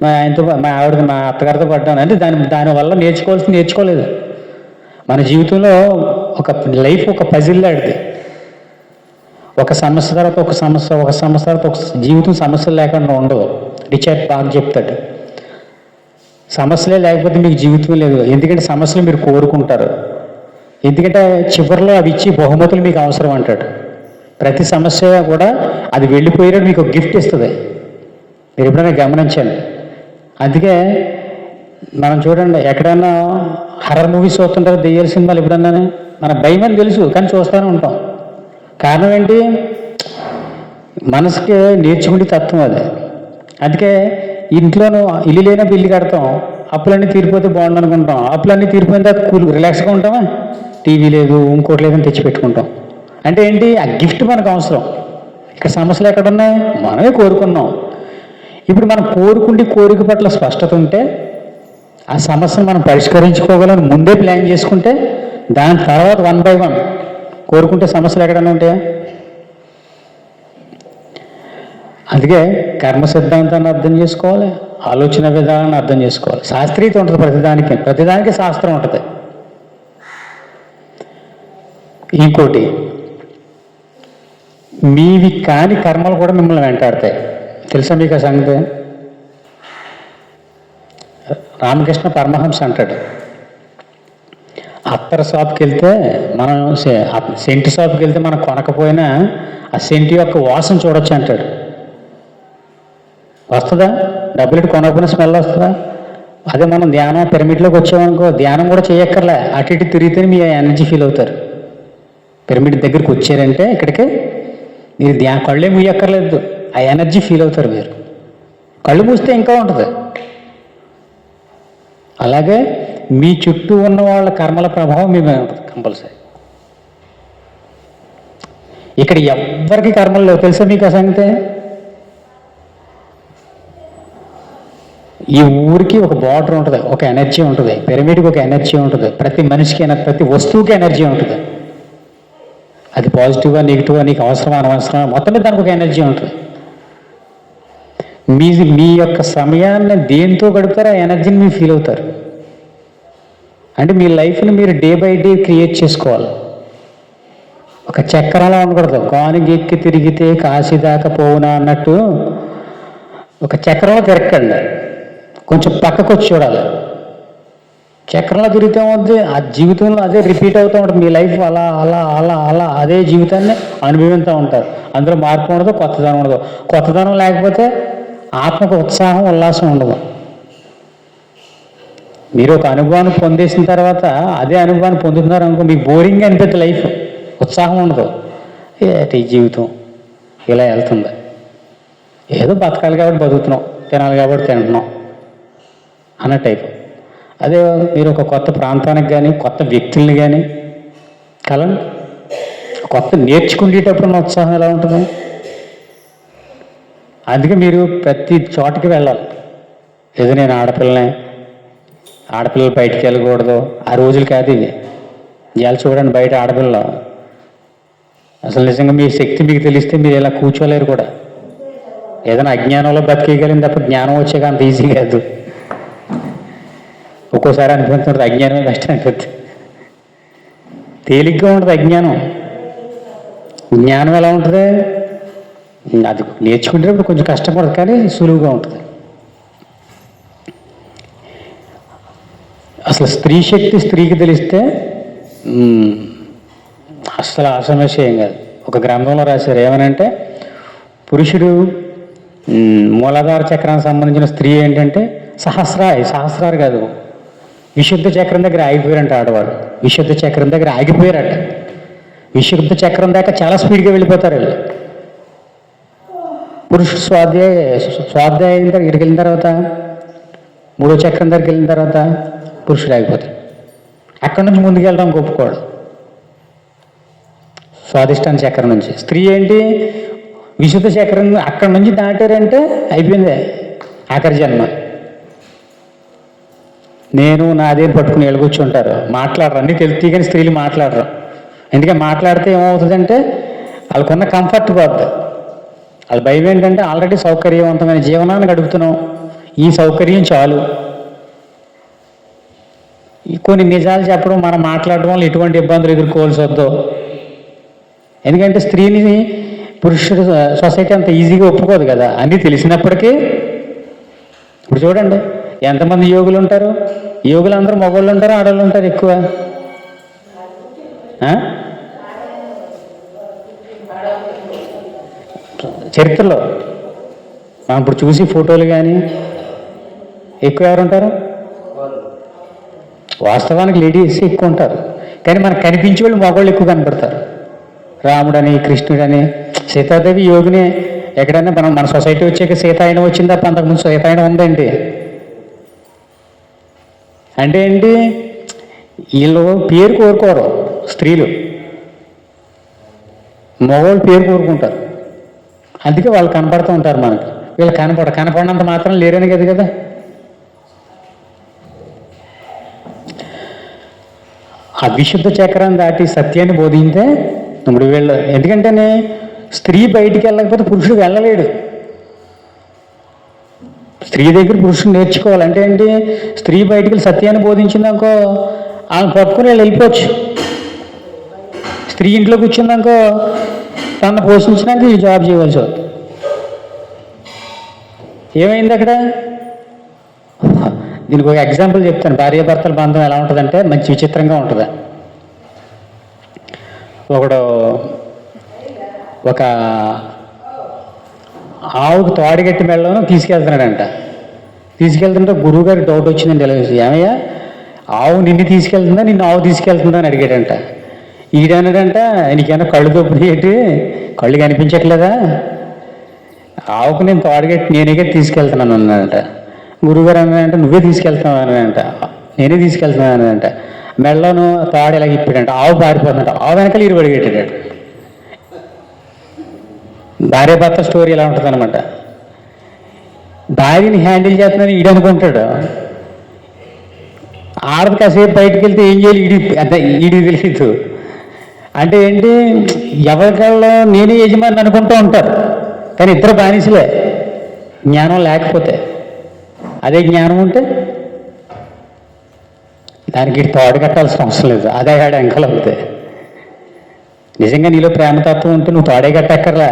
[SPEAKER 1] మా ఆయనతో, మా ఆవిడ, మా అత్తగారితో పడ్డాను అంటే దానివల్ల నేర్చుకోలేదు. మన జీవితంలో ఒక లైఫ్ ఒక పజిల్ లాంటిది. ఒక సమస్య తర్వాత ఒక సమస్య తర్వాత ఒక జీవితం సమస్యలు లేకుండా ఉండదు. రిచర్డ్ బాగా చెప్తాడు, సమస్యలే లేకపోతే మీకు జీవితం లేదు. ఎందుకంటే సమస్యలు మీరు కోరుకుంటారు, ఎందుకంటే చివరిలో అవి ఇచ్చి బహుమతులు మీకు అవసరం అంటాడు. ప్రతి సమస్య కూడా అది వెళ్ళిపోయినట్టు మీకు ఒక గిఫ్ట్ ఇస్తుంది. మీరు ఎప్పుడైనా గమనించండి. అందుకే మనం చూడండి, ఎక్కడైనా హర్రర్ మూవీస్ చూస్తుంటారు, దెయ్యాల సినిమాలు, ఎప్పుడన్నా మన భయం అని తెలుసు కానీ చూస్తూనే ఉంటాం. కారణం ఏంటి? మనసుకి నేర్చుకుంటే తత్వం అది. అందుకే ఇంట్లోనూ ఇల్లు లేనప్పుడు ఇల్లు కడతాం, అప్పులన్నీ తీరిపోతే బాగుండు అనుకుంటాం. అప్పులన్నీ తీరిపోయిన తర్వాత రిలాక్స్గా ఉంటామా? టీవీ లేదు, ఇంకోటి లేదని తెచ్చిపెట్టుకుంటాం. అంటే ఏంటి? ఆ గిఫ్ట్ మనకు అవసరం. ఇక్కడ సమస్యలు ఎక్కడున్నాయి? మనమే కోరుకున్నాం. ఇప్పుడు మనం కోరిక పట్ల స్పష్టత ఉంటే ఆ సమస్యను మనం పరిష్కరించుకోగలని ముందే ప్లాన్ చేసుకుంటే, దాని తర్వాత 1 by 1 కోరుకుంటే సమస్యలు ఎక్కడన్నా ఉంటాయా? అందుకే కర్మ సిద్ధాంతాన్ని అర్థం చేసుకోవాలి, ఆలోచన విధానాన్ని అర్థం చేసుకోవాలి. శాస్త్రీయత ఉంటుంది ప్రతిదానికి శాస్త్రం ఉంటుంది. ఇంకోటి, మీవి కాని కర్మలు కూడా మిమ్మల్ని వెంటాడతాయి. తెలుసా మీకు ఆ సంగతి? రామకృష్ణ పరమహంస అంటాడు, అత్తర్ షాప్కి వెళ్తే మనం సెంటు షాప్కి వెళ్తే మనం కొనకపోయినా ఆ సెంటు యొక్క వాసన చూడొచ్చు అంటాడు. వస్తుందా? డబ్బులు కొనకపోయినా స్మెల్ వస్తుందా? అదే మనం ధ్యానం పిరమిడ్లోకి వచ్చామనుకో, ధ్యానం కూడా చేయక్కర్లే, అటు ఇటు తిరిగితేనే మీ ఎనర్జీ ఫీల్ అవుతారు. పిరమిడ్ దగ్గరికి వచ్చారంటే ఇక్కడికి మీరు కళ్ళే మూయక్కర్లేదు, ఆ ఎనర్జీ ఫీల్ అవుతారు మీరు. కళ్ళు మూస్తే ఇంకా ఉంటుంది. అలాగే మీ చుట్టూ ఉన్న వాళ్ళ కర్మల ప్రభావం మీ మీద ఉంటుంది కంపల్సరీ. ఇక్కడ ఎవ్వరికి కర్మలు లేవు. తెలుసా మీకు ఆ సంగతి? ఈ ఊరికి ఒక బార్డర్ ఉంటుంది, ఒక ఎనర్జీ ఉంటుంది. పిరమిడ్కి ఒక ఎనర్జీ ఉంటుంది. ప్రతి మనిషికి, ప్రతి వస్తువుకి ఎనర్జీ ఉంటుంది. అది పాజిటివ్గా నెగిటివ్గా, నీకు అవసరం అనవసరం, మొత్తం మీద దానికి ఒక ఎనర్జీ ఉంటుంది. మీ యొక్క సమయాన్ని దేంతో గడుపుతారో ఆ ఎనర్జీని మీరు ఫీల్ అవుతారు. అంటే మీ లైఫ్ని మీరు డే బై డే క్రియేట్ చేసుకోవాలి. ఒక చక్రంలో ఉండకూడదు, గానికి ఎక్కి తిరిగితే కాశీ దాకా పోవునా అన్నట్టు ఒక చక్రంలో తిరగండి, కొంచెం పక్కకు వచ్చి చూడాలి. చక్రంలో తిరుగుతూ ఉంది, ఆ జీవితంలో అదే రిపీట్ అవుతూ ఉంటుంది. మీ లైఫ్ అలా అలా అలా అలా అదే జీవితాన్ని అనుభవిస్తూ ఉంటారు. అందులో మార్పు ఉండదు, కొత్తదనం ఉండదు. కొత్తదనం లేకపోతే ఆత్మకు ఉత్సాహం, ఉల్లాసం ఉండదు. మీరు ఒక అనుభవాన్ని పొందేసిన తర్వాత అదే అనుభవాన్ని పొందుతున్నారు అనుకో, మీకు బోరింగ్ అనిపిస్తుంది లైఫ్, ఉత్సాహం ఉండదు. ఈ జీవితం ఇలా వెళ్తుంది, ఏదో బతకాలి కాబట్టి బతుకుతున్నాం, తినాలి కాబట్టి తింటున్నాం అన్న టైపు. అదే మీరు ఒక కొత్త ప్రాంతానికి కానీ, కొత్త వ్యక్తుల్ని కానీ కలండి, కొత్త నేర్చుకునేటప్పుడు ఉత్సాహం ఎలా ఉంటుంది? అందుకే మీరు ప్రతి చోటకి వెళ్ళాలి. ఏదో నేను ఆడపిల్లలు బయటికి వెళ్ళకూడదు, ఆ రోజులు కాదు ఇవి. ఇవాళ చూడండి బయట ఆడపిల్ల అసలు నిజంగా మీ శక్తి మీకు తెలిస్తే మీరు ఇలా కూర్చోలేరు కూడా. ఏదైనా అజ్ఞానంలో బతికేయగలిగింది తప్ప జ్ఞానం వచ్చాక అంత ఈజీ కాదు. ఒక్కోసారి అనిపిస్తుంది అజ్ఞానమే కష్టం అనిపిస్తుంది. తేలిగ్గా ఉంటుంది అజ్ఞానం. జ్ఞానం ఎలా ఉంటుంది? అది నేర్చుకుంటేప్పుడు కొంచెం కష్టపడదు కానీ సులువుగా ఉంటుంది. అసలు స్త్రీ శక్తి స్త్రీకి తెలిస్తే అసలు ఆ సమస్య ఏం కాదు. ఒక గ్రంథంలో రాశారు ఏమనంటే పురుషుడు మూలాధార చక్రానికి సంబంధించిన స్త్రీ ఏంటంటే సహస్రారు కాదు, విశుద్ధ చక్రం దగ్గర ఆగిపోయారంట ఆడవాడు. విశుద్ధ చక్రం దగ్గర ఆగిపోయారట. విశుద్ధ చక్రం దాకా చాలా స్పీడ్గా వెళ్ళిపోతారు వీళ్ళు. పురుషుడు స్వాధ్యాయం దగ్గరికి వెళ్ళిన తర్వాత మూడో చక్రం దగ్గరికి వెళ్ళిన తర్వాత పురుషుడు ఆగిపోతాడు. అక్కడి నుంచి ముందుకు వెళ్ళడం ఒప్పుకోడు. స్వాదిష్టాన చక్రం నుంచి. స్త్రీ ఏంటి? విశుద్ధ చక్రం అక్కడి నుంచి దాటారంటే అయిపోయింది ఆఖరి జన్మ. నేను నాదేం పట్టుకుని కూర్చుంటారు, మాట్లాడరు. అన్నీ తెలుస్తాయి కానీ స్త్రీలు మాట్లాడరు. ఎందుకంటే మాట్లాడితే ఏమవుతుందంటే వాళ్ళకున్న కంఫర్ట్ పోద్ది. వాళ్ళ భయం ఏంటంటే ఆల్రెడీ సౌకర్యవంతమైన జీవనాన్ని గడుపుతున్నాం, ఈ సౌకర్యం చాలు. కొన్ని నిజాలు చెప్పడం, మనం మాట్లాడడం వల్ల ఎటువంటి ఇబ్బందులు ఎదుర్కోవాల్సి వద్దు. ఎందుకంటే స్త్రీని పురుషుడు సొసైటీ అంత ఈజీగా ఒప్పుకోదు కదా. అన్నీ తెలిసినప్పటికీ ఇప్పుడు చూడండి ఎంతమంది యోగులు ఉంటారు. యోగులు అందరూ మగవాళ్ళు ఉంటారు, ఆడవాళ్ళు ఉంటారు ఎక్కువ. చరిత్రలో మనం ఇప్పుడు చూసి ఫోటోలు కానీ ఎక్కువ ఎవరు ఉంటారు? వాస్తవానికి లేడీస్ ఎక్కువ ఉంటారు, కానీ మనకు కనిపించే వాళ్ళు మగవాళ్ళు ఎక్కువ కనపడతారు. రాముడని, కృష్ణుడని, సీతాదేవి యోగిని. ఎక్కడైనా మన సొసైటీ వచ్చాక సీతాయనం వచ్చింది తప్ప అంతకుముందు సీతాయనం ఉందండి. అంటే ఏంటి? వీళ్ళు పేరు కోరుకోరు స్త్రీలు, మగవాళ్ళు పేరు కోరుకుంటారు. అందుకే వాళ్ళు కనపడుతూ ఉంటారు మనకి. వీళ్ళు కనపడినంత మాత్రం లేరని కదా. ఆ విశుద్ధ చక్రం దాటి సత్యాన్ని బోధింటే ఇప్పుడు వీళ్ళు, ఎందుకంటే స్త్రీ బయటికి వెళ్ళకపోతే పురుషుడు వెళ్ళలేడు. స్త్రీ దగ్గర పురుషుడు నేర్చుకోవాలంటే ఏంటి? స్త్రీ బయటికి సత్యాన్ని బోధించిందనుకో వాళ్ళని పట్టుకుని వీళ్ళు వెళ్ళిపోవచ్చు. స్త్రీ ఇంట్లో కూర్చుందనుకో తను పోషించినాక ఈ జాబ్ చేయవలసి అవుతుంది. ఏమైంది అక్కడ? దీనికి ఒక ఎగ్జాంపుల్ చెప్తాను. భార్యాభర్తల బంధం ఎలా ఉంటుందంటే మంచి విచిత్రంగా ఉంటుంది. ఒక ఆవుకు తోడగట్టి మెళ్ళను తీసుకెళ్తున్నాడంట. తీసుకెళ్తుంటే గురువుగారికి డౌట్ వచ్చిందండి. ఎలా ఏమయ్యా ఆవు నిన్ను తీసుకెళ్తుందా, నిన్ను ఆవు తీసుకెళ్తుందా అని అడిగాడంట. ఈడన్నాడంట, నీకేమన్నా కళ్ళు దొబ్బులు ఏంటి, కళ్ళు కనిపించట్లేదా, ఆవుకు నేను తోడగట్టి నేనే తీసుకెళ్తున్నాను అన్నాడంట. గురువుగారు అన్నాడంట, నువ్వే తీసుకెళ్తున్నావు అన్నాడంట. నేనే తీసుకెళ్తున్నాను అన్నాడంట. మెళ్ళను తాడు ఇలా ఇప్పాడంట. ఆవు పారిపోతుందంట. ఆవు వెనకాల ఇరు పడిగెట్టాడు. భార్య భర్త స్టోరీ ఎలా ఉంటుంది అనమాట. భార్యని హ్యాండిల్ చేస్తున్నాను ఈడు అనుకుంటాడు. ఆడది కాసేపు బయటకు వెళ్తే ఏం చేయాలి ఈడి తెలియదు. అంటే ఏంటి? ఎవరికల్లో నేనే యజమాని అనుకుంటూ ఉంటారు, కానీ ఇద్దరు బానిసలే. జ్ఞానం లేకపోతే, అదే జ్ఞానం ఉంటే దానికి తోడు కట్టాల్సిన అవసరం లేదు. అదే ఆడ వెంకలు అవుతాయి. నిజంగా నీలో ప్రేమతత్వం ఉంటే నువ్వు తోడే కట్టక్కర్లా,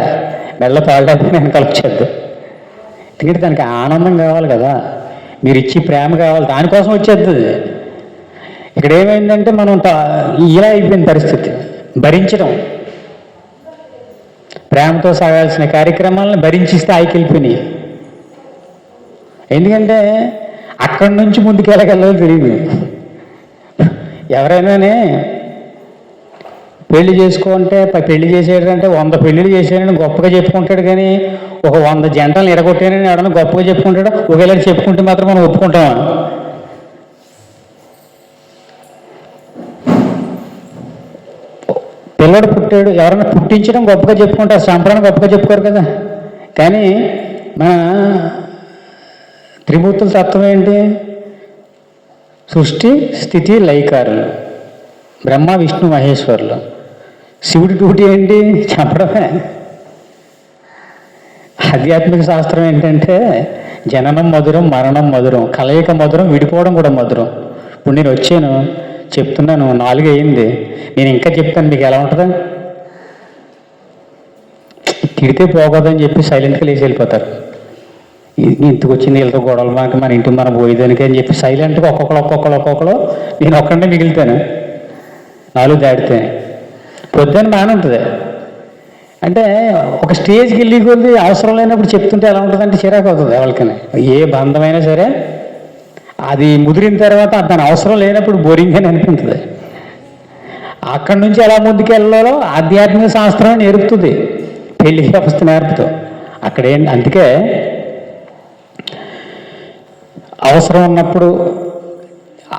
[SPEAKER 1] మెల్ల తోడలేకపోతే వెనకాల వచ్చేద్దు. ఎందుకంటే దానికి ఆనందం కావాలి కదా, మీరు ఇచ్చి ప్రేమ కావాలి, దానికోసం వచ్చేద్ది. ఇక్కడ ఏమైందంటే మనం ఇలా అయిపోయిన పరిస్థితి. భరించడం, ప్రేమతో సాగాల్సిన కార్యక్రమాలను భరించిస్తే స్థాయికి వెళ్ళిపోయినాయి. ఎందుకంటే అక్కడి నుంచి ముందుకు వెళ్ళగలదో తెలియదు. ఎవరైనానే పెళ్లి చేసుకుంటే పెళ్లి చేసేటంటే 100 పెళ్ళిళ్ళు చేసాడని గొప్పగా చెప్పుకుంటాడు, కానీ ఒక 100 జంటలు ఎడగొట్టానని ఎవడన్నా గొప్పగా చెప్పుకుంటాడు. ఒకవేళ చెప్పుకుంటే మాత్రం మనం ఒప్పుకుంటామా? పిల్లడు పుట్టాడు, ఎవరైనా పుట్టించడం గొప్పగా చెప్పుకుంటారు, సంప్రదాయం గొప్పగా చెప్పుకోరు కదా. కానీ మన త్రిమూర్తుల తత్వం ఏంటి? సృష్టి, స్థితి, లయకారులు. బ్రహ్మ విష్ణు మహేశ్వరులు. శివుడి డ్యూటీ ఏంటి? చంపడమే. ఆధ్యాత్మిక శాస్త్రం ఏంటంటే జననం మధురం, మరణం మధురం, కలయిక మధురం, విడిపోవడం కూడా మధురం. ఇప్పుడు నేను వచ్చాను, చెప్తున్నాను, 4 అయింది, నేను ఇంకా చెప్తాను, మీకు ఎలా ఉంటుందా? తిడితే పోకూడదని చెప్పి సైలెంట్గా లేచి వెళ్ళిపోతారు. ఇంటికి వచ్చింది వీళ్ళతో గొడవలు మాకు, మన ఇంటికి మనం పోయేదానికి అని చెప్పి సైలెంట్గా ఒక్కొక్కరు నేను ఒక్కడే మిగిలితాను 4 దాటితే. పొద్దున్న బాగానే ఉంటుంది. అంటే ఒక స్టేజ్కి వెళ్ళి కొద్ది అవసరం లేనప్పుడు చెప్తుంటే ఎలా ఉంటుందంటే చిరాకు అవుతుంది ఎవరికైనా. ఏ బంధమైనా సరే అది ముదిరిన తర్వాత దాని అవసరం లేనప్పుడు బోరింగ్ అని అనిపిస్తుంది. అక్కడి నుంచి ఎలా ముందుకు వెళ్ళాలో ఆధ్యాత్మిక శాస్త్రం నేర్పుతుంది, పెళ్లి వ్యవస్థ నేర్పుతూ. అందుకే అవసరం ఉన్నప్పుడు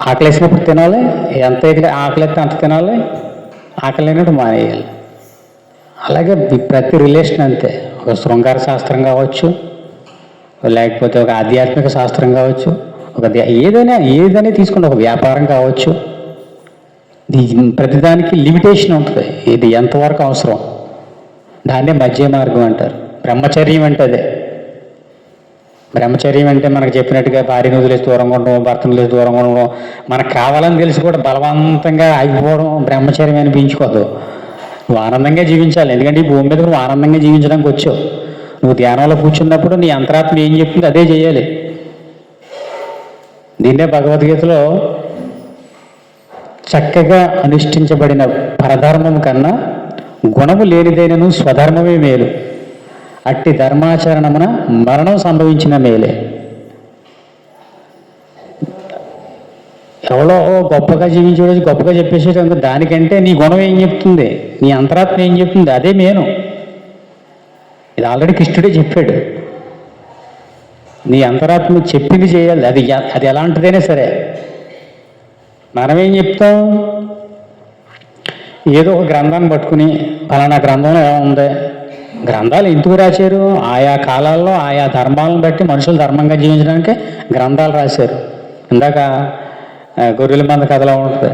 [SPEAKER 1] ఆకలేసినప్పుడు తినాలి, ఎంత ఆకలి అయితే అంత తినాలి, ఆకలి లేనప్పుడు మానేయాలి. అలాగే ప్రతి రిలేషన్ అంతే. ఒక శృంగార శాస్త్రం కావచ్చు, లేకపోతే ఒక ఆధ్యాత్మిక శాస్త్రం కావచ్చు, ఏదైనా తీసుకోండి, ఒక వ్యాపారం కావచ్చు, ప్రతిదానికి లిమిటేషన్ ఉంటుంది. ఇది ఎంతవరకు అవసరం, దాన్నే మధ్య మార్గం అంటారు. బ్రహ్మచర్యం అంటే అదే. బ్రహ్మచర్యం అంటే మనకు చెప్పినట్టుగా భార్యను వదిలేసి దూరంగా ఉండడం, భర్తను వదిలేసి దూరంగా ఉండడం, మనకు కావాలని తెలిసి కూడా బలవంతంగా ఆగిపోవడం బ్రహ్మచర్యం అనిపించుకోదు. నువ్వు ఆనందంగా జీవించాలి. ఎందుకంటే ఈ భూమి మీద నువ్వు ఆనందంగా జీవించడానికి వచ్చావు. నువ్వు ధ్యానంలో కూర్చున్నప్పుడు నీ అంతరాత్మ ఏం చెప్తుంది అదే చేయాలి. దీన్నే భగవద్గీతలో చక్కగా అనుష్ఠించబడిన పరధర్మం కన్నా గుణము లేనిదైనను స్వధర్మమే మేలు, అట్టి ధర్మాచరణమున మరణం సంభవించిన మేలే. ఎవరో గొప్పగా జీవించేవాడు గొప్పగా చెప్పేసేటందుకు దానికంటే నీ గుణం ఏం చెప్తుంది, నీ అంతరాత్మ ఏం చెప్తుంది అదే మేను. ఇది ఆల్రెడీ కృష్ణుడే చెప్పాడు. నీ అంతరాత్మ చెప్పింది చేయాలి. అది ఎలాంటిదైనా సరే. మనమేం చెప్తాం, ఏదో ఒక గ్రంథాన్ని పట్టుకుని ఫలానా గ్రంథంలో ఏముంది, గ్రంథాలు ఎందుకు రాశారు? ఆయా కాలాల్లో ఆయా ధర్మాలను బట్టి మనుషులు ధర్మంగా జీవించడానికి గ్రంథాలు రాశారు. ఇందాక గొర్రెల మంద కథలో ఉంటుంది.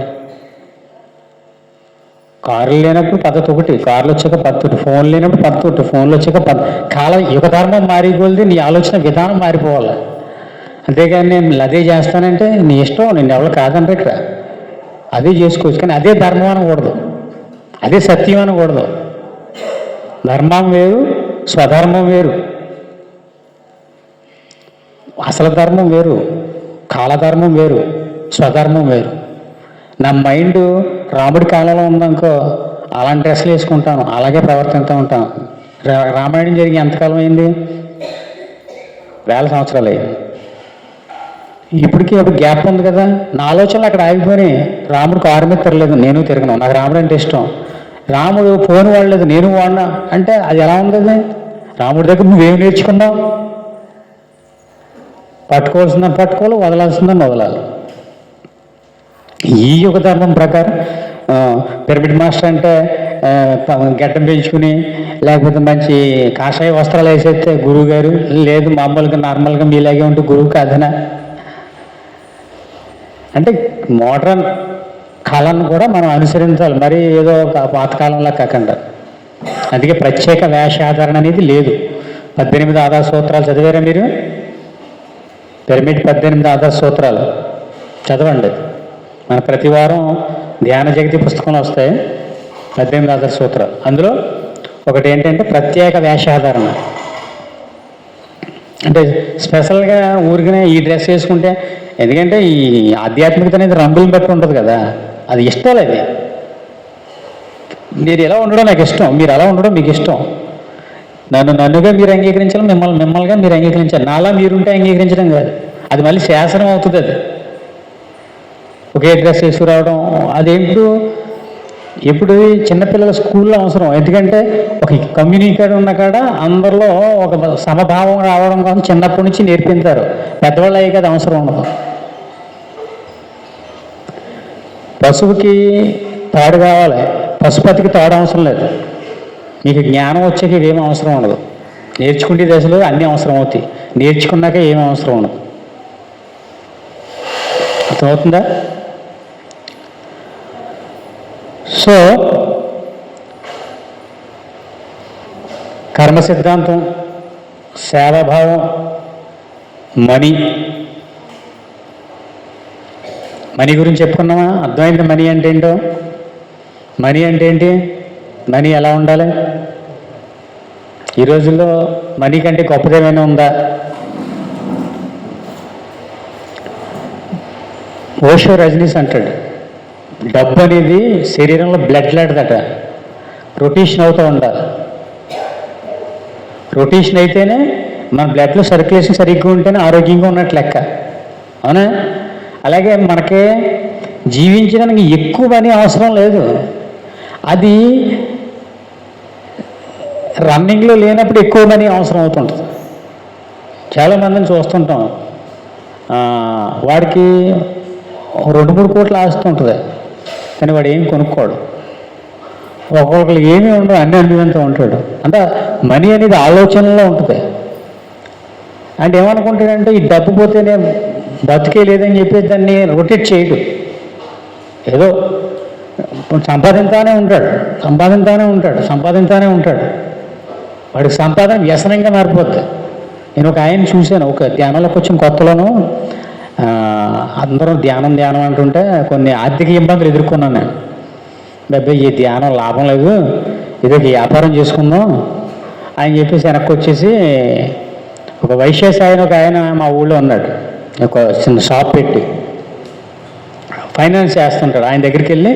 [SPEAKER 1] కార్లు లేనప్పుడు పద్ధతి ఒకటి, కార్లు వచ్చాక పద్ధతి, ఫోన్ లేనప్పుడు పద్ధతి ఒకటి, ఫోన్లు వచ్చాక కాలం యుగ ధర్మం మారిపోతే నీ ఆలోచన విధానం మారిపోవాలి. అంతేగాని నేను అదే చేస్తానంటే నీ ఇష్టం, నేను ఎవరు కాదంటే ఇక్కడ అదే చేసుకోవచ్చు. కానీ అదే ధర్మం అనకూడదు, అదే సత్యం అనకూడదు. ధర్మం వేరు, స్వధర్మం వేరు, అసలు ధర్మం వేరు, కాలధర్మం వేరు, స్వధర్మం వేరు. నా మైండ్ రాముడి కాలంలో ఉందనుకో, అలాంటి డ్రెస్సులు వేసుకుంటాను, అలాగే ప్రవర్తిస్తూ ఉంటాను. రామాయణం జరిగి ఎంతకాలం అయింది? 1000 సంవత్సరాలు అయింది. ఇప్పటికీ అప్పుడు గ్యాప్ ఉంది కదా. నా ఆలోచనలు అక్కడ ఆగిపోయినాయి. రాముడు కారు మీద తిరగలేదు, నేను తిరగను, నాకు రాముడు అంటే ఇష్టం. రాముడు ఫోన్ వాడలేదు, నేను వాడినా అంటే అది ఎలా ఉంది? రాముడి దగ్గర నువ్వేం నేర్చుకున్నావు? పట్టుకోవాల్సిందని పట్టుకోవాలి, వదలాల్సిందని వదలాలి. ఈ యుగ ధర్మం ప్రకారం పిరమిడ్ మాస్టర్ అంటే గడ్డం పెంచుకుని లేకపోతే మంచి కాషాయ వస్త్రాలు వేసేస్తే గురువు గారు, లేదు మామూలుగా నార్మల్గా మీలాగే ఉంటే గురువు కాదనా? అంటే మోడ్రన్ కాలాన్ని కూడా మనం అనుసరించాలి, మరి ఏదో పాతకాలంలో కాకుండా. అందుకే ప్రత్యేక వేషాధారణ అనేది లేదు. 18 ఆధార సూత్రాలు చదివారా మీరు? పిరమిడ్ 18 ఆధార సూత్రాలు చదవండి. మన ప్రతి వారం ధ్యాన జగతి పుస్తకంలో వస్తాయి 18 ఆధార సూత్రాలు. అందులో ఒకటి ఏంటంటే ప్రత్యేక వేషాధారణ. అంటే స్పెషల్గా ఊరికనే ఈ డ్రెస్ వేసుకుంటే, ఎందుకంటే ఈ ఆధ్యాత్మికత అనేది రంగులను బట్టి ఉంటుంది కదా, అది ఇష్టం లేదు. మీరు ఎలా ఉండడం నాకు ఇష్టం, మీరు అలా ఉండడం మీకు ఇష్టం. నన్నుగా మీరు అంగీకరించాలి, మిమ్మల్నిగా మీరు అంగీకరించాలి. నాలా మీరుంటే అంగీకరించడం కాదు, అది మళ్ళీ శాసనం అవుతుంది. అది ఒకే డ్రెస్ వేసుకురావడం అదేంటో ఎప్పుడు చిన్నపిల్లల స్కూల్లో అవసరం. ఎందుకంటే ఒక కమ్యూనికేట్ ఉన్న కాడ అందరిలో ఒక సమభావం రావడం కోసం చిన్నప్పటి నుంచి నేర్పించారు. పెద్దవాళ్ళు అయ్యే కదా అవసరం ఉండదు. పశువుకి తాడు కావాలి, పశుపతికి తాడు అవసరం లేదు. మీకు జ్ఞానం వచ్చాక ఇవేమీ అవసరం ఉండదు. నేర్చుకునే దశలో అన్నీ అవసరం అవుతాయి, నేర్చుకున్నాక ఏమీ అవసరం ఉండదు. అర్థమవుతుందా? సో కర్మ సిద్ధాంతం, సేవాభావం, మనీ గురించి చెప్పుకున్నామా? అర్థమైంది మనీ అంటే ఏంటో? మనీ అంటే ఏంటి? మనీ ఎలా ఉండాలి? ఈ రోజుల్లో మనీ కంటే గొప్పదేమైనా ఉందా? ఓషో రజనీస్ అంటాడు, డబ్బు అనేది శరీరంలో బ్లడ్ లాంటిదట, రొటేషన్ అవుతూ ఉండాలి. రొటేషన్ అయితేనే మన బ్లడ్లో సర్క్యులేషన్ సరిగ్గా ఉంటేనే ఆరోగ్యంగా ఉన్నట్టు లెక్క, అవునా? అలాగే మనకే జీవించడానికి ఎక్కువ మనీ అవసరం లేదు. అది రన్నింగ్లో లేనప్పుడు ఎక్కువ మనీ అవసరం అవుతుంటుంది. చాలామందిని చూస్తుంటాం, వాడికి 2-3 కోట్లు ఆస్తి ఉంటుంది, కానీ వాడు ఏం కొనుక్కోడు. ఒక్కొక్కరు ఏమీ ఉండవు, అన్ని అనుభవంతో ఉంటాడు. అంటే మనీ అనేది ఆలోచనలో ఉంటుంది. అంటే ఏమనుకుంటాడంటే ఈ డబ్బు పోతేనే బతికే లేదని చెప్పేసి దాన్ని రొటేట్ చేయడు. ఏదో సంపాదించానే ఉంటాడు. వాడికి సంపాదన వ్యసనంగా మారిపోద్ది. నేను ఒక ఆయన చూశాను, ఒక ధ్యానంలోకి వచ్చిన కొత్తలోనూ అందరూ ధ్యానం అంటుంటే కొన్ని ఆర్థిక ఇబ్బందులు ఎదుర్కొన్నాను నేను. డబ్బే ఈ ధ్యానం లాభం లేదు, ఏదో వ్యాపారం చేసుకుందాం అని చెప్పేసి వెనక్కి వచ్చేసి ఒక వైశ్యాస్ ఒక ఆయన మా ఊళ్ళో ఉన్నాడు, ఒక చిన్న షాప్ పెట్టి ఫైనాన్స్ చేస్తుంటాడు. ఆయన దగ్గరికి వెళ్ళి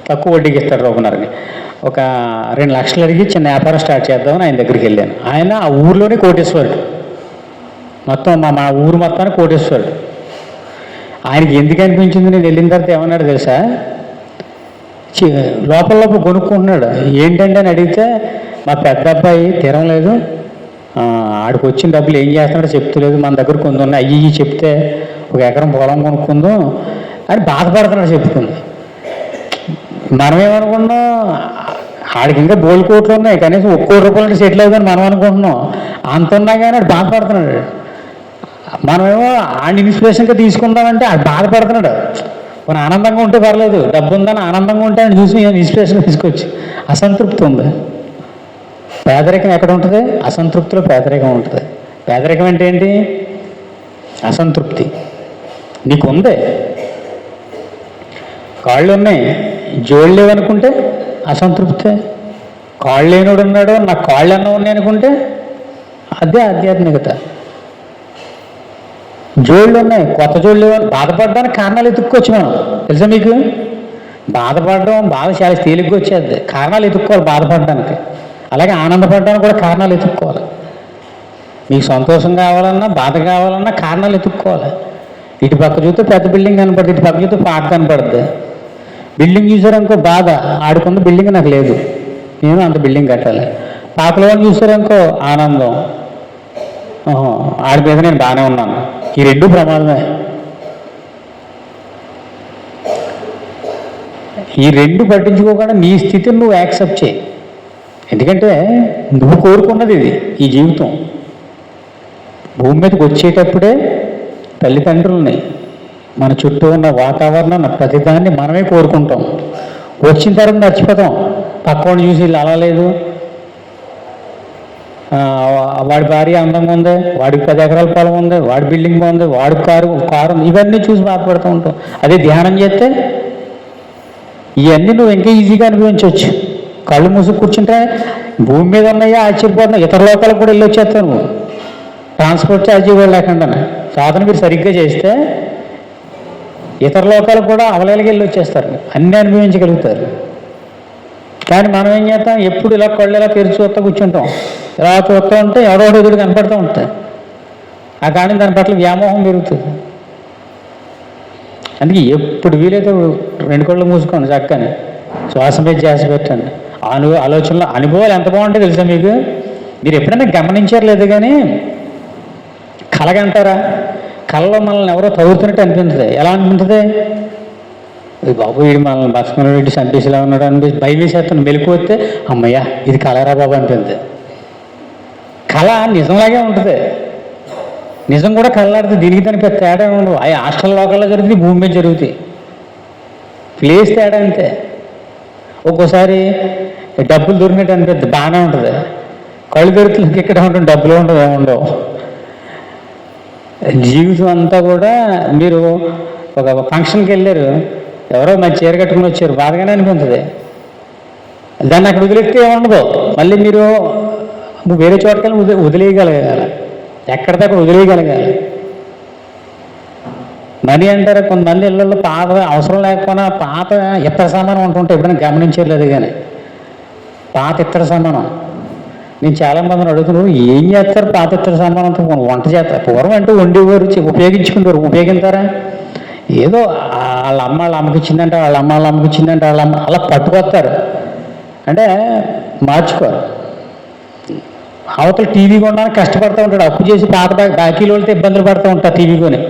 [SPEAKER 1] తక్కువ వడ్డీకి ఇస్తాడు రూపనరని. ఒక 2 లక్షలు అడిగి చిన్న వ్యాపారం స్టార్ట్ చేద్దామని ఆయన దగ్గరికి వెళ్ళాను. ఆయన ఆ ఊర్లోనే కోటేశ్వరుడు, మొత్తం మా ఊరు మొత్తాన్ని కోటేశ్వరుడు. ఆయనకి ఎందుకు అనిపించింది, నేను వెళ్ళిన తర్వాత ఏమన్నాడు తెలుసా? లోపల కొనుక్కుంటున్నాడు. ఏంటంటే అని అడిగితే, మా పెద్ద అబ్బాయి తీరం లేదు, ఆడికి వచ్చిన డబ్బులు ఏం చేస్తున్నాడో చెప్తలేదు, మన దగ్గర కొన్ని ఉన్నాయి, అయ్యి చెప్తే 1 ఎకరం పొలం కొనుక్కుందాం అని బాధపడుతున్నాడు చెప్పుకుంది. మనమేమనుకున్నాం, ఆడికి ఇంకా బోల్ కోట్లు ఉన్నాయి, కనీసం 1 కోటి రూపాయలు సెటిల్ అవుతుందని మనం అనుకుంటున్నాం. అంత ఉన్నా కానీ ఆడు బాధపడుతున్నాడు. మనమేమో ఆడిని ఇన్స్పిరేషన్గా తీసుకుందామంటే ఆడు బాధపడుతున్నాడు. మన ఆనందంగా ఉంటే పర్లేదు, డబ్బు ఉందని ఆనందంగా ఉంటే ఆయన చూసి ఇన్స్పిరేషన్ తీసుకొచ్చి అసంతృప్తి ఉంది. పేదరికం ఎక్కడ ఉంటుంది? అసంతృప్తిలో పేదరికం ఉంటుంది. పేదరికం అంటే ఏంటి? అసంతృప్తి. నీకుంది, కాళ్ళు ఉన్నాయి, జోళ్ళు లేవనుకుంటే అసంతృప్తే. కాళ్ళు లేనివాడు ఉన్నాడు, నాకు కాళ్ళు అన్న ఉన్నాయి అనుకుంటే అదే ఆధ్యాత్మికత. జోళ్ళు ఉన్నాయి, కొత్త జోళ్ళు లేవని బాధపడడానికి కారణాలు ఎత్తుక్కోవచ్చు మనం. తెలుసా మీకు? బాధ చాలా తేలిగ్గా వచ్చేది, కారణాలు ఎత్తుక్కోవాలి బాధపడడానికి. అలాగే ఆనందపడడానికి కూడా కారణాలు ఎత్తుక్కోవాలి. మీకు సంతోషం కావాలన్నా బాధ కావాలన్నా కారణాలు ఎత్తుక్కోవాలి. ఇటు పక్క చూస్తే పెద్ద బిల్డింగ్ కనపడుతుంది, ఇటు పక్క చూస్తే పాట కనపడుద్ది. బిల్డింగ్ చూసారనుకో బాధ, ఆడుకున్న బిల్డింగ్ నాకు లేదు, నేను అంత బిల్డింగ్ కట్టాలి. పాకలో వాళ్ళు చూసారనుకో ఆనందం, ఆడి మీద నేను బాగానే ఉన్నాను. ఈ 2 ప్రమాదమే. ఈ 2 పట్టించుకోకుండా నీ స్థితిని నువ్వు యాక్సెప్ట్ చేయి. ఎందుకంటే నువ్వు కోరుకున్నది ఇది, ఈ జీవితం. భూమి మీదకి వచ్చేటప్పుడే తల్లిదండ్రులని, మన చుట్టూ ఉన్న వాతావరణాన్ని, ప్రతిదాన్ని మనమే కోరుకుంటాం. వచ్చిన తర్వాత మర్చిపోతాం. పక్కవాడిని చూసి వీళ్ళు అలా లేదు, వాడి భార్య అందంగా ఉంది, వాడికి 10 ఎకరాల పొలం ఉంది, వాడి బిల్డింగ్ బాగుంది, వాడి కారు ఇవన్నీ చూసి బాధపడుతూ ఉంటాం. అదే ధ్యానం చేస్తే ఇవన్నీ నువ్వు ఇంకా ఈజీగా అనుభవించవచ్చు. కళ్ళు మూసుకు కూర్చుంటే భూమి మీద ఉన్నాయా ఆశ్చర్యపోతున్నావు, ఇతర లోకాలకు కూడా వెళ్ళి వచ్చేస్తావు నువ్వు, ట్రాన్స్పోర్ట్ ఛార్జీ కూడా లేకుండా. సాధన మీరు సరిగ్గా చేస్తే ఇతర లోకాలకు కూడా అవలేలకి వెళ్ళి వచ్చేస్తారు, అన్నీ అనుభవించగలుగుతారు. కానీ మనం ఏం చేస్తాం, ఎప్పుడు ఇలా కళ్ళు ఇలా తెరిచి చూస్తూ కూర్చుంటాం. ఇలా చూస్తూ ఉంటే ఎవడో ఎదురు కనపడుతూ ఉంటాయి. ఆ కానీ దాని పట్ల వ్యామోహం పెరుగుతుంది. అందుకే ఎప్పుడు వీలైతే 2 కళ్ళు మూసుకోండి, చక్కని శ్వాస మీద ధ్యాస పెట్టండి. ఆలోచనలో అనుభవాలు ఎంత బాగుంటాయి తెలుసా మీకు? మీరు ఎప్పుడైనా గమనించారు లేదు కానీ, కలగంటారా? కళ్ళలో మనల్ని ఎవరో తవ్వుతున్నట్టు అనిపించదు. ఎలా అనిపించదు? బాబు వీడు మనల్ని లక్ష్మణ రెడ్డి సంతేసిలా ఉన్నాడు అనిపి భయం వేసేస్తాను. మెలకు వస్తే అమ్మయ్య ఇది కలరా బాబు అనిపించదు. కళ నిజంలాగే ఉంటుంది, నిజం కూడా కళ్ళాడుతుంది. దీనికి దానికి పెద్ద తేడా ఉండవు. అవి హాస్టల్ లోకల్లో జరుగుతుంది, భూమి మీద జరుగుతాయి, ప్లేస్ తేడా అంతే. ఒక్కోసారి డబ్బులు దొరికినట్టు అనిపిస్తుంది, బాగానే ఉంటుంది. కళ్ళు దొరుకుతుంది ఇక్కడ ఉంటుంది, డబ్బులు ఉండవు, ఏముండవు. జీవితం అంతా కూడా మీరు ఒక ఫంక్షన్కి వెళ్ళారు, ఎవరో మంచి చీర కట్టుకుని వచ్చారు, బాధగానే అనిపిస్తుంది. దాన్ని అక్కడ వదిలేస్తే ఏముండదు, మళ్ళీ మీరు వేరే చోటకెళ్ళి వదిలేయగలగాలి, ఎక్కడిదక్కడ వదిలేయగలగాలి. మనీ అంటారా, కొంతమంది ఇళ్ళల్లో పాత అవసరం లేకపోయినా పాత ఇత్తర సామానం ఉంటుంటే ఎప్పుడైనా గమనించలేదు. కానీ పాత ఇత్తర సామానం నేను చాలామందిని అడుగుతున్నాను, ఏం చేస్తారు పాత ఇత్తర సామానంతో? వంట చేస్తారు. పూర్వం అంటే వండేవారు, ఉపయోగించుకుంటారు. ఉపయోగించారా? ఏదో వాళ్ళ అమ్మ వాళ్ళ అమ్మకి ఇచ్చిందంటే, వాళ్ళ అమ్మ వాళ్ళ అమ్మకి ఇచ్చిందంటే, వాళ్ళ అమ్మ అలా పట్టుకొస్తారు. అంటే మార్చుకోరు. అవతల టీవీ కొనడానికి కష్టపడుతూ ఉంటాడు, అప్పు చేసి పాత బాకీలు వెళ్తే ఇబ్బందులు పడుతూ ఉంటారు టీవీ కొని.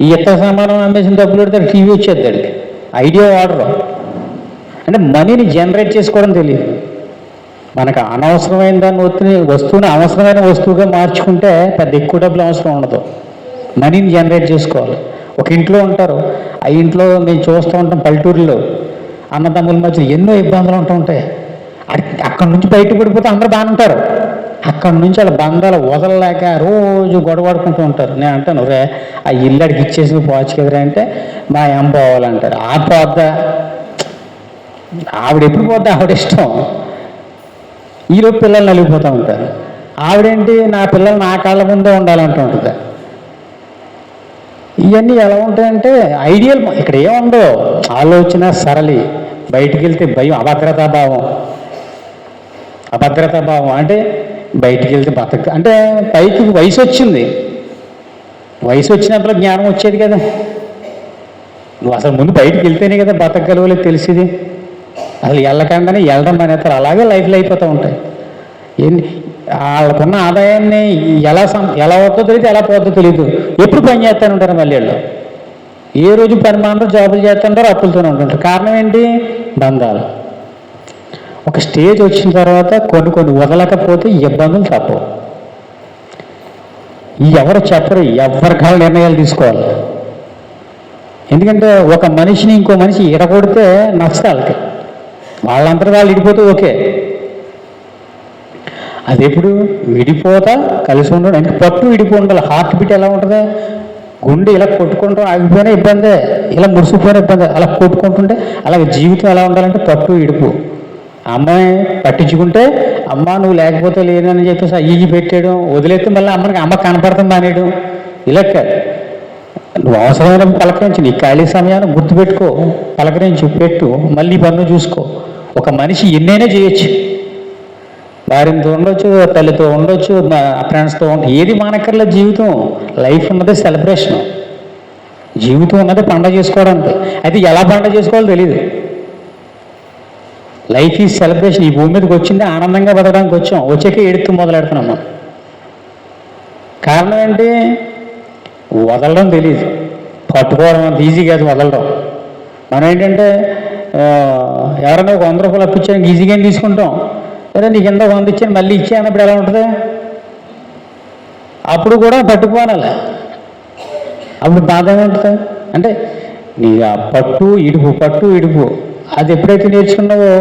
[SPEAKER 1] ఈ ఇత్తర సామానం అమ్మేసిన డబ్బులు పెడితే టీవీ వచ్చేది. ఐడియా వాడరు. అంటే మనీని జనరేట్ చేసుకోవడం తెలియదు. మనకు అనవసరమైన వస్తువుని అవసరమైన వస్తువుగా మార్చుకుంటే పెద్ద ఎక్కువ డబ్బులు అవసరం ఉండదు. మనీని జనరేట్ చేసుకోవాలి. ఒక ఇంట్లో ఉంటారు, ఆ ఇంట్లో మేము చూస్తూ ఉంటాం పల్లెటూరులో అన్నదమ్ముల మధ్య ఎన్నో ఇబ్బందులు ఉంటూ ఉంటాయి. అక్కడి నుంచి బయట పడిపోతే అందరూ బాగా ఉంటారు. అక్కడి నుంచి వాళ్ళ బంధాలు వదలలేక రోజు గొడవడుకుంటూ ఉంటారు. నేను అంటాను, రే ఆ ఇల్లడికి ఇచ్చేసి పోవచ్చు కదరా అంటే, మా ఏం పోవాలంటారు. ఆ పోద్దా, ఆవిడ ఎప్పుడు పోద్దా ఆవిడ ఇష్టం. ఈలోపు పిల్లలు నలిగిపోతూ ఉంటారు. ఆవిడేంటి, నా పిల్లలు నా కాళ్ళ ముందే ఉండాలంటూ ఉంటుంది. ఇవన్నీ ఎలా ఉంటాయంటే ఐడియల్. ఇక్కడ ఏముండో ఆలోచన సరళి, బయటికి వెళ్తే భయం, అభద్రతాభావం అంటే బయటికి వెళ్తే బతక అంటే పైకి వయసు వచ్చింది, వయసు వచ్చినప్పుడు జ్ఞానం వచ్చేది కదా. నువ్వు అసలు ముందు బయటికి వెళ్తేనే కదా బతకగలవలేదు తెలిసింది. అసలు వెళ్ళకుండానే వెళ్ళడం అనేస్తారు. అలాగే లైఫ్లో అయిపోతూ ఉంటాయి. వాళ్ళకున్న ఆదాయాన్ని ఎలా అవుతుందో తెలియదు, ఎలా పోతుందో తెలియదు. ఎప్పుడు పని చేస్తూనే ఉంటారు మళ్ళీ వాళ్ళు. ఏ రోజు పని మాత్రం జాబులు చేస్తుంటారు, అప్పులతోనే ఉంటుంటారు. కారణం ఏంటి? బంధాలు. ఒక స్టేజ్ వచ్చిన తర్వాత కొన్ని వదలకపోతే ఇబ్బందులు తప్పవు. ఎవరు చెప్పరు, ఎవరి కాళ్ళ నిర్ణయాలు తీసుకోవాలి. ఎందుకంటే ఒక మనిషిని ఇంకో మనిషి ఇడగొడితే నచ్చదు వాళ్ళకి. వాళ్ళంతా వాళ్ళు ఇడిపోతే ఓకే. అది ఎప్పుడు విడిపోతా కలిసి ఉండడం. అంటే పట్టు విడిపో ఉండాలి. హార్ట్ బీట్ ఎలా ఉంటుంది? గుండె ఇలా కొట్టుకుంటాం ఆగిపోయినా ఇబ్బందే, ఇలా మురిసిపోయినా ఇబ్బంది. అలా కొట్టుకుంటుంటే అలాగే జీవితం ఎలా ఉండాలంటే పట్టు విడుపు. అమ్మాయి పట్టించుకుంటే అమ్మ నువ్వు లేకపోతే లేదని చెప్పేసి అయ్యి పెట్టేయడం, వదిలేస్తే మళ్ళీ అమ్మ కనపడుతుంది అనేయడం. ఇలా కాదు. నువ్వు అవసరమైన పలకరించి, నీ ఖాళీ సమయాన్ని గుర్తుపెట్టుకో, పలకరించి పెట్టు, మళ్ళీ పన్ను చూసుకో. ఒక మనిషి ఎన్నైనా చేయొచ్చు. భార్యతో ఉండొచ్చు, తల్లితో ఉండొచ్చు, ఫ్రెండ్స్తో ఉండొచ్చు, ఏది మానక్కర్లేదు. జీవితం లైఫ్ ఉన్నది సెలబ్రేషన్. జీవితం ఉన్నది పండగ చేసుకోవడానికి. అయితే ఎలా పండగ చేసుకోవాలో తెలియదు. Life is celebration. ఈ భూమి మీదకి వచ్చింది ఆనందంగా బతకడానికి వచ్చాం. వచ్చాక ఏడుతూ మొదలెడుతున్నాం మనం. కారణం ఏంటి? వదలడం తెలియదు, పట్టుకోవడం అంత ఈజీ కాదు వదలడం. మనం ఏంటంటే ఎవరైనా ఒక 100 రూపాయలు అప్పించానికి ఈజీగా తీసుకుంటాం. లేదా నీకు ఎంత 100 ఇచ్చాను మళ్ళీ ఇచ్చే అన్నప్పుడు ఎలా ఉంటుంది? అప్పుడు కూడా పట్టుకోవాలి. అప్పుడు బాధ ఏముంటుంది అంటే నీ ఆ పట్టు ఇడుపు అది ఎప్పుడైతే నేర్చుకున్నావో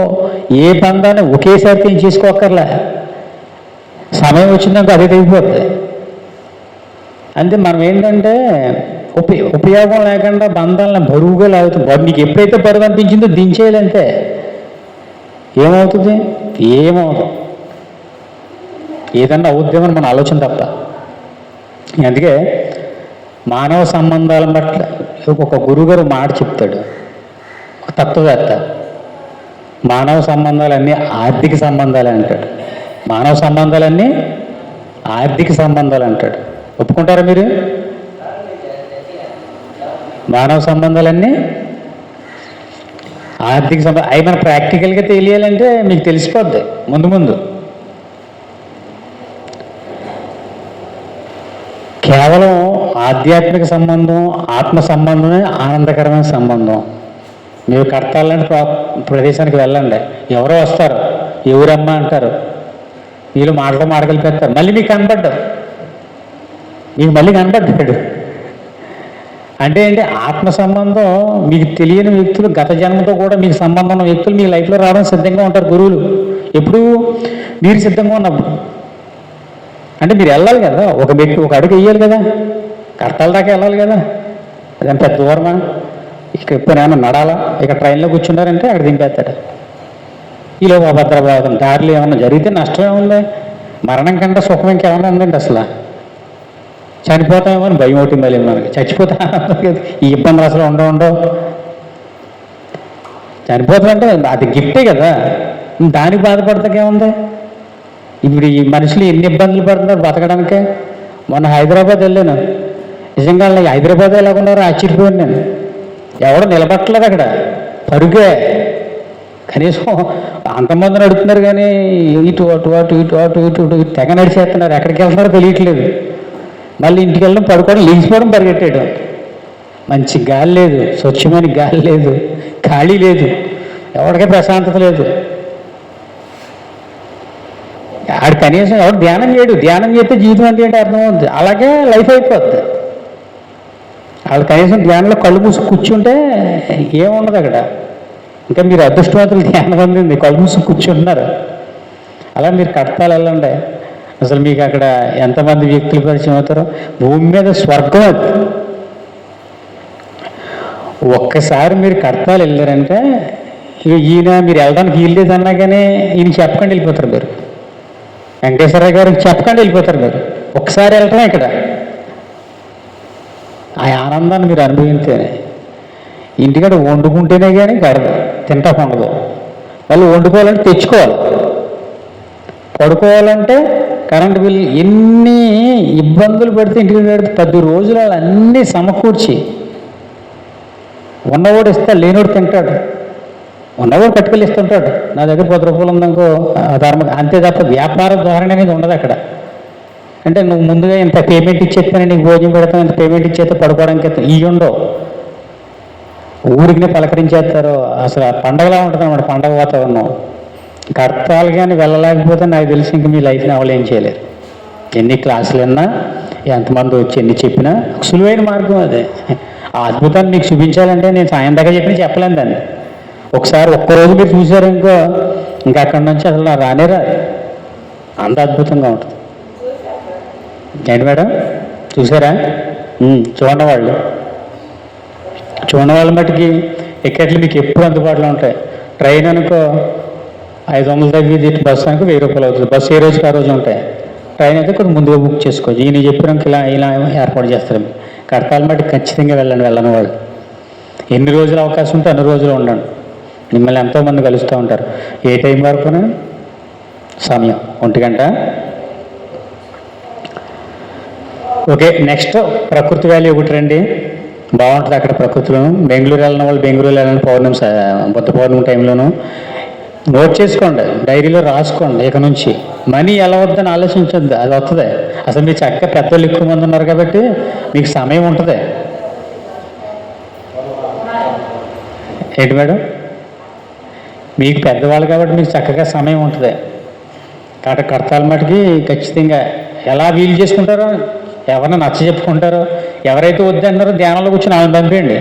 [SPEAKER 1] ఏ బంధాన్ని ఒకేసారి తీసుకోక్కర్లే. సమయం వచ్చిందాక అదే తెగిపోతుంది. అంటే మనం ఏంటంటే ఉపయోగం లేకుండా బంధాలను బరువుగా లాగుతుంది. నీకు ఎప్పుడైతే బరువు అనిపించిందో దించేయాలంటే ఏమవుతుంది? ఏమవుతుంది? ఏదన్నా అవుద్దేమని మన ఆలోచన తప్ప. అందుకే మానవ సంబంధాల పట్ల ఒక గురువుగారు మాట చెప్తాడు, ఒక తత్వవేత్త. మానవ సంబంధాలన్నీ ఆర్థిక సంబంధాలే అంటాడు. మానవ సంబంధాలన్నీ ఆర్థిక సంబంధాలు అంటాడు. ఒప్పుకుంటారా మీరు? మానవ సంబంధాలన్నీ ఆర్థిక సంబంధం అవి మన ప్రాక్టికల్గా తెలియాలంటే మీకు తెలిసిపోద్ది ముందు. కేవలం ఆధ్యాత్మిక సంబంధం, ఆత్మ సంబంధమే ఆనందకరమైన సంబంధం. మీరు కడతాలంటే ప్రదేశానికి వెళ్ళండి, ఎవరో వస్తారు, ఎవరమ్మా అంటారు, వీళ్ళు మాటలు మళ్ళీ మీకు కనపడ్డాడు. అంటే ఏంటి ఆత్మ సంబంధం మీకు తెలియని వ్యక్తులు గత జన్మతో కూడా మీకు సంబంధం ఉన్న వ్యక్తులు మీ లైఫ్లో రావడం సిద్ధంగా ఉంటారు గురువులు. ఎప్పుడు మీరు సిద్ధంగా ఉన్నప్పుడు. అంటే మీరు వెళ్ళాలి కదా, ఒక అడుగు వేయాలి కదా, కర్తాల దాకా వెళ్ళాలి కదా. అదేం పెద్ద దూరమా? ఇక్కడ ఎప్పుడైనా నడాలా? ఇక్కడ ట్రైన్లో కూర్చున్నారంటే అక్కడ దింపేస్తాడు. ఈలో భద్రబాదం దారిలో ఏమన్నా జరిగితే నష్టమే ఉంది. మరణం కంటే సుఖం ఇంకేమన్నా ఉందండి అసలు? చనిపోతామేమో అని భయం ఒకటి మళ్ళీ మనకి. చచ్చిపోతా ఈ ఇబ్బందులు అసలు ఉండవు. చనిపోతామంటే అది గిఫ్టే కదా, దానికి బాధపడతాకేముంది? ఇప్పుడు ఈ మనుషులు ఎన్ని ఇబ్బందులు పడుతున్నారు బతకడానికే. మొన్న హైదరాబాద్ వెళ్ళాను, నిజంగా హైదరాబాద్ ఎలాగున్నారో ఆశ్చర్యపోయాను నేను. ఎవడో నిలబట్టలేదు అక్కడ, పరుగే. కనీసం అంతమంది నడుపుతున్నారు కానీ ఇటు అటు అటు ఇటు అటు ఇటు ఇటు తెగ నడిచేస్తున్నారు. ఎక్కడికి వెళ్తున్నారో తెలియట్లేదు. మళ్ళీ ఇంటికి వెళ్ళడం, పడుకోవడం, లేచిపోవడం, పరిగెట్టేయడం. మంచి గాలి లేదు, స్వచ్ఛమైన గాలి లేదు, ఖాళీ లేదు, ఎవరికీ ప్రశాంతత లేదు. ఆడు కనీసం ఎవరు ధ్యానం చేయడు. ధ్యానం చేస్తే జీవితం అంటే ఏంటి అర్థమవుద్ది. అలాగే లైఫ్ అయిపోద్ది. వాళ్ళు కనీసం ధ్యానంలో కళ్ళు మూసి కూర్చుంటే ఏముండదు అక్కడ. ఇంకా మీరు అదృష్టవంతులు, ధ్యానం అందింది, కళ్ళు మూసి కూర్చుంటున్నారు. అలా మీరు కడతాలు వెళ్ళండి. అసలు మీకు అక్కడ ఎంతమంది వ్యక్తులు పరిచయం అవుతారో. భూమి మీద స్వర్గం అది. ఒక్కసారి మీరు కడతాలు వెళ్ళారంటే ఈయన మీరు వెళ్ళడానికి వీల్లేదన్నా కానీ ఈయన చెప్పకండి వెళ్ళిపోతారు. మీరు వెంకటేశ్వర గారికి చెప్పకండి వెళ్ళిపోతారు. మీరు ఒక్కసారి వెళ్ళటమే ఇక్కడ. ఆ ఆనందాన్ని మీరు అనుభవించేనే. ఇంటికాడ వండుకుంటేనే కానీ గడదు, తింటకుండదు. మళ్ళీ వండుకోవాలంటే తెచ్చుకోవాలి, పడుకోవాలంటే కరెంటు బిల్లు. ఎన్ని ఇబ్బందులు పెడితే ఇంటికి 10 రోజులు అన్నీ సమకూర్చి ఉన్నవాడు ఇస్తా, లేనివాడు తింటాడు. ఉన్నవాడు పట్టుకెళ్ళి ఇస్తుంటాడు. నా దగ్గర 10 రూపాయలు ఉందనుకో ధర్మ, అంతే తప్ప వ్యాపార ధోరణి అనేది ఉండదు అక్కడ. అంటే నువ్వు ముందుగా ఇంత పేమెంట్ ఇచ్చేస్తాను, నీకు భోజనం పెడతాను, ఇంత పేమెంట్ ఇచ్చేస్తే పడుకోవడానికి ఇవి ఉండవు. ఊరికినే పలకరించేస్తారు. అసలు పండగలా ఉంటుంది అన్నమాట, పండగ వాతావరణం. కర్తాలు కానీ వెళ్ళలేకపోతే నాకు తెలిసి ఇంక మీ లైఫ్ని ఎవరు ఏం చేయలేరు. ఎన్ని క్లాసులు విన్నా, ఎంతమంది వచ్చి ఎన్ని చెప్పినా సులువైన మార్గం అదే. ఆ అద్భుతాన్ని మీకు చూపించాలంటే నేను సాయం దాకా చెప్పలేను దాన్ని. ఒకసారి ఒక్కరోజు మీరు చూసారు ఇంకా అక్కడి నుంచి అసలు రానే రాదు. అంత అద్భుతంగా ఉంటుంది. ఏంటి మేడం చూసారా? చూడండి వాళ్ళ మట్టుకి టికెట్లు మీకు ఎప్పుడు అందుబాటులో ఉంటాయి. ట్రైన్ అనుకో 500 తగ్గి, బస్సు అనుకో 1000 రూపాయలు అవుతుంది. బస్సు ఏ రోజుకి ఆ రోజు ఉంటాయి. ట్రైన్ అయితే కొంచెం ముందుగా బుక్ చేసుకోవచ్చు. ఈయన చెప్పినాక ఇలా ఏర్పాటు చేస్తారు. కడతాల మట్టుకు ఖచ్చితంగా వెళ్ళని వాళ్ళు. ఎన్ని రోజులు అవకాశం ఉంటే అన్ని రోజులు ఉండండి. మిమ్మల్ని ఎంతోమంది కలుస్తూ ఉంటారు. ఏ టైం వరకునా? సమయం 1 గంట. ఓకే, నెక్స్ట్ ప్రకృతి వ్యాలీ ఒకటి రండి, బాగుంటుంది అక్కడ ప్రకృతిలోను. బెంగళూరు వెళ్ళిన వాళ్ళు బెంగళూరు వెళ్ళిన బుద్ధ పౌర్ణమి టైంలోను నోట్ చేసుకోండి, డైరీలో రాసుకోండి. ఇక నుంచి మనీ ఎలా వద్దని ఆలోచించద్దు, అది వస్తుంది. అసలు మీరు చక్కగా పెద్దోళ్ళు ఎక్కువ మంది ఉన్నారు కాబట్టి మీకు సమయం ఉంటుంది. ఏంటి మేడం? మీకు పెద్దవాళ్ళు కాబట్టి మీకు చక్కగా సమయం ఉంటుంది. కాబట్టి కడతాల మటుకి ఖచ్చితంగా ఎలా వీలు చేసుకుంటారో, ఎవరిని నచ్చ చెప్పుకుంటారో, ఎవరైతే వద్దన్నారో ధ్యానంలో కూర్చొని ఆమె పంపేయండి.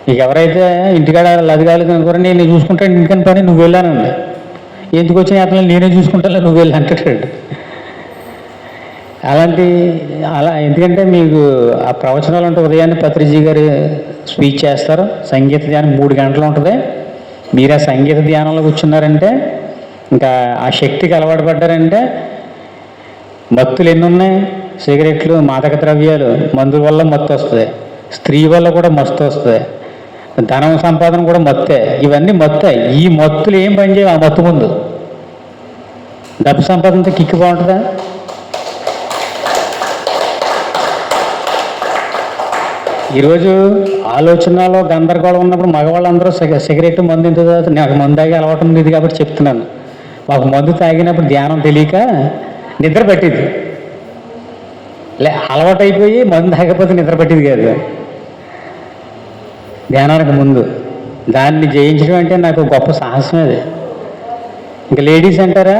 [SPEAKER 1] నీకు ఎవరైతే ఇంటికాడ అది కాలేదు అనుకోరా, నేను చూసుకుంటాను ఇంటికని పని, నువ్వు వెళ్ళానండి. ఎందుకు వచ్చిన అతను నేనే చూసుకుంటాను, నువ్వు వెళ్ళి అంటాడు. అలా ఎందుకంటే మీకు ఆ ప్రవచనాలు ఉంటాయి. ఉదయాన్నే పత్రిజీ గారు స్పీచ్ చేస్తారు. సంగీత ధ్యానం 3 గంటలు ఉంటుంది. మీరు ఆ సంగీత ధ్యానంలో కూర్చున్నారంటే, ఇంకా ఆ శక్తికి అలవాటు పడ్డారంటే, మత్తులు ఎన్ని ఉన్నాయి? సిగరెట్లు, మాదక ద్రవ్యాలు, మందుల వల్ల మత్తు వస్తుంది, స్త్రీ వల్ల కూడా మత్తు వస్తుంది, ధనం సంపాదన కూడా మత్తే. ఇవన్నీ మత్తే. ఈ మత్తులు ఏం పని చేయవు ఆ మత్తు ముందు. డబ్బు సంపాదనతో కిక్కి బాగుంటుందా? ఈరోజు ఆలోచనలో గందరగోళం ఉన్నప్పుడు మగవాళ్ళందరూ సిగరెట్, మందు ఇంత తర్వాత నాకు మందు తాగి అలవాటు ఉంది ఇది కాబట్టి చెప్తున్నాను. మాకు మందు తాగినప్పుడు ధ్యానం తెలియక నిద్ర పట్టింది. అలవాటు అయిపోయి మందు తాగకపోతే నిద్ర పట్టింది కాదు ధ్యానానికి ముందు. దాన్ని జయించడం అంటే నాకు గొప్ప సాహసం అది. ఇంకా లేడీస్ అంటారా,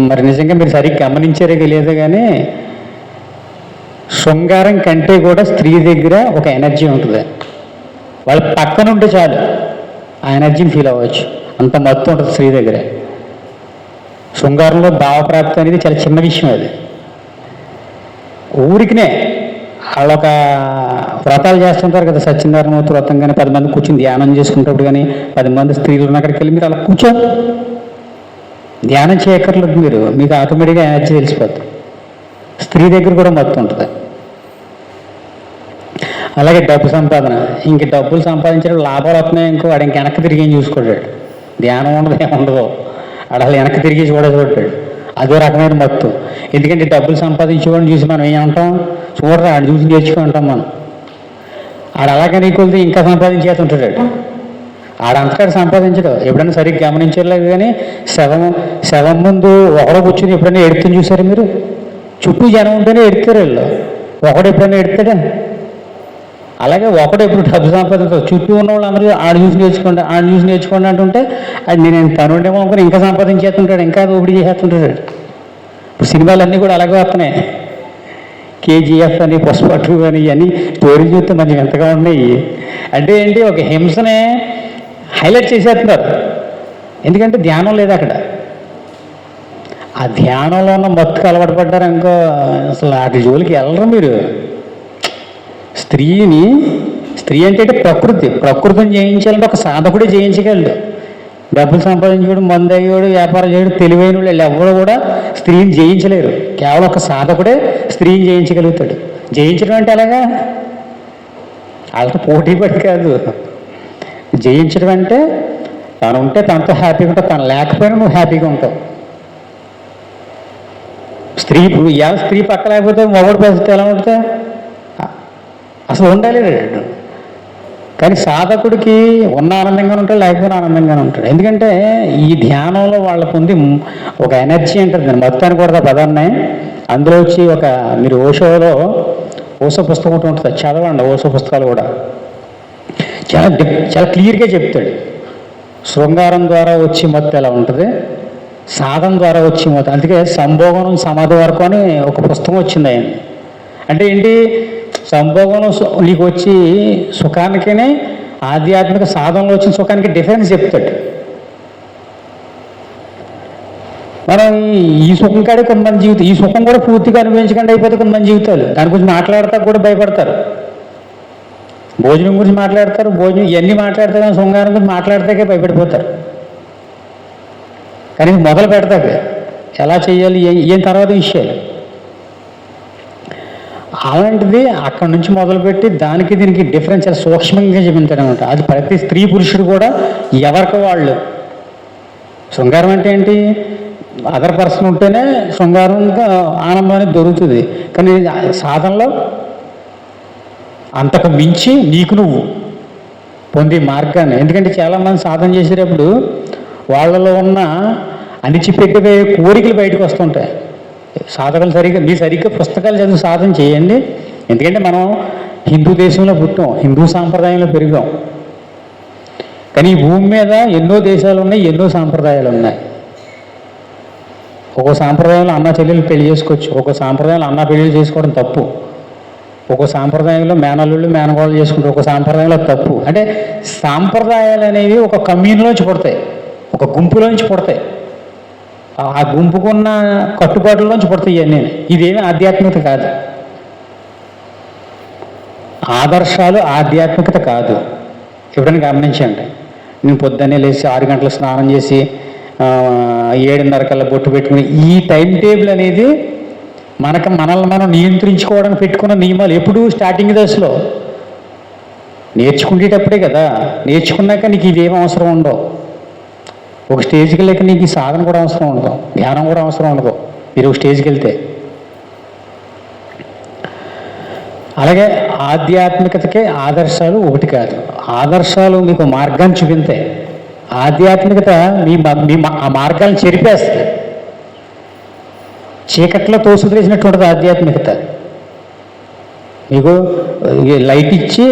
[SPEAKER 1] మరి నిజంగా మీరు సరిగ్గా గమనించారే లేదో కానీ శృంగారం కంటే కూడా స్త్రీ దగ్గర ఒక ఎనర్జీ ఉంటుంది. వాళ్ళ పక్కన ఉంటే చాలు ఆ ఎనర్జీని ఫీల్ అవ్వచ్చు, అంత మత్తు ఉంటుంది స్త్రీ దగ్గర. శృంగారంలో భావప్రాప్తి అనేది చాలా చిన్న విషయం. అది ఊరికినే వాళ్ళొక వ్రతాలు చేస్తుంటారు కదా, సత్యనారాయణమూర్తి వ్రతం కానీ 10 మంది కూర్చొని ధ్యానం చేసుకునేటప్పుడు కానీ 10 మంది స్త్రీలు ఉన్న అక్కడికి వెళ్ళి మీరు అలా కూర్చోండి, ధ్యానం చేయక్కర్లేదు, మీకు ఆటోమేటిక్గా ఎనర్జీ తెలిసిపోతుంది. స్త్రీ దగ్గర కూడా మత్తు ఉంటుంది. అలాగే డబ్బు సంపాదన, ఇంక డబ్బులు సంపాదించడం లాభాలు వస్తున్నాయి ఇంకో వాడు ఇంక వెనక్కి తిరిగి ఏం చూసుకోడాడు, ధ్యానం ఉండదు ఏముండదు, వాడు అసలు వెనక్కి తిరిగి చూడతాడు. అదో రకమైన మత్తు. ఎందుకంటే డబ్బులు సంపాదించేవాడిని చూసి మనం ఏమంటాం, చూడరా ఆడు చూసి నేర్చుకుంటాం మనం. ఆడు అలాగే నీకొలితే ఇంకా సంపాదించేస్తుంటాడు. ఆడంతటాడు సంపాదించడు. ఎప్పుడైనా సరిగ్గా గమనించలేదు కానీ శవం ముందు ఒకడో కూర్చొని ఎప్పుడైనా ఎడుతుంది చూసారు మీరు? చుట్టూ జనం ఉంటేనే ఎడతారు వీళ్ళు, ఒకడు ఎప్పుడైనా ఎడతాడా? అలాగే ఒకడు ఎప్పుడు డబ్బు సంపాదించదు, చుట్టూ ఉన్న వాళ్ళు అందరూ ఆడు చూసి నేర్చుకోండి అంటుంటే అది నేను తనుండేమో అనుకుని ఇంకా సంపాదించేస్తుంటాడు, ఇంకా దోపిడీ చేసేస్తుంటాడు. ఇప్పుడు సినిమాలన్నీ కూడా అలాగే వస్తున్నాయి. కేజీఎఫ్ అని, పుష్ప 2 అని, ఇవన్నీ స్టోరీ చూస్తే మంచి ఎంతగా ఉన్నాయి. అంటే ఏంటి, ఒక హింసనే హైలైట్ చేసేస్తున్నారు. ఎందుకంటే ధ్యానం లేదు అక్కడ. ఆ ధ్యానంలో ఉన్న మత్తుకు అలవాటు పడ్డారు ఇంకో అసలు వాటి జోలికి వెళ్ళరు మీరు. స్త్రీ అంటే ప్రకృతిని జయించాలంటే ఒక సాధకుడే జయించగలడు. డబ్బులు సంపాదించేవాడు, మందు అయ్యేవాడు, వ్యాపారం చేయడం తెలివైన వాళ్ళు ఎవరు కూడా స్త్రీని జయించలేరు. కేవలం ఒక సాధకుడే స్త్రీని జయించగలుగుతాడు. జయించడం అంటే అలాగా వాళ్ళతో పోటీ పడి కాదు. జయించడం అంటే తను ఉంటే తనతో హ్యాపీగా ఉంటావు, తను లేకపోయినా నువ్వు హ్యాపీగా ఉంటావు. స్త్రీ పక్క లేకపోతే మగవాడి పరిస్థితి ఎలా ఉంటుంది? అసలు ఉండాలి. కానీ సాధకుడికి ఉన్న ఆనందంగానే ఉంటాడు, లేకపోతే ఆనందంగానే ఉంటాడు. ఎందుకంటే ఈ ధ్యానంలో వాళ్ళకు ఉంది ఒక ఎనర్జీ అంటారు, మొత్తానికి కూడా పదాన్ని. అందులో వచ్చి మీరు ఓషో పుస్తకం ఒకటి ఉంటుంది, చదవండి. ఓషో పుస్తకాలు కూడా చాలా క్లియర్గా చెప్తాడు. శృంగారం ద్వారా వచ్చి మత్తు ఎలా ఉంటుంది, సాధన ద్వారా వచ్చి మత్తు. అందుకే సంభోగనం సమాధి వరకు అని ఒక పుస్తకం వచ్చింది ఆయన. అంటే ఏంటి, సంభోగనం నీకు వచ్చి సుఖానికినే ఆధ్యాత్మిక సాధనలో వచ్చిన సుఖానికి డిఫరెన్స్ చెప్తాడు. మనం ఈ సుఖం కాడే కొంతమంది జీవితం, ఈ సుఖం కూడా పూర్తిగా అనుభవించకుండా అయిపోతే కొంతమంది జీవితాలు దాని గురించి మాట్లాడతా కూడా భయపడతారు. భోజనం గురించి మాట్లాడతారు, ఇవన్నీ మాట్లాడతారు, కానీ శృంగారం గురించి మాట్లాడితే భయపడిపోతారు. కానీ మొదలు పెడతాక ఎలా చేయాలి ఏం తర్వాత విషయాలు. అలాంటిది అక్కడి నుంచి మొదలుపెట్టి దానికి దీనికి డిఫరెన్స్ చాలా సూక్ష్మంగా చెప్తారనమాట. అది ప్రతి స్త్రీ పురుషుడు కూడా ఎవరికి వాళ్ళు. శృంగారం అంటే ఏంటి, అదర్ పర్సన్ ఉంటేనే శృంగారంగా ఆనందం అనేది దొరుకుతుంది. కానీ సాధనలో అంతకు మించి నీకు నువ్వు పొందే మార్గాన్ని. ఎందుకంటే చాలామంది సాధన చేసేటప్పుడు వాళ్ళలో ఉన్న అణిచిపెట్టే కోరికలు బయటకు వస్తుంటాయి. సాధకులు సరిగ్గా పుస్తకాలు చదివి సాధన చేయండి. ఎందుకంటే మనం హిందూ దేశంలో పుట్టాం, హిందూ సాంప్రదాయంలో పెరిగాం. కానీ ఈ భూమి మీద ఎన్నో దేశాలు ఉన్నాయి, ఎన్నో సాంప్రదాయాలు ఉన్నాయి. ఒక్కో సాంప్రదాయంలో అన్న చెల్లెలు పెళ్లి చేసుకోవచ్చు, ఒక్కో సాంప్రదాయంలో అన్న పెళ్లి చేసుకోవడం తప్పు, ఒక్కో సాంప్రదాయంలో మేనల్లుళ్ళు మేనగోళ్ళు చేసుకుంటారు, ఒక సాంప్రదాయంలో తప్పు. అంటే సాంప్రదాయాలు అనేవి ఒక కమ్యూనిలోంచి పుడతాయి, ఒక గుంపులోంచి పుడతాయి, ఆ గుంపుకున్న కట్టుబాట్లలోంచి పుడతాయి ఇవన్నీ. ఇదేమీ ఆధ్యాత్మికత కాదు, ఆదర్శాలు ఆధ్యాత్మికత కాదు. ఎప్పుడైనా గమనించండి. నేను పొద్దున్నే లేచి 6 గంటలకు స్నానం చేసి 7:30 కల్లా బొట్టు పెట్టుకుని ఈ టైం టేబుల్ అనేది మనల్ని మనం నియంత్రించుకోవడానికి పెట్టుకున్న నియమాలు. ఎప్పుడు స్టార్టింగ్ దశలో నేర్చుకునేటప్పుడే కదా. నేర్చుకున్నాక నీకు ఇవేం అవసరం ఉండవు. ఒక స్టేజ్కి వెళ్ళాక నీకు ఈ సాధన కూడా అవసరం ఉండదు, ధ్యానం కూడా అవసరం ఉండదు మీరు ఒక స్టేజ్కి వెళ్తే. అలాగే ఆధ్యాత్మికతకే ఆదర్శాలు ఒకటి కాదు. ఆదర్శాలు మీకు మార్గాన్ని చూపిస్తాయి, ఆధ్యాత్మికత ఆ మార్గాలను చెరిపేస్తుంది. చీకట్లో తోసుకులేసినటువంటిది ఆధ్యాత్మికత. మీకు లైట్ ఇచ్చి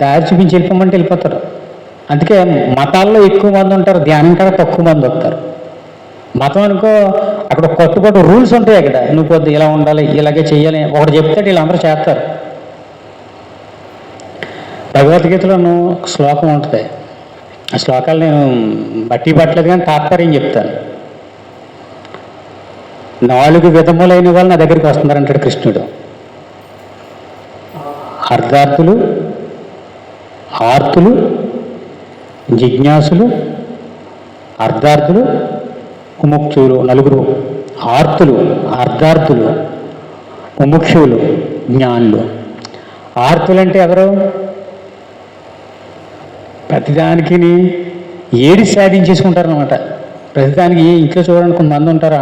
[SPEAKER 1] దారి చూపించి వెళ్ళిపోమంటే వెళ్ళిపోతారు. అందుకే మతాల్లో ఎక్కువ మంది ఉంటారు, ధ్యానం కాడ తక్కువ మంది వస్తారు. మతం అనుకో అక్కడ కొత్త రూల్స్ ఉంటాయి. అక్కడ నువ్వు కొద్ది ఇలా ఉండాలి, ఇలాగే చెయ్యాలి, ఒకటి చెప్తాడు, వీళ్ళందరూ చేస్తారు. భగవద్గీతలోనూ ఒక శ్లోకం ఉంటుంది. ఆ శ్లోకాలు నేను బట్టి పట్టలేదు కానీ తాత్పర్యం చెప్తాను. 4 విధములైన వాళ్ళు నా దగ్గరికి వస్తున్నారంటాడు కృష్ణుడు. అర్ధార్థులు, ఆర్తులు, జిజ్ఞాసులు, అర్ధార్థులు, ముముక్షువులు. 4. ఆర్తులు, అర్ధార్థులు, ముముక్షువులు, జ్ఞానులు. ఆర్తులు అంటే ఎవరు? ప్రతిదానికి ఏడి సాధించేసుకుంటారనమాట. ప్రతిదానికి ఇంట్లో చూడండి కొంతమంది ఉంటారా,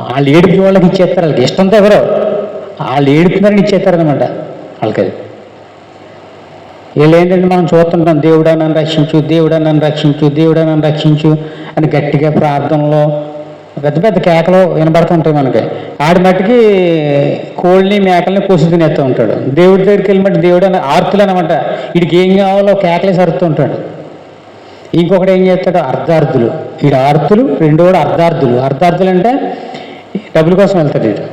[SPEAKER 1] వాళ్ళు ఏడుపు వాళ్ళకి ఇచ్చేస్తారు. వాళ్ళకి ఇష్టంతో ఎవరో వాళ్ళు ఏడుపుతున్నారని ఇచ్చేస్తారనమాట వాళ్ళకి. అది వీళ్ళు ఏంటంటే మనం చూస్తుంటాం, దేవుడా నన్ను రక్షించు, దేవుడా నన్ను రక్షించు, దేవుడా నన్ను రక్షించు అని గట్టిగా ప్రార్థనలో పెద్ద పెద్ద కేకలు వినబడుతుంటాయి మనకి. ఆడి మట్టికి కోళ్ళని మేకల్ని కోసి తినేస్తూ ఉంటాడు. దేవుడి దగ్గరికి వెళ్ళి దేవుడు అని ఆర్తులు అనమాట. వీడికి ఏం కావాలో కేకలే సరుతూ ఉంటాడు. ఇంకొకటి ఏం చేస్తాడు? అర్ధార్థులు. వీడు ఆర్తులు, రెండోడు అర్ధార్థులు. అర్ధార్థులు అంటే డబ్బుల కోసం వెళ్తాడు. వీడు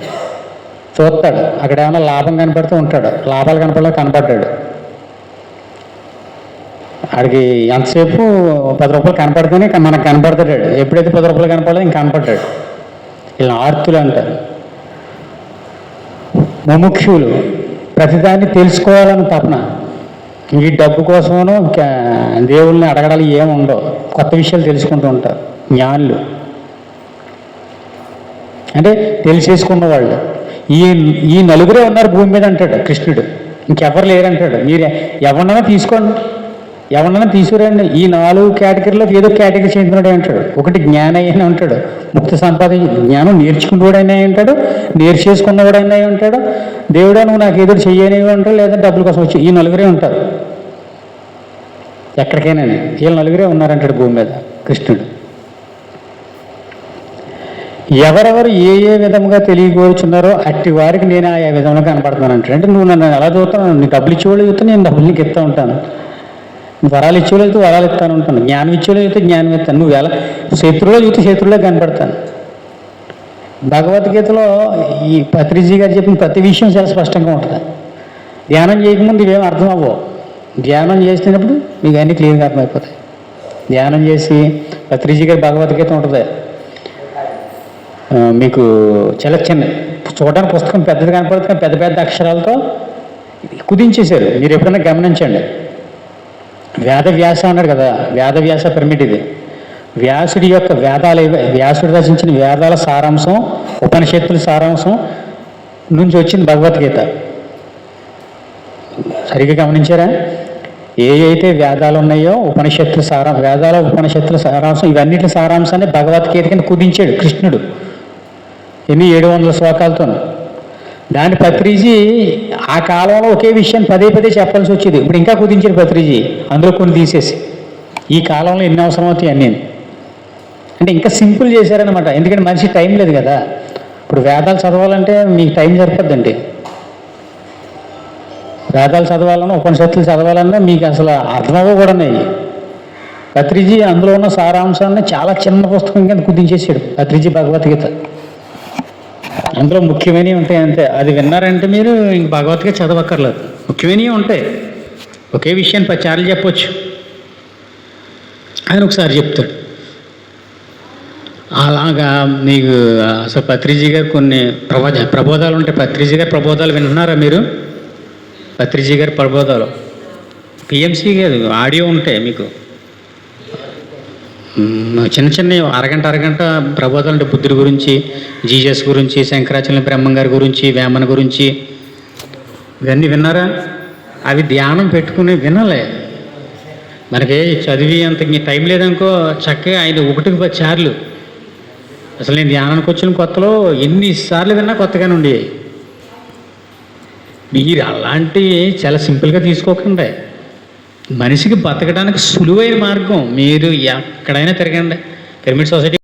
[SPEAKER 1] చూస్తాడు, అక్కడ ఏమైనా లాభం కనపడుతూ ఉంటాడు, లాభాలు కనపడ్డాడు. ఆడికి ఎంతసేపు 10 రూపాయలు కనపడితేనే మనకు కనపడతాడు. ఎప్పుడైతే 10 రూపాయలు కనపడదో ఇంక కనపడ్డాడు. ఇలా ఆర్తులు అంటారు. ముముక్షువులు, ప్రతిదాన్ని తెలుసుకోవాలని తపన. ఈ డబ్బు కోసమనో దేవుళ్ళని అడగడాలు ఏముండవు, కొత్త విషయాలు తెలుసుకుంటూ ఉంటారు. జ్ఞానులు అంటే తెలిసేసుకున్న వాళ్ళు. ఈ 4 ఉన్నారు భూమి మీద అంటాడు కృష్ణుడు. ఇంకెవరు లేరంటాడు. మీరు ఎవరినైనా తీసుకోండి, ఎవరినైనా తీసుకురండి, ఈ 4 కేటగిరీలో ఏదో కేటగిరీ చెందినవాడే అంటాడు. ఒకటి జ్ఞానయ్య అని ఉంటాడు, ముక్తి సంపాదించి జ్ఞానం నేర్చుకున్నవాడైనా ఉంటాడు, నేర్చేసుకున్నవాడైనా ఉంటాడు, దేవుడా నువ్వు నాకు ఏదో చెయ్యనివి అంటాడు, లేదా డబ్బుల కోసం వచ్చి. ఈ 4 ఉంటారు ఎక్కడికైనా. వీళ్ళు 4 ఉన్నారంటాడు భూమి మీద కృష్ణుడు. ఎవరెవరు ఏ విధంగా తెలియకూర్చున్నారో అట్టి వారికి నేను ఆ విధంగా కనపడుతున్నాను అంటాడు. అంటే నువ్వు నన్ను ఎలా చూస్తాను? నీ డబ్బులు ఇచ్చేవాళ్ళు చూస్తే నేను డబ్బులు నీకు ఇస్తూ ఉంటాను, వరాలు ఇచ్చేవాళ్ళు అయితే వరాలు ఇస్తాను ఉంటాను, జ్ఞానం ఇచ్చేవాళ్ళు అయితే జ్ఞానం ఇస్తాను, నువ్వు ఎలా శత్రువులో చూస్తే శత్రువులో కనపడతాను. భగవద్గీతలో ఈ పత్రిజీ గారు చెప్పిన ప్రతి విషయం చాలా స్పష్టంగా ఉంటుంది. ధ్యానం చేయకముందు ఇవేం అర్థం అవ్వవు. ధ్యానం చేసినప్పుడు మీకు అన్నీ క్లియర్గా అర్థమైపోతాయి. ధ్యానం చేసి పత్రిజీ గారి భగవద్గీత ఉంటుంది, మీకు చాలా చిన్న చూడడానికి పుస్తకం పెద్దది కనపడుతుంది, పెద్ద పెద్ద అక్షరాలతో కుదించేశారు. మీరు ఎప్పుడైనా గమనించండి. వేదవ్యాస అన్నాడు కదా, వేదవ్యాస పిరమిడ్ ఇది. వ్యాసుడి యొక్క వ్యాసుడు రచించిన వేదాల సారాంశం, ఉపనిషత్తుల సారాంశం నుంచి వచ్చింది భగవద్గీత. సరిగ్గా గమనించారా? అయితే వేదాలు ఉన్నాయో ఉపనిషత్తుల వేదాల ఉపనిషత్తుల సారాంశం, ఇవన్నిటి సారాంశాన్ని భగవద్గీత కింద కుదించాడు కృష్ణుడు. ఎన్ని 700 శ్లోకాలతో. దాని పత్రిజీ ఆ కాలంలో ఒకే విషయాన్ని పదే చెప్పాల్సి వచ్చేది. ఇప్పుడు ఇంకా కుదించాడు పత్రిజీ, అందులో కొన్ని తీసేసి. ఈ కాలంలో ఎన్ని అవసరం అవుతాయి అన్నీ అంటే ఇంకా సింపుల్ చేశారనమాట. ఎందుకంటే మనిషి టైం లేదు కదా. ఇప్పుడు వేదాలు చదవాలంటే మీకు టైం సరిపోద్దండి. వేదాలు చదవాలన్నా ఉపనిషత్తులు చదవాలన్నా మీకు అసలు అర్థమవ్వ కూడా ఉన్నాయి. పత్రిజీ అందులో ఉన్న సారాంశాన్ని చాలా చిన్న పుస్తకం కింద కుదించేసాడు పత్రిజీ భగవద్గీత. అందులో ముఖ్యమైనవి ఉంటాయి అంతే. అది విన్నారంటే మీరు ఇంక భగవద్గీత చదవక్కర్లేదు. ముఖ్యమైనవి ఉంటాయి. ఒకే విషయాన్ని 10 సార్లు చెప్పొచ్చు, ఆయన ఒకసారి చెప్తాడు. అలాగా మీకు అసలు పత్రిజీ గారు కొన్ని ప్రబోధాలు ఉంటాయి. పత్రిజీ గారి ప్రబోధాలు వింటున్నారా మీరు? పత్రిజీ గారి ప్రబోధాలు పిఎంసి కాదు, ఆడియో ఉంటాయి మీకు. చిన్న అరగంట ప్రబోధాలు అంటే బుద్ధుడి గురించి, జీసస్ గురించి, శంకరాచార్య బ్రహ్మం గారి గురించి, వేమన గురించి, ఇవన్నీ విన్నారా? అవి ధ్యానం పెట్టుకుని వినాలి. మనకి చదివి అంత టైం లేదనుకో, చక్కగా 1కి 10 సార్లు. అసలు నేను ధ్యానానికి వచ్చిన కొత్తలో ఎన్నిసార్లు విన్నా కొత్తగానే ఉండేవి. మీరు అలాంటివి చాలా సింపుల్గా తీసుకోకండి. మనిషికి బతకడానికి సులువైన మార్గం. మీరు ఎక్కడైనా తిరగండి, పిరమిడ్ సొసైటీ